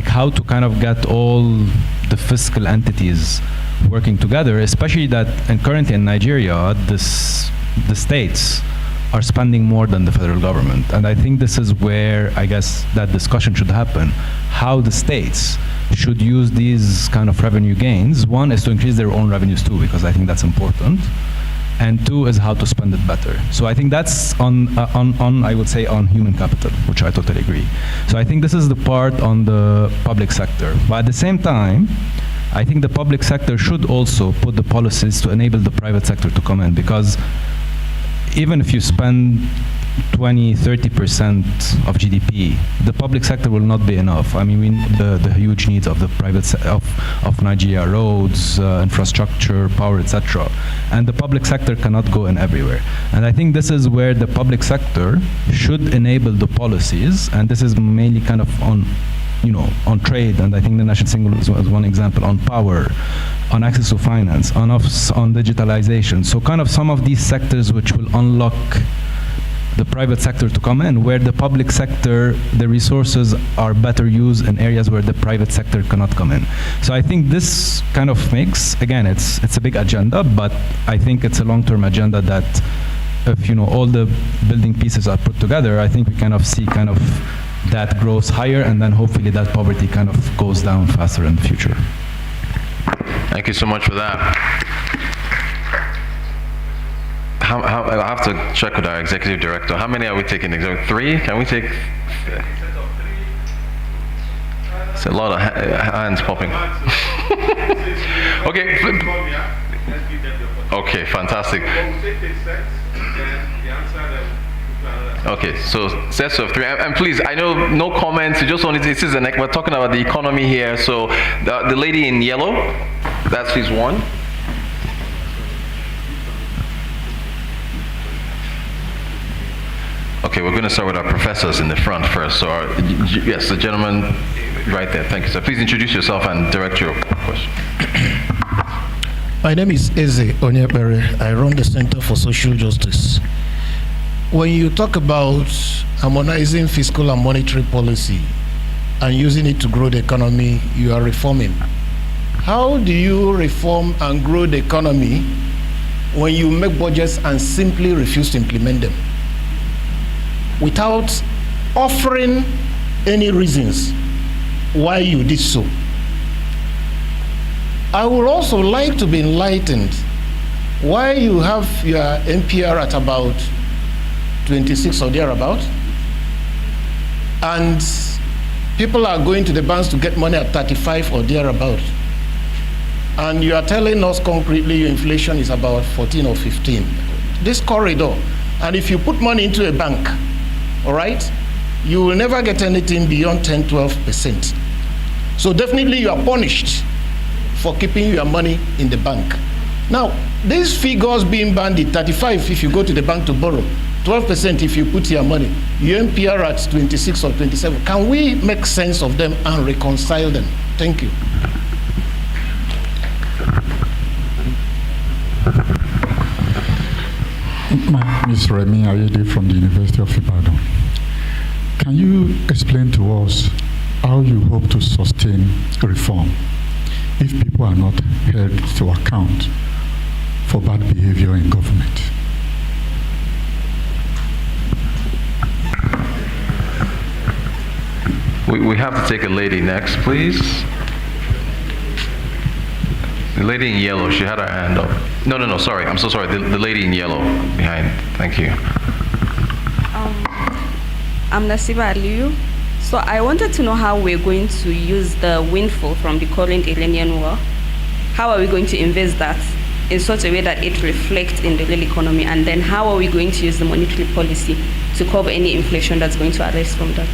how to kind of get all the fiscal entities working together, especially that, and currently in Nigeria, the states are spending more than the federal government. And I think this is where I guess that discussion should happen, how the states should use these kind of revenue gains. One is to increase their own revenues too, because I think that's important. And two is how to spend it better. So I think that's I would say, on human capital, which I totally agree. So I think this is the part on the public sector. But at the same time, I think the public sector should also put the policies to enable the private sector to come in, because even if you spend 20-30% of GDP, the public sector will not be enough. I mean, we know the huge needs of the private of Nigeria, roads, infrastructure, power, etc. And the public sector cannot go in everywhere. And I think this is where the public sector should enable the policies, and this is mainly kind of on trade, and I think the national single is one example, on power, on access to finance, on digitalization. So kind of some of these sectors which will unlock the private sector to come in, where the public sector, the resources are better used in areas where the private sector cannot come in. So I think this kind of makes, again, it's a big agenda, but I think it's a long-term agenda that if all the building pieces are put together, I think we kind of see kind of that grows higher, and then hopefully that poverty kind of goes down faster in the future. Thank you so much for that. I have to check with our executive director. How many are we taking? 3? Can we take? It's a lot of hands popping. Okay. Okay, fantastic. Okay, so sets of 3, and please, I know no comments. You just wanted to, we're talking about the economy here. So the lady in yellow, that's his one. Okay, we're going to start with our professors in the front first. So yes, the gentleman right there. Thank you, sir. Please introduce yourself and direct your question. My name is Eze Onyebere. I run the Center for Social Justice. When you talk about harmonizing fiscal and monetary policy and using it to grow the economy, you are reforming. How do you reform and grow the economy when you make budgets and simply refuse to implement them without offering any reasons why you did so? I would also like to be enlightened why you have your NPR at about 26 or thereabout, and people are going to the banks to get money at 35 or thereabout, and you are telling us concretely your inflation is about 14 or 15. This corridor, and if you put money into a bank, all right, you will never get anything beyond 10-12%. So definitely you are punished for keeping your money in the bank. Now, these figures being banded, 35 if you go to the bank to borrow, 12% if you put your money, your NPR at 26 or 27. Can we make sense of them and reconcile them? Thank you. Ms. Remy Ayede from the University of Ibadan. Can you explain to us how you hope to sustain reform if people are not held to account for bad behavior in government? We have to take a lady next, please. The lady in yellow, she had her hand up. No, sorry. I'm so sorry. The lady in yellow behind. Thank you. I'm Nasiba Aliyu. So I wanted to know how we're going to use the windfall from the current Iranian war. How are we going to invest that in such a way that it reflects in the real economy? And then how are we going to use the monetary policy to cover any inflation that's going to arise from that?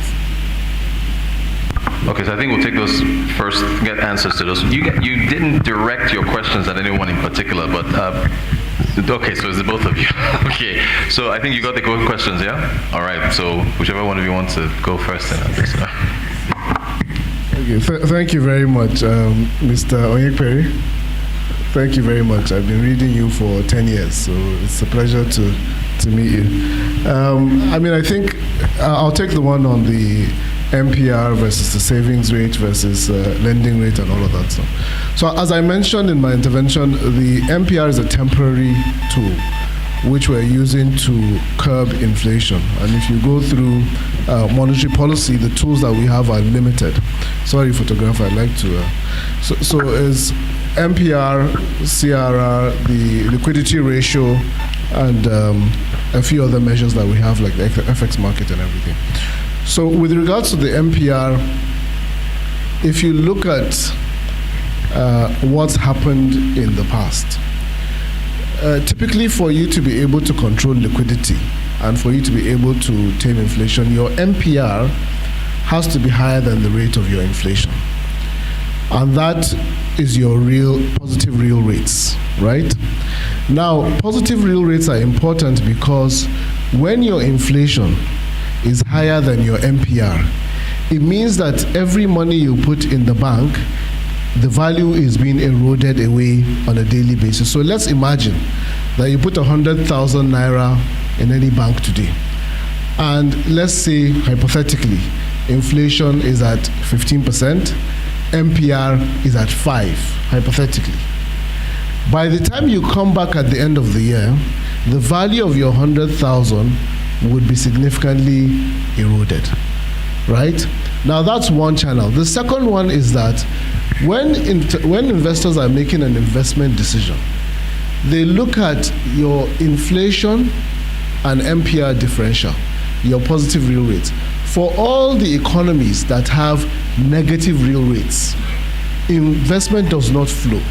Okay, so I think we'll take those first, get answers to those. You didn't direct your questions at anyone in particular, but okay, so it's the both of you. Okay, so I think you got the good questions, yeah? All right, so whichever one of you wants to go first then on this. Okay, thank you very much, Mr. Onyekperi. Thank you very much. I've been reading you for 10 years, so it's a pleasure to meet you. I think I'll take the one on the MPR versus the savings rate versus lending rate and all of that stuff. So as I mentioned in my intervention, the MPR is a temporary tool which we're using to curb inflation. And if you go through monetary policy, the tools that we have are limited. Sorry, photographer, I'd like to. So is MPR, CRR, the liquidity ratio, and a few other measures that we have, like the FX market and everything. So with regards to the MPR, if you look at what's happened in the past, typically for you to be able to control liquidity and for you to be able to tame inflation, your MPR has to be higher than the rate of your inflation. And that is your positive real rates, right? Now, positive real rates are important because when your inflation is higher than your MPR, it means that every money you put in the bank, the value is being eroded away on a daily basis. So let's imagine that you put 100,000 naira in any bank today. And let's say, hypothetically, inflation is at 15%, MPR is at 5%, hypothetically. By the time you come back at the end of the year, the value of your 100,000 would be significantly eroded, right? Now that's one channel. The second one is that when investors are making an investment decision, they look at your inflation and MPR differential, your positive real rates. For all the economies that have negative real rates, investment does not flow.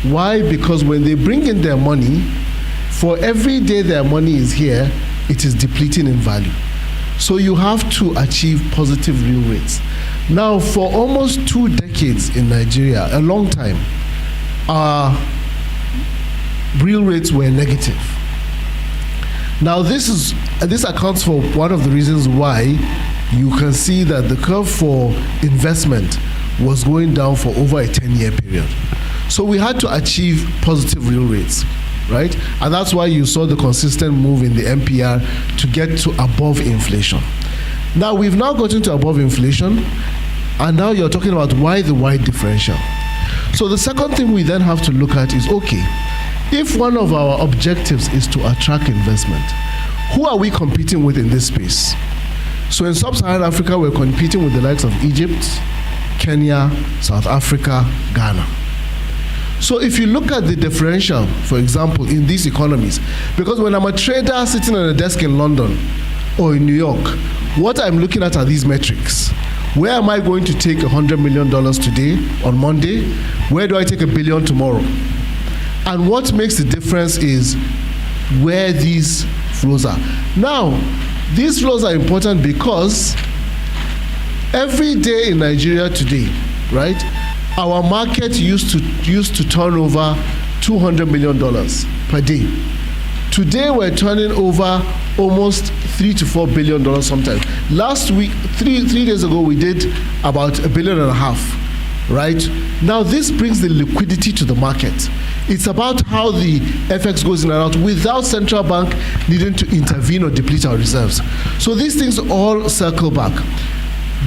Why? Because when they bring in their money, for every day their money is here, it is depleting in value. So you have to achieve positive real rates. Now, for almost 2 decades in Nigeria, a long time, our real rates were negative. Now, this accounts for one of the reasons why you can see that the curve for investment was going down for over a 10-year period. So we had to achieve positive real rates, right? And that's why you saw the consistent move in the MPR to get to above inflation. Now we've now gotten to above inflation, and now you're talking about why the wide differential. So the second thing we then have to look at is, okay, if one of our objectives is to attract investment, who are we competing with in this space? So in sub-Saharan Africa, we're competing with the likes of Egypt, Kenya, South Africa, Ghana. So if you look at the differential, for example, in these economies, because when I'm a trader sitting on a desk in London or in New York, what I'm looking at are these metrics. Where am I going to take $100 million today, on Monday? Where do I take $1 billion tomorrow? And what makes the difference is where these flows are. Now, these flows are important because every day in Nigeria today, right, our market used to turn over $200 million per day. Today we're turning over almost $3 to $4 billion sometimes. Last week, three days ago, we did about $1.5 billion, right? Now this brings the liquidity to the market. It's about how the FX goes in and out without central bank needing to intervene or deplete our reserves. So these things all circle back.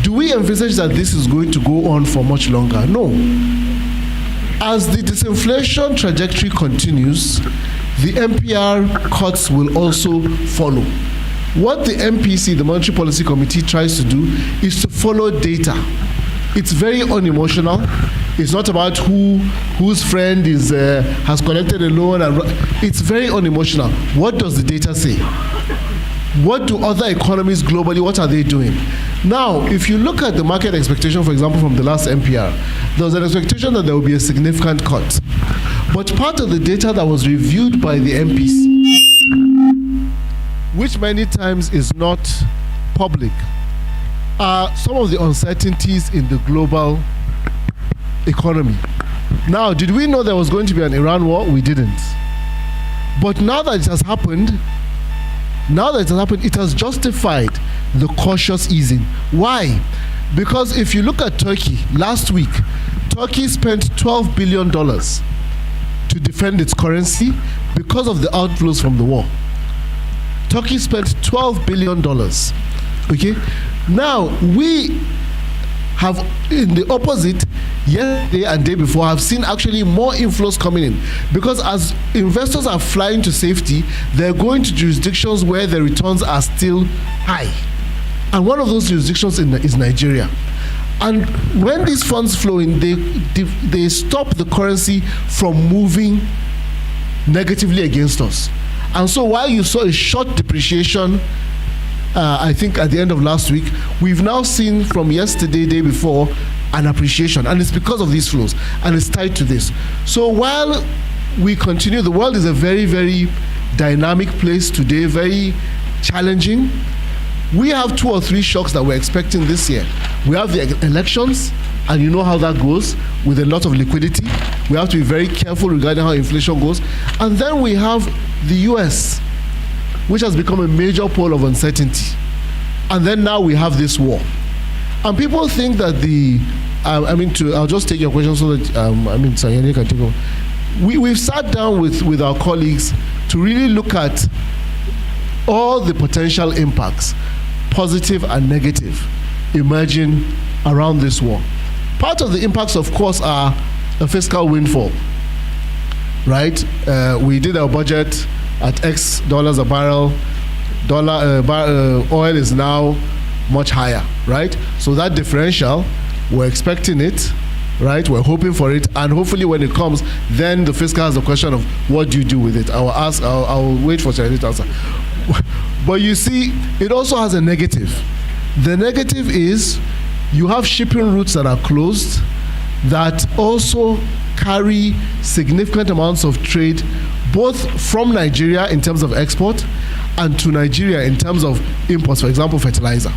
Do we envisage that this is going to go on for much longer? No. As the disinflation trajectory continues, the MPR cuts will also follow. What the MPC, the Monetary Policy Committee, tries to do is to follow data. It's very unemotional. It's not about whose friend is has collected a loan. It's very unemotional. What does the data say? What do other economies globally, what are they doing? Now, if you look at the market expectation, for example, from the last MPR, there was an expectation that there will be a significant cut. But part of the data that was reviewed by the MPC, which many times is not public, are some of the uncertainties in the global economy. Now, did we know there was going to be an Iran war? We didn't. But now that it has happened, it has justified the cautious easing. Why? Because if you look at Turkey, last week, Turkey spent $12 billion to defend its currency because of the outflows from the war. Turkey spent $12 billion. Okay? Now, we have, in the opposite, yesterday and day before, have seen actually more inflows coming in. Because as investors are flying to safety, they're going to jurisdictions where the returns are still high. And one of those jurisdictions is Nigeria. And when these funds flow in, they stop the currency from moving negatively against us. And so while you saw a short depreciation, I think at the end of last week, we've now seen from yesterday, day before, an appreciation. And it's because of these flows. And it's tied to this. So while we continue, the world is a very, very dynamic place today, very challenging. We have 2 or 3 shocks that we're expecting this year. We have the elections, and you know how that goes with a lot of liquidity. We have to be very careful regarding how inflation goes. And then we have the US, which has become a major pole of uncertainty. And then now we have this war. And people think that I'll just take your question so that, Sayani can take over. We've sat down with our colleagues to really look at all the potential impacts, positive and negative, emerging around this war. Part of the impacts, of course, are a fiscal windfall, right? We did our budget at X dollars a barrel. Oil is now much higher, right? So that differential, we're expecting it, right? We're hoping for it, and hopefully when it comes, then the fiscal has a question of what do you do with it? I'll wait for Chinese to answer. But you see, it also has a negative. The negative is you have shipping routes that are closed that also carry significant amounts of trade, both from Nigeria in terms of export and to Nigeria in terms of imports, for example, fertilizer,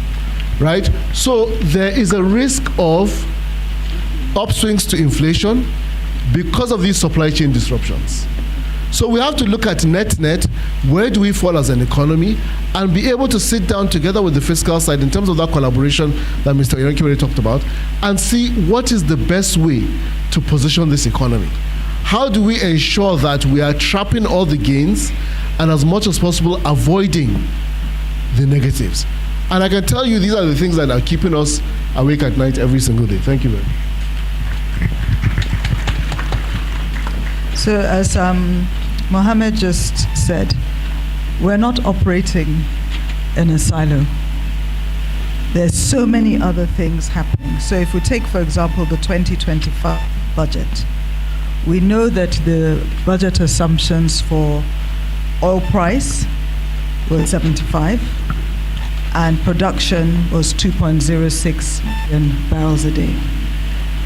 right? So there is a risk of upswings to inflation because of these supply chain disruptions. So we have to look at net, where do we fall as an economy, and be able to sit down together with the fiscal side in terms of that collaboration that Mr. Irenkiwere talked about, and see what is the best way to position this economy. How do we ensure that we are trapping all the gains and as much as possible avoiding the negatives? And I can tell you these are the things that are keeping us awake at night every single day. Thank you very much. So as Mohammed just said, we're not operating in a silo. There's so many other things happening. So if we take, for example, the 2025 budget, we know that the budget assumptions for oil price were 75 and production was 2.06 million barrels a day.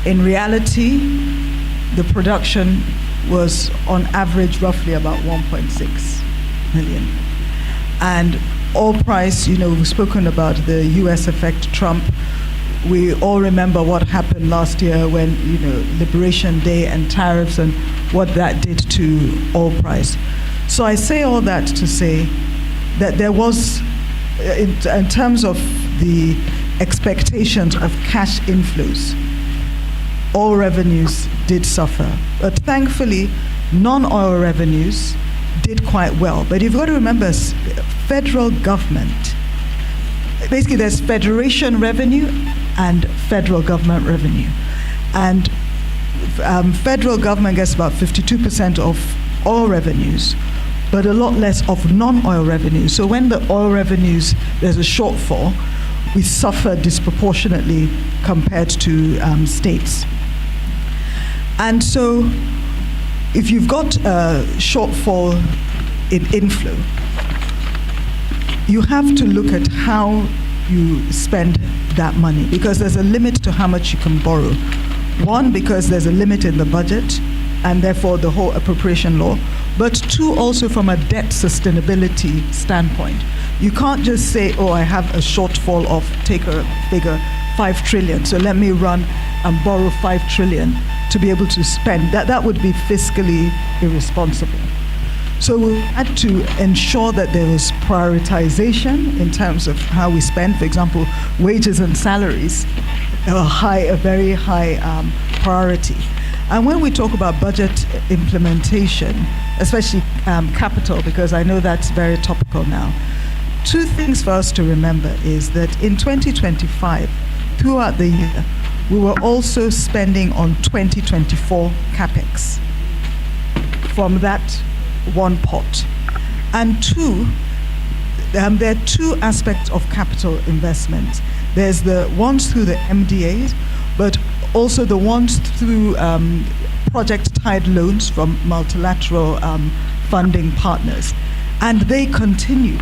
In reality, the production was on average roughly about 1.6 million. And oil price, we've spoken about the US effect Trump. We all remember what happened last year when, Liberation Day and tariffs and what that did to oil price. So I say all that to say that there was, in terms of the expectations of cash inflows, oil revenues did suffer. But thankfully, non-oil revenues did quite well. But you've got to remember, federal government, basically there's federation revenue and federal government revenue. And federal government gets about 52% of all revenues, but a lot less of non-oil revenues. So when the oil revenues, there's a shortfall, we suffer disproportionately compared to states. And so if you've got a shortfall in inflow, you have to look at how you spend that money, because there's a limit to how much you can borrow. One, because there's a limit in the budget, and therefore the whole appropriation law, but two, also from a debt sustainability standpoint. You can't just say, oh, I have a shortfall of, take a figure, 5 trillion, so let me run and borrow 5 trillion to be able to spend. That would be fiscally irresponsible. So we had to ensure that there was prioritization in terms of how we spend. For example, wages and salaries are a very high priority. And when we talk about budget implementation, especially capital, because I know that's very topical now, two things for us to remember is that in 2025, throughout the year, we were also spending on 2024 capex from that one pot. And two, there are two aspects of capital investment. There's the ones through the MDAs, but also the ones through project-tied loans from multilateral funding partners. And they continue,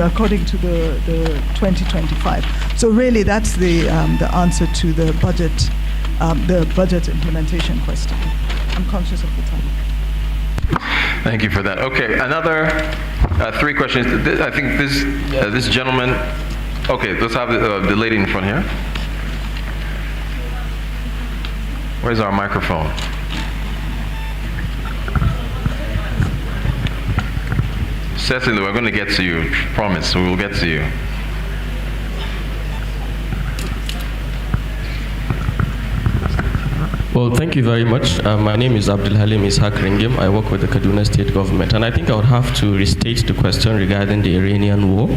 according to the 2025. So really, that's the answer to the budget implementation question. I'm conscious of the time. Thank you for that. Okay, another 3 questions. I think this gentleman. Okay, let's have the lady in front here. Where's our microphone? Cecily, we're going to get to you. Promise, we will get to you. Well, thank you very much. My name is Abdul Halim Ishaq Ringim. I work with the Kaduna State government, and I think I would have to restate the question regarding the Iranian war.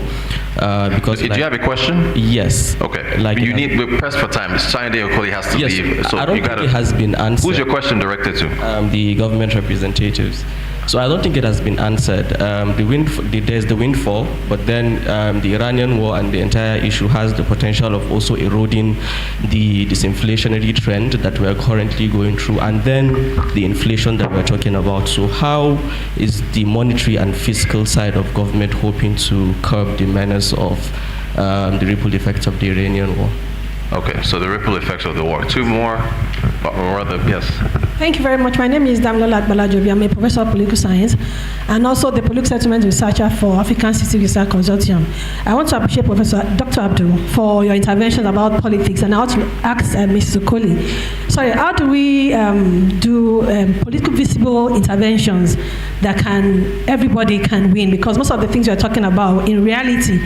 Because do you have a question? Yes. Okay. We're pressed for time. Sunday Okoli has to leave. So I don't think it has been answered. Who's your question directed to? The government representatives. So I don't think it has been answered. There's the windfall, but then the Iranian war and the entire issue has the potential of also eroding the disinflationary trend that we're currently going through, and then the inflation that we're talking about. So how is the monetary and fiscal side of government hoping to curb the menace of the ripple effects of the Iranian war? Okay, so the ripple effects of the war. 2 more, or rather, yes. Thank you very much. My name is Damilola Balajobi. I'm a professor of political science and also the political settlement researcher for African City Research Consortium. I want to appreciate Professor Dr. Abdul for your intervention about politics, and I want to ask Mrs. Okoli, sorry, how do we do political visible interventions that everybody can win? Because most of the things you're talking about, in reality,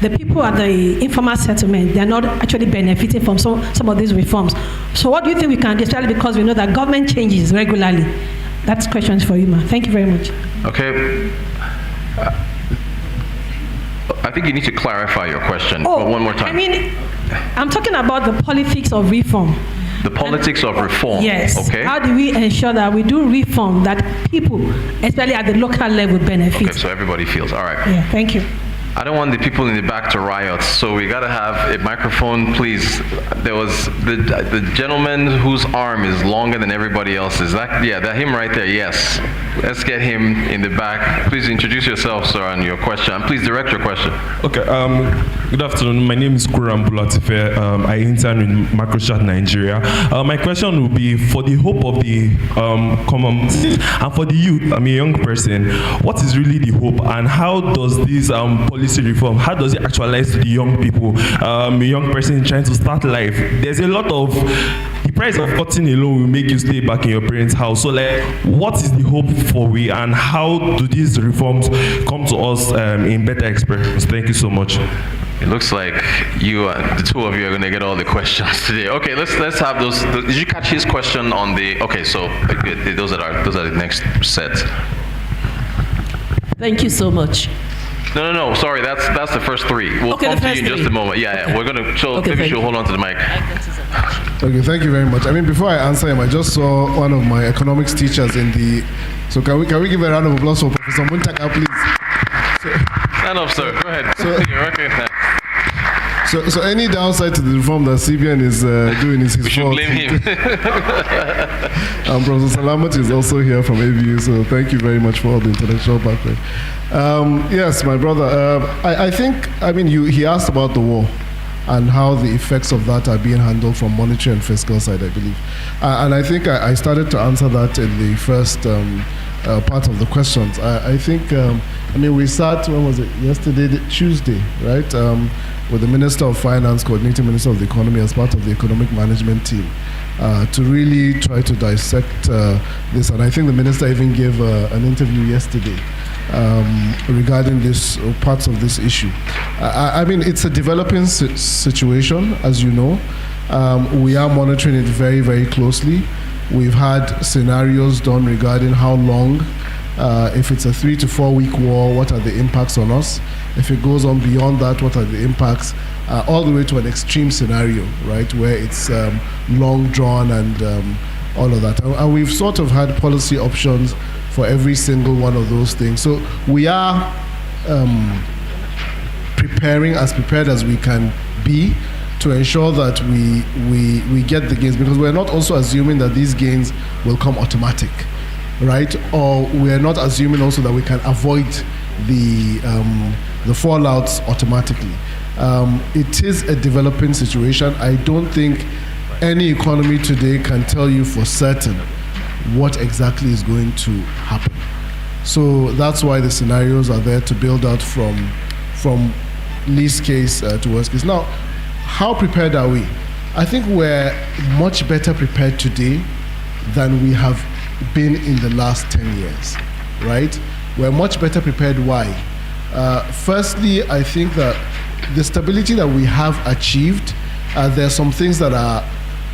the people at the informal settlement, they're not actually benefiting from some of these reforms. So what do you think we can do, especially because we know that government changes regularly? That's questions for you, ma'am. Thank you very much. Okay. I think you need to clarify your question one more time. I mean, I'm talking about the politics of reform. The politics of reform. Yes. Okay. How do we ensure that we do reform that people, especially at the local level, benefit? Okay, so everybody feels. All right. Yeah, thank you. I don't want the people in the back to riot, so we got to have a microphone, please. There was the gentleman whose arm is longer than everybody else's. That him right there, yes. Let's get him in the back. Please introduce yourself, sir, and your question. And please direct your question. Okay, good afternoon. My name is Kuram Bulatife. I intern in Microsoft Nigeria. My question will be, for the hope of the common and for the youth, I'm a young person, what is really the hope, and how does this policy reform, how does it actualize to the young people? A young person trying to start life. There's a lot of, the price of cutting alone will make you stay back in your parents' house. So what is the hope for we, and how do these reforms come to us in better expressions? Thank you so much. It looks like the two of you are going to get all the questions today. Okay, let's have those. Did you catch his question on the? Okay, so those are the next sets. Thank you so much. No. Sorry, that's the first 3. We'll come to you in just a moment. Yeah. We're gonna. Maybe she'll hold on to the mic. Okay, thank you very much. I mean, before I answer him, I just saw one of my economics teachers in the So can we give a round of applause for Professor Muntaka, please? Stand up, sir. Go ahead. You're recognized. So any downside to the reform that CBN is doing is his We should fault. blame him. Professor Salamat is also here from ABU, so thank you very much for all the intellectual background. Yes, my brother, I think, he asked about the war and how the effects of that are being handled from monetary and fiscal side, I believe. And I think I started to answer that in the first part of the questions. I think, we sat, when was it? Yesterday, Tuesday, right? With the Minister of Finance, Coordinating Minister of the Economy as part of the economic management team to really try to dissect this. And I think the Minister even gave an interview yesterday regarding this parts of this issue. It's a developing situation, as you know. We are monitoring it very, very closely. We've had scenarios done regarding how long, if it's a 3 to 4 week war, what are the impacts on us? If it goes on beyond that, what are the impacts? All the way to an extreme scenario, right, where it's long drawn and all of that. And we've sort of had policy options for every single one of those things. So we are preparing as prepared as we can be to ensure that we get the gains, because we're not also assuming that these gains will come automatic, right? Or we're not assuming also that we can avoid the fallouts automatically. It is a developing situation. I don't think any economy today can tell you for certain what exactly is going to happen. So that's why the scenarios are there to build out from least case to worst case. Now, how prepared are we? I think we're much better prepared today than we have been in the last 10 years, right? We're much better prepared. Why? Firstly, I think that the stability that we have achieved, there are some things that are,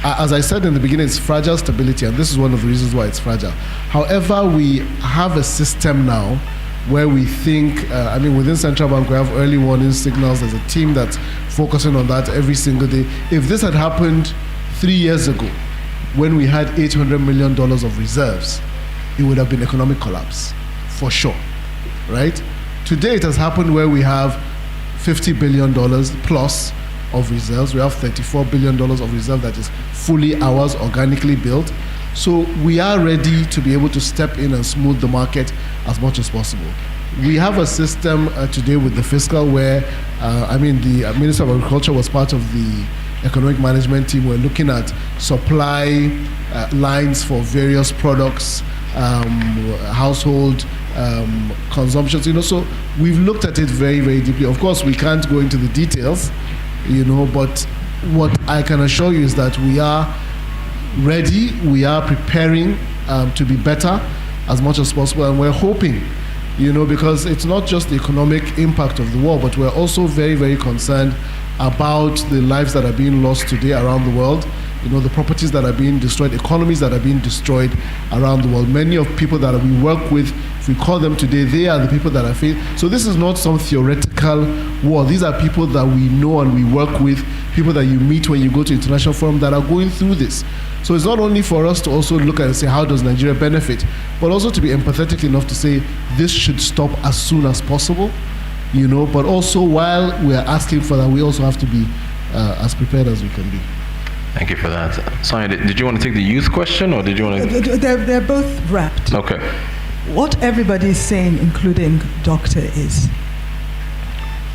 as I said in the beginning, it's fragile stability, and this is one of the reasons why it's fragile. However, we have a system now where we think, within Central Bank, we have early warning signals. There's a team that's focusing on that every single day. If this had happened 3 years ago, when we had $800 million of reserves, it would have been economic collapse, for sure, right? Today, it has happened where we have $50 billion plus of reserves. We have $34 billion of reserve that is fully ours, organically built. So we are ready to be able to step in and smooth the market as much as possible. We have a system today with the fiscal where, the Minister of Agriculture was part of the economic management team. We're looking at supply lines for various products, household consumptions, so we've looked at it very, very deeply. Of course, we can't go into the details, but what I can assure you is that we are ready, we are preparing to be better as much as possible, and we're hoping, because it's not just the economic impact of the war, but we're also very, very concerned about the lives that are being lost today around the world, the properties that are being destroyed, economies that are being destroyed around the world. Many of people that we work with, if we call them today, they are the people that are facing. So this is not some theoretical war. These are people that we know and we work with, people that you meet when you go to international forum that are going through this. So it's not only for us to also look at and say, how does Nigeria benefit, but also to be empathetic enough to say, this should stop as soon as possible, but also while we are asking for that, we also have to be as prepared as we can be. Thank you for that. Sorry, did you want to take the youth question, or did you want to? They're both wrapped. Okay. What everybody is saying, including Doctor, is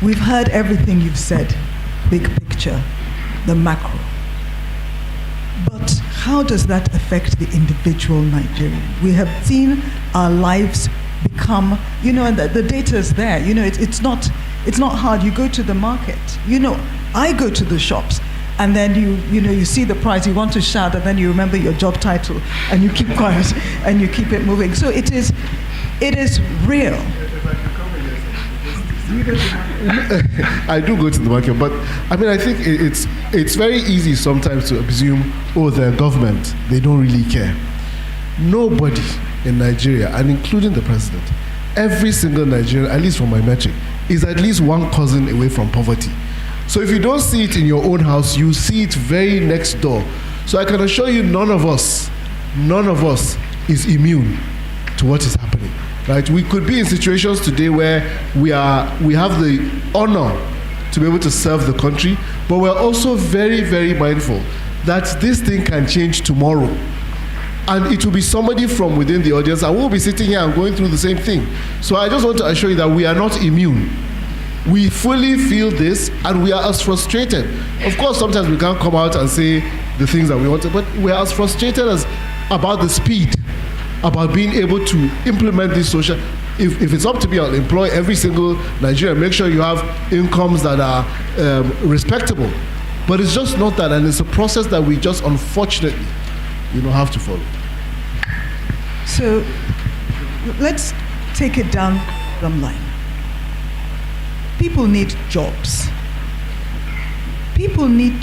we've heard everything you've said, big picture, the macro. But how does that affect the individual Nigerian? We have seen our lives become, and the data is there. It's not hard. You go to the market. I go to the shops. And then you see the price, you want to shout, and then you remember your job title, and you keep quiet, and you keep it moving. So it is real. I do go to the market, but I think it's very easy sometimes to assume, the government, they don't really care. Nobody in Nigeria, and including the president, every single Nigerian, at least from my metric, is at least one cousin away from poverty. So if you don't see it in your own house, you see it very next door. So I can assure you, none of us is immune to what is happening. Right? We could be in situations today where we have the honor to be able to serve the country, but we're also very, very mindful that this thing can change tomorrow. And it will be somebody from within the audience, and we'll be sitting here and going through the same thing. So I just want to assure you that we are not immune. We fully feel this, and we are as frustrated. Of course, sometimes we can't come out and say the things that we want to, but we are as frustrated as about the speed, about being able to implement this social. If it's up to me, I'll employ every single Nigerian, make sure you have incomes that are respectable. But it's just not that, and it's a process that we just unfortunately, have to follow. So let's take it down the line. People need jobs. People need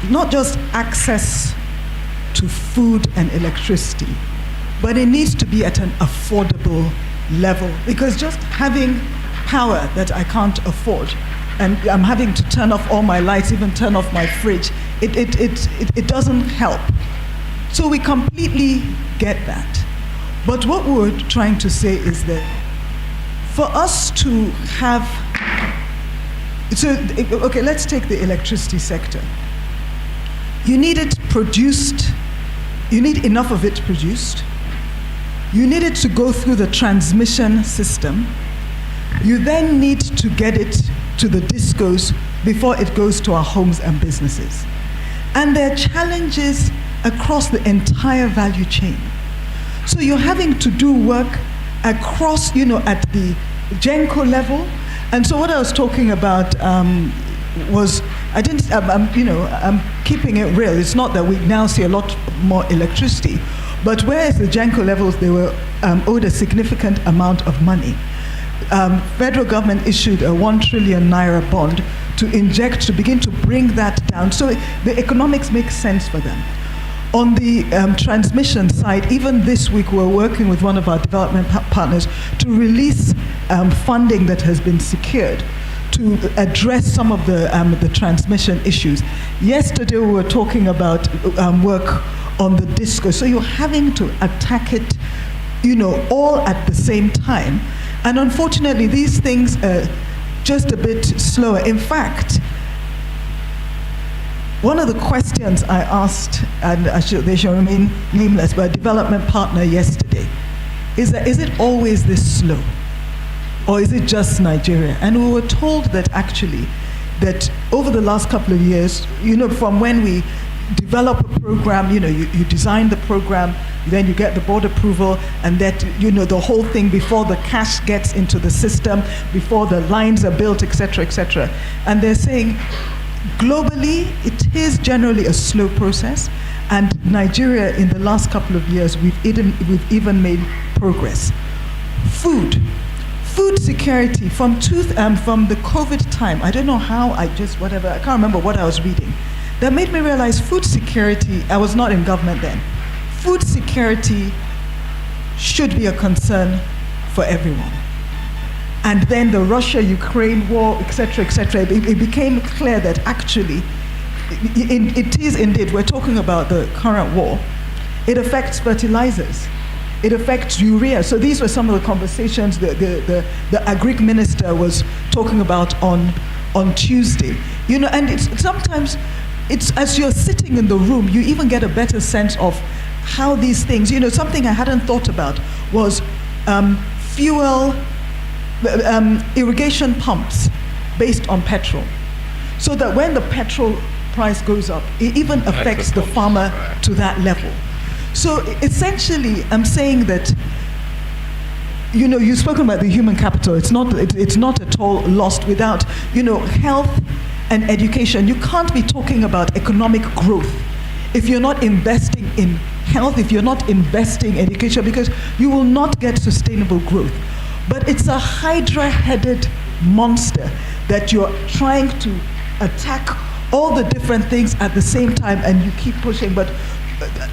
not just access to food and electricity, but it needs to be at an affordable level, because just having power that I can't afford, and I'm having to turn off all my lights, even turn off my fridge, it doesn't help. So we completely get that. But what we're trying to say is that for us to have, okay, let's take the electricity sector. You need it produced, you need enough of it produced, you need it to go through the transmission system, you then need to get it to the discos before it goes to our homes and businesses. And there are challenges across the entire value chain. So you're having to do work across, at the GENCO level. And so what I was talking about was, I'm keeping it real. It's not that we now see a lot more electricity, but whereas the GENCO levels, they were owed a significant amount of money. Federal government issued a 1 trillion naira bond to begin to bring that down. So the economics make sense for them. On the transmission side, even this week, we're working with one of our development partners to release funding that has been secured to address some of the transmission issues. Yesterday, we were talking about work on the disco. So you're having to attack it, all at the same time. And unfortunately, these things are just a bit slower. In fact, one of the questions I asked, and they shall remain nameless, but a development partner yesterday, is it always this slow? Or is it just Nigeria? And we were told that actually, that over the last couple of years, from when we develop a program, you design the program, then you get the board approval, and that, the whole thing before the cash gets into the system, before the lines are built, et cetera, and they're saying, globally, it is generally a slow process, and Nigeria, in the last couple of years, we've even made progress. Food security, from the COVID time, I don't know how, I can't remember what I was reading, that made me realize food security, I was not in government then, food security should be a concern for everyone. And then the Russia-Ukraine war, et cetera, it became clear that actually, it is indeed, we're talking about the current war, it affects fertilizers, it affects urea. So these were some of the conversations the Agric minister was talking about on Tuesday. And sometimes, as you're sitting in the room, you even get a better sense of how these things, something I hadn't thought about was irrigation pumps based on petrol. So that when the petrol price goes up, it even affects the farmer to that level. So essentially, I'm saying that, you've spoken about the human capital. It's not at all lost without, health and education. You can't be talking about economic growth if you're not investing in health, if you're not investing in education, because you will not get sustainable growth. But it's a hydra-headed monster that you're trying to attack all the different things at the same time, and you keep pushing. But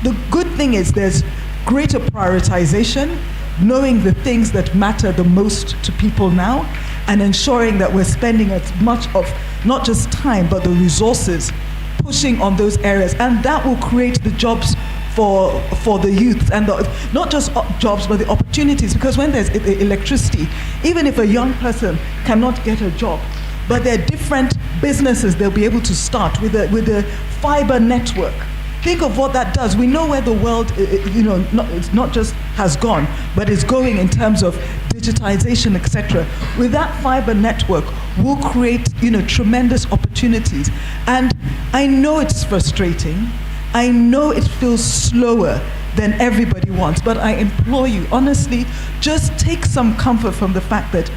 the good thing is there's greater prioritization, knowing the things that matter the most to people now, and ensuring that we're spending as much of not just time, but the resources pushing on those areas. And that will create the jobs for the youth, and not just jobs, but the opportunities. Because when there's electricity, even if a young person cannot get a job, but there are different businesses they'll be able to start with a fiber network. Think of what that does. We know where the world, it's not just has gone, but is going in terms of digitization, etc. With that fiber network, we'll create, tremendous opportunities. And I know it's frustrating. I know it feels slower than everybody wants, but I implore you, honestly, just take some comfort from the fact that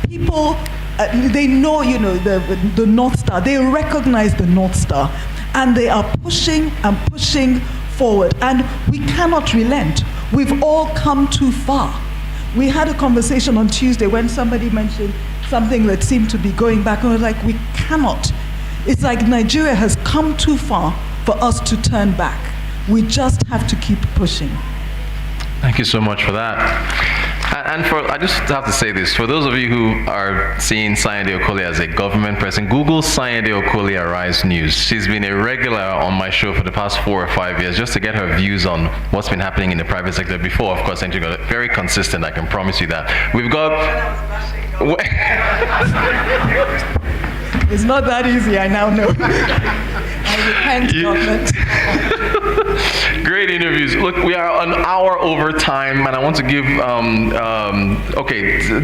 people, they know, the North Star. They recognize the North Star. And they are pushing and pushing forward. And we cannot relent. We've all come too far. We had a conversation on Tuesday when somebody mentioned something that seemed to be going back. And I was like, we cannot. It's like Nigeria has come too far for us to turn back. We just have to keep pushing. Thank you so much for that. And I just have to say this, for those of you who are seeing Sayende Okoli as a government person, Google Sayende Okoli Arise News. She's been a regular on my show for the past 4 or 5 years just to get her views on what's been happening in the private sector before, of course, and she got very consistent, I can promise you that. We've got... It's not that easy, I now know. I repent, government. Great interviews. Look, we are an hour over time, and I want to give,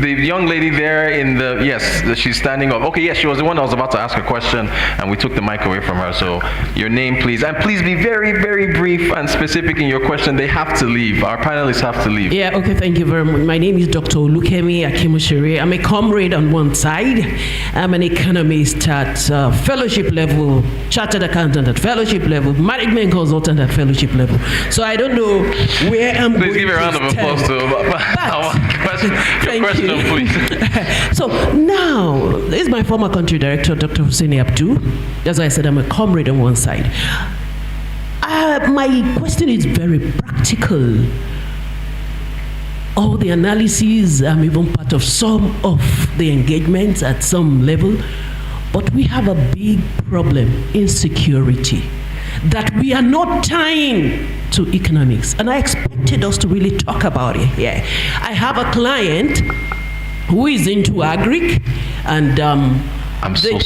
the young lady there in the, yes, she's standing up. Okay, yes, she was the one that was about to ask a question, and we took the mic away from her. So your name, please. And please be very, very brief and specific in your question. They have to leave. Our panelists have to leave. Yeah, okay, thank you very much. My name is Dr. Olukemi Akimushere. I'm a comrade on one side. I'm an economist at fellowship level, chartered accountant at fellowship level, management consultant at fellowship level. So I don't know where I'm Please give a round of applause to your question, please. So now, this is my former country director, Dr. Hussein Abdu. As I said, I'm a comrade on one side. My question is very practical. All the analyses, I'm even part of some of the engagements at some level, but we have a big problem, insecurity, that we are not tying to economics. And I expected us to really talk about it here. I have a client who is into agric, and I'm so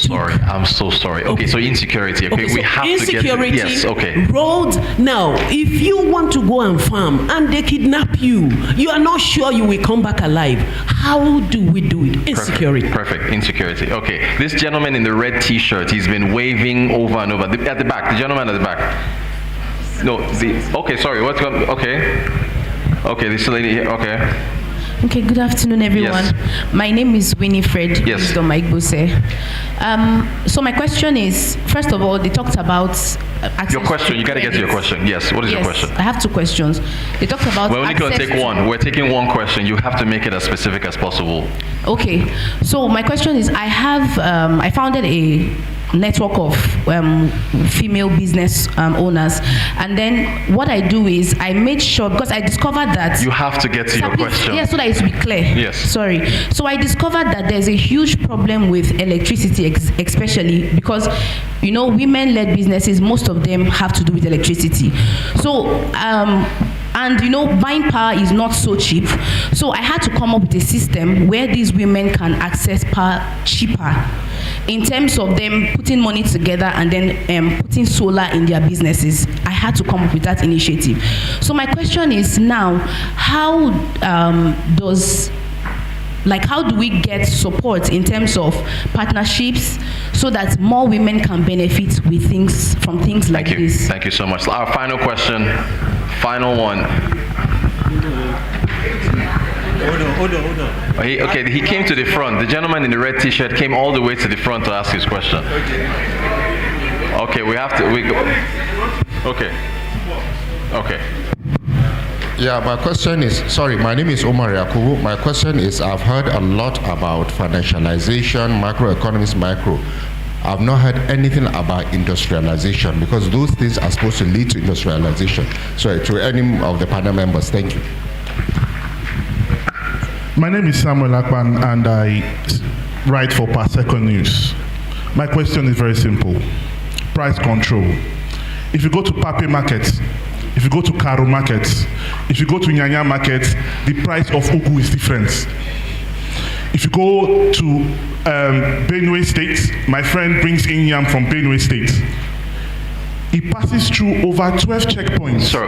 sorry. Okay, so insecurity. Okay, so we have insecurity, to get yes. Okay. Roads. Now, if you want to go and farm and they kidnap you, you are not sure you will come back alive. How do we do it? Insecurity. Perfect. Insecurity. Okay. This gentleman in the red T-shirt, he's been waving over and over. At the back. The gentleman at the back. No. Okay. Sorry. What's going? Okay. Okay. This lady here. Okay. Okay, good afternoon, everyone. Yes. My name is Winifred. Yes. So my question is, first of all, they talked about your question. You got to get to your question. Yes. What is your question? I have two questions. They talked about. We're only going to take one. We're taking one question. You have to make it as specific as possible. Okay. So my question is, I founded a network of female business owners, and then what I do is I made sure, because I discovered that you have to get to your question. Yeah, so that it will be clear. Yes. Sorry. So I discovered that there's a huge problem with electricity, especially because women-led businesses, most of them have to do with electricity. So and buying power is not so cheap. So I had to come up with a system where these women can access power cheaper, in terms of them putting money together and then putting solar in their businesses. I had to come up with that initiative. So my question is now, how do we get support in terms of partnerships so that more women can benefit from things like this? Thank you so much. Our final question, final one. Hold on. He came to the front. The gentleman in the red T-shirt came all the way to the front to ask his question. Okay, Okay. Yeah, my question is, my name is Omar Yakubu. My question is, I've heard a lot about financialization, macroeconomics, micro. I've not heard anything about industrialization, because those things are supposed to lead to industrialization. So to any of the panel members, thank you. My name is Samuel Akpan, and I write for Per Second News. My question is very simple. Price control. If you go to Pape markets, If you go to Karo Market, if you go to Nyanya Market, the price of ugu is different. If you go to Benue State, my friend brings in yam from Benue State. It passes through over 12 checkpoints. Sir,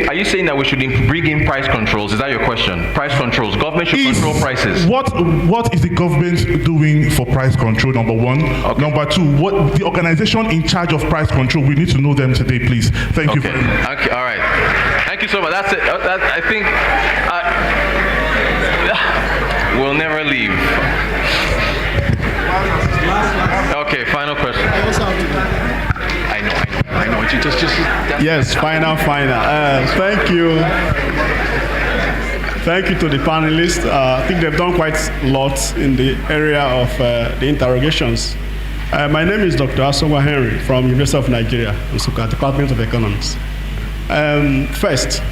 are you saying that we should bring in price controls? Is that your question? Price controls. Government should control prices. What is the government doing for price control, number one? Okay. Number two, what the organization in charge of price control, we need to know them today, please. Thank you very much. Okay, all right. Thank you so much. That's it. I think we'll never leave. Okay, final question. I know. Just yes, final. Thank you. Thank you to the panelists. I think they've done quite a lot in the area of the interrogations. My name is Dr. Asongwa Henry from University of Nigeria, Nsukka, Department of Economics. First,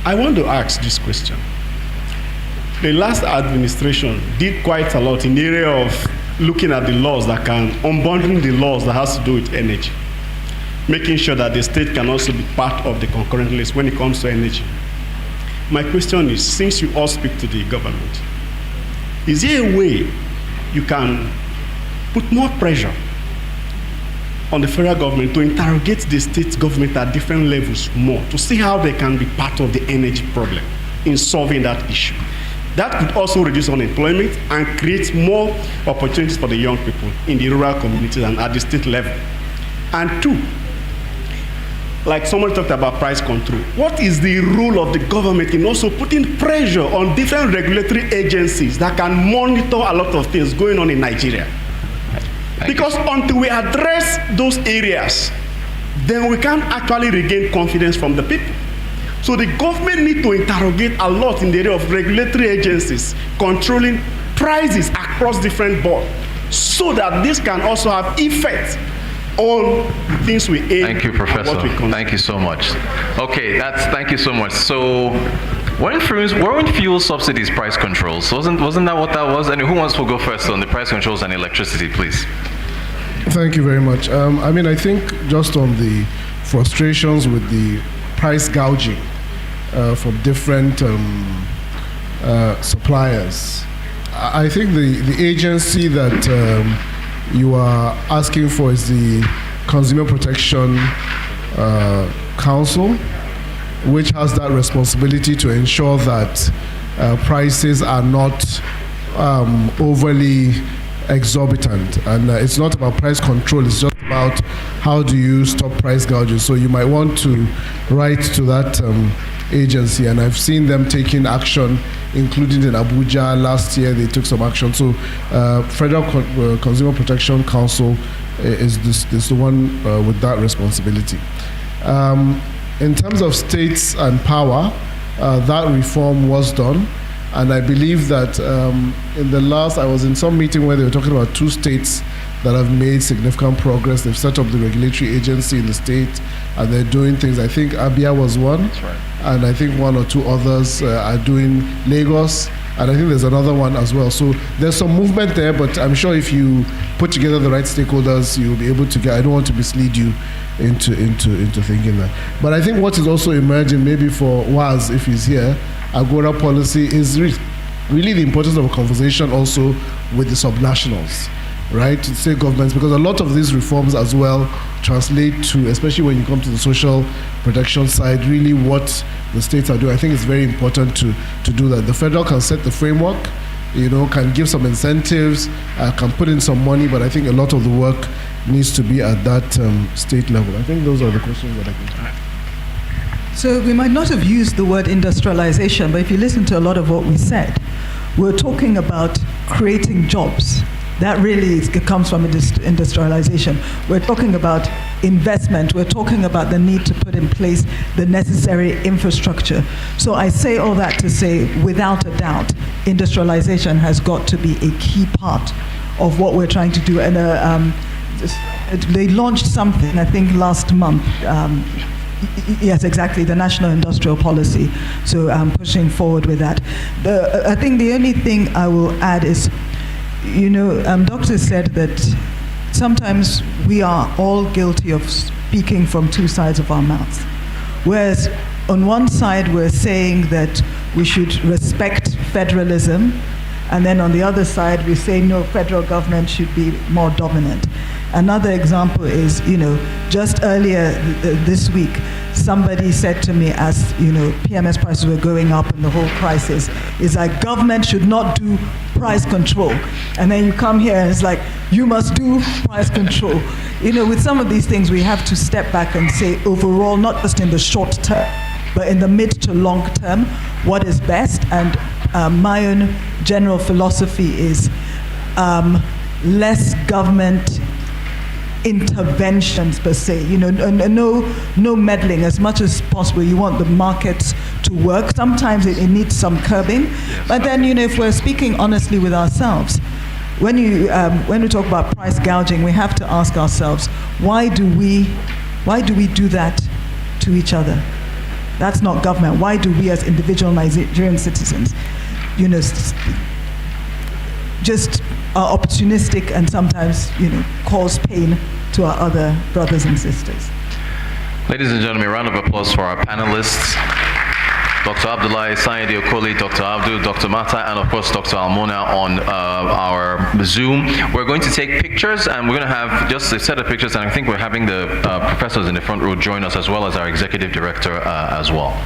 I want to ask this question. The last administration did quite a lot in the area of looking at the laws that can, unbundling the laws that has to do with energy, making sure that the state can also be part of the concurrent list when it comes to energy. My question is, since you all speak to the government, is there a way you can put more pressure on the federal government to interrogate the state government at different levels more, to see how they can be part of the energy problem in solving that issue? That could also reduce unemployment and create more opportunities for the young people in the rural communities and at the state level. And two, like someone talked about price control, what is the role of the government in also putting pressure on different regulatory agencies that can monitor a lot of things going on in Nigeria? Because until we address those areas, then we can't actually regain confidence from the people. So the government need to interrogate a lot in the area of regulatory agencies controlling prices across different boards, so that this can also have effect on the things we aim. Thank you, Professor. Thank you so much. Okay, thank you so much. So, weren't fuel subsidies price controls? Wasn't that what that was? And who wants to go first on the price controls and electricity, please? Thank you very much. I think just on the frustrations with the price gouging from different suppliers, I think the agency that you are asking for is the Consumer Protection Council, which has that responsibility to ensure that prices are not overly exorbitant. And it's not about price control, it's just about how do you stop price gouging. So you might want to write to that agency, and I've seen them taking action, including in Abuja last year. They took some action. So Federal Consumer Protection Council is the one with that responsibility. In terms of states and power, that reform was done, and I believe that in the last, I was in some meeting where they were talking about 2 states that have made significant progress. They've set up the regulatory agency in the state, and they're doing things. I think Abia was one. That's right. And I think 1 or 2 others are doing Lagos, and I think there's another one as well. So there's some movement there, but I'm sure if you put together the right stakeholders, you'll be able to get, I don't want to mislead you into thinking that. But I think what is also emerging, maybe for Waz, if he's here, Agora policy is really the importance of a conversation also with the subnationals, right, to state governments, because a lot of these reforms as well translate to, especially when you come to the social protection side, really what the states are doing. I think it's very important to do that. The federal can set the framework, can give some incentives, can put in some money, but I think a lot of the work needs to be at that state level. I think those are the questions that I can take. So we might not have used the word industrialization, but if you listen to a lot of what we said, we're talking about creating jobs. That really comes from industrialization. We're talking about investment. We're talking about the need to put in place the necessary infrastructure. So I say all that to say, without a doubt, industrialization has got to be a key part of what we're trying to do. And they launched something, I think, last month. Yes, exactly, the National Industrial Policy. So I'm pushing forward with that. I think the only thing I will add is, doctors said that sometimes we are all guilty of speaking from 2 sides of our mouths. Whereas on one side, we're saying that we should respect federalism, and then on the other side, we say no, federal government should be more dominant. Another example is, just earlier this week, somebody said to me, as PMS prices were going up and the whole crisis, is like government should not do price control. And then you come here and it's like, you must do price control. With some of these things, we have to step back and say overall, not just in the short term, but in the mid to long term, what is best. And my own general philosophy is less government interventions per se, no meddling. As much as possible, you want the markets to work. Sometimes it needs some curbing, yes. But then if we're speaking honestly with ourselves, when we talk about price gouging, we have to ask ourselves, why do we do that to each other? That's not government. Why do we as individual Nigerian citizens, just are opportunistic and sometimes, cause pain to our other brothers and sisters? Ladies and gentlemen, a round of applause for our panelists. Dr. Abdullahi, Sayedi Okoli, Dr. Abdul, Dr. Mata, and of course Dr. Almona on our Zoom. We're going to take pictures, and we're going to have just a set of pictures, and I think we're having the professors in the front row join us, as well as our executive director as well.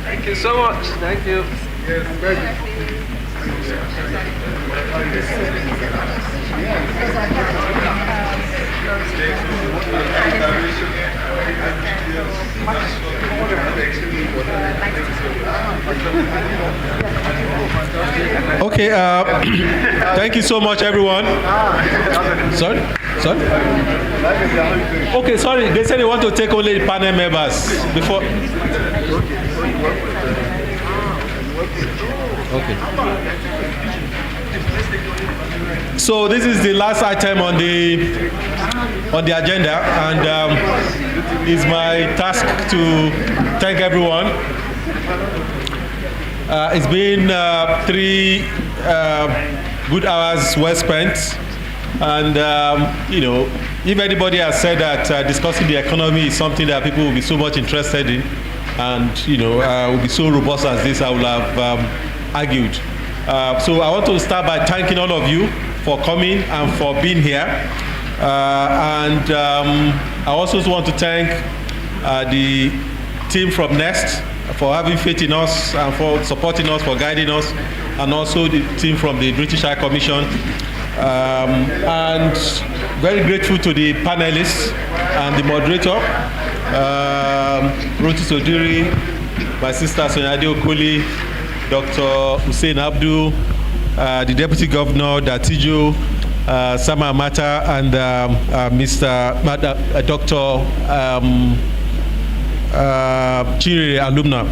Thank you so much. Thank you. Yes, thank Okay, thank you so much, everyone. Sorry? Okay, sorry, they said they want to take only the panel members before. Okay. So this is the last item on the agenda, and it's my task to thank everyone. It's been 3 good hours well spent, and if anybody has said that discussing the economy is something that people will be so much interested in, and will be so robust as this, I will have argued. So I want to start by thanking all of you for coming and for being here, and I also want to thank the team from Nest for having faith in us and for supporting us, for guiding us, and also the team from the British High Commission, and very grateful to the panelists and the moderator, Roti Sodiri, my sister Sonyade Okoli, Dr. Hussein Abdul, the Deputy Governor, Datijo, Sama Mata, and Dr. Chiri Alumna.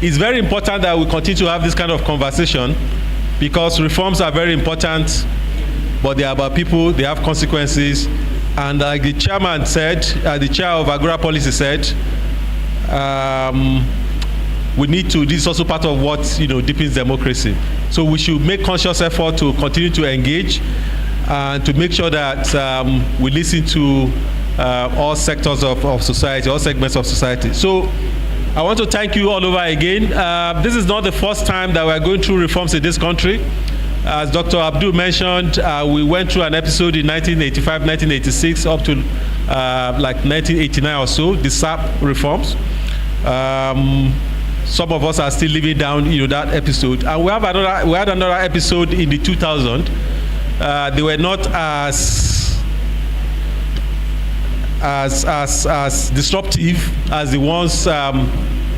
It's very important that we continue to have this kind of conversation, because reforms are very important, but they are about people, they have consequences. And like the chairman said, the chair of Agora Policy said, we need to, this is also part of what, deepens democracy. So we should make conscious effort to continue to engage and to make sure that we listen to all sectors of society, all segments of society. So I want to thank you all over again. This is not the first time that we are going through reforms in this country. As Dr. Abdul mentioned, we went through an episode in 1985, 1986, up to like 1989 or so, the SAP reforms. Some of us are still living down, that episode. And we had another episode in the 2000. They were not as disruptive as the ones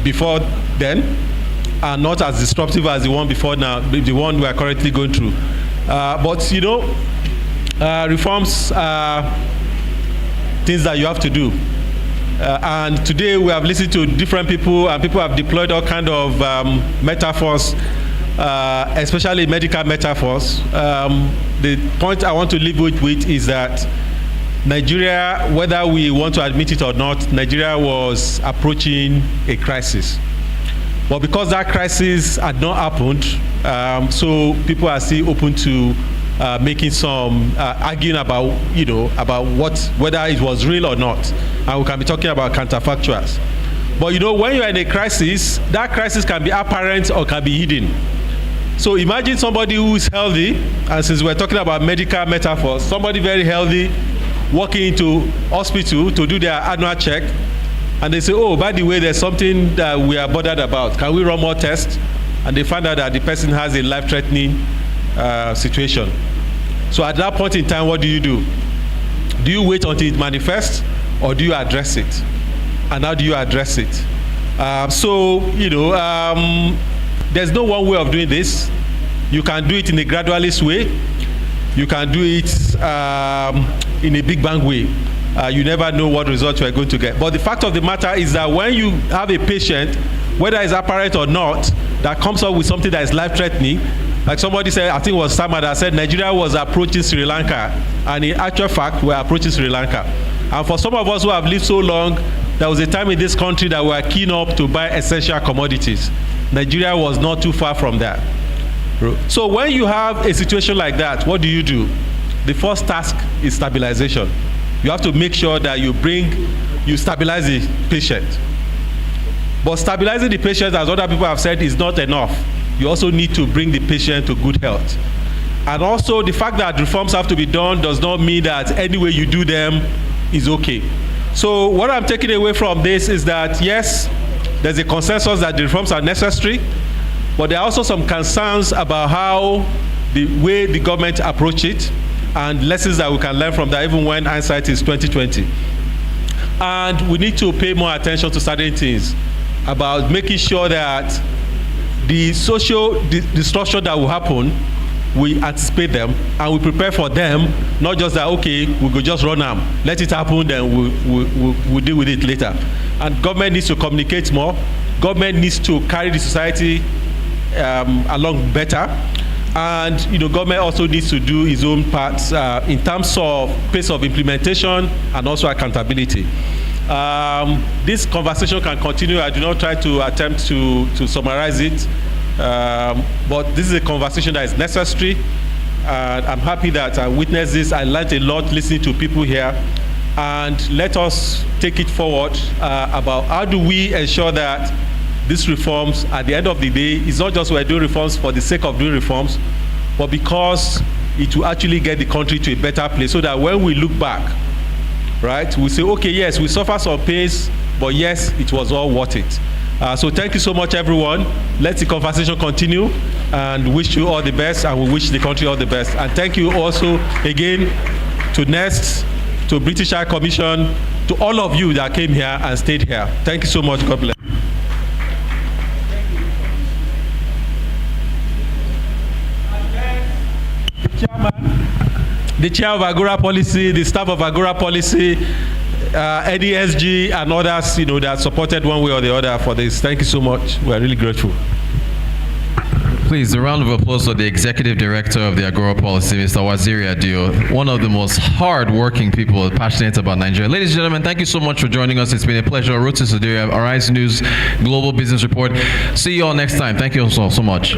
before then, and not as disruptive as the one before now, the one we are currently going through. But reforms are things that you have to do. And today we have listened to different people, and people have deployed all kind of metaphors, especially medical metaphors. The point I want to leave with is that Nigeria, whether we want to admit it or not, Nigeria was approaching a crisis. But because that crisis had not happened, so people are still open to making some arguing about, about whether it was real or not. And we can be talking about counterfactuals. But when you're in a crisis, that crisis can be apparent or can be hidden. So imagine somebody who is healthy, and since we're talking about medical metaphors, somebody very healthy walking into hospital to do their annual check, and they say, oh, by the way, there's something that we are bothered about. Can we run more tests? And they find out that the person has a life-threatening situation. So at that point in time, what do? Do you wait until it manifests, or do you address it? And how do you address it? There's no one way of doing this. You can do it in a gradualist way. You can do it in a big bang way. You never know what result you are going to get. But the fact of the matter is that when you have a patient, whether it's apparent or not, that comes up with something that is life-threatening, like somebody said, I think it was Sama that said Nigeria was approaching Sri Lanka, and in actual fact, we're approaching Sri Lanka. And for some of us who have lived so long, there was a time in this country that we were keen up to buy essential commodities. Nigeria was not too far from that. So when you have a situation like that, what do? The first task is stabilization. You have to make sure that you stabilize the patient. But stabilizing the patient, as other people have said, is not enough. You also need to bring the patient to good health. And also the fact that reforms have to be done does not mean that any way you do them is okay. So what I'm taking away from this is that, yes, there's a consensus that the reforms are necessary, but there are also some concerns about how the way the government approach it, and lessons that we can learn from that, even when hindsight is 2020. And we need to pay more attention to certain things about making sure that the social disruption that will happen, we anticipate them and we prepare for them, not just that, okay, we could just run them, let it happen, then we'll deal with it later. And government needs to communicate more. Government needs to carry the society along better. And government also needs to do its own parts in terms of pace of implementation and also accountability. This conversation can continue. I do not try to attempt to summarize it, but this is a conversation that is necessary. I'm happy that I witnessed this. I learned a lot listening to people here. And let us take it forward about how do we ensure that these reforms, at the end of the day, it's not just we're doing reforms for the sake of doing reforms, but because it will actually get the country to a better place, so that when we look back, right, we say, okay, yes, we suffered some pains, but yes, it was all worth it. So thank you so much, everyone. Let the conversation continue, and wish you all the best, and we wish the country all the best. And thank you also again to NEST, to British High Commission, to all of you that came here and stayed here. Thank you so much. God bless. The chair of Agora Policy, the staff of Agora Policy, NESG, and others, that supported one way or the other for this. Thank you so much. We are really grateful. Please, a round of applause for the Executive Director of the Agora Policy, Mr. Waziri Adio, one of the most hard-working people passionate about Nigeria. Ladies and gentlemen, thank you so much for joining us. It's been a pleasure. Ruth Sudiri, Arise News Global Business Report. See you all next time. Thank you all so much.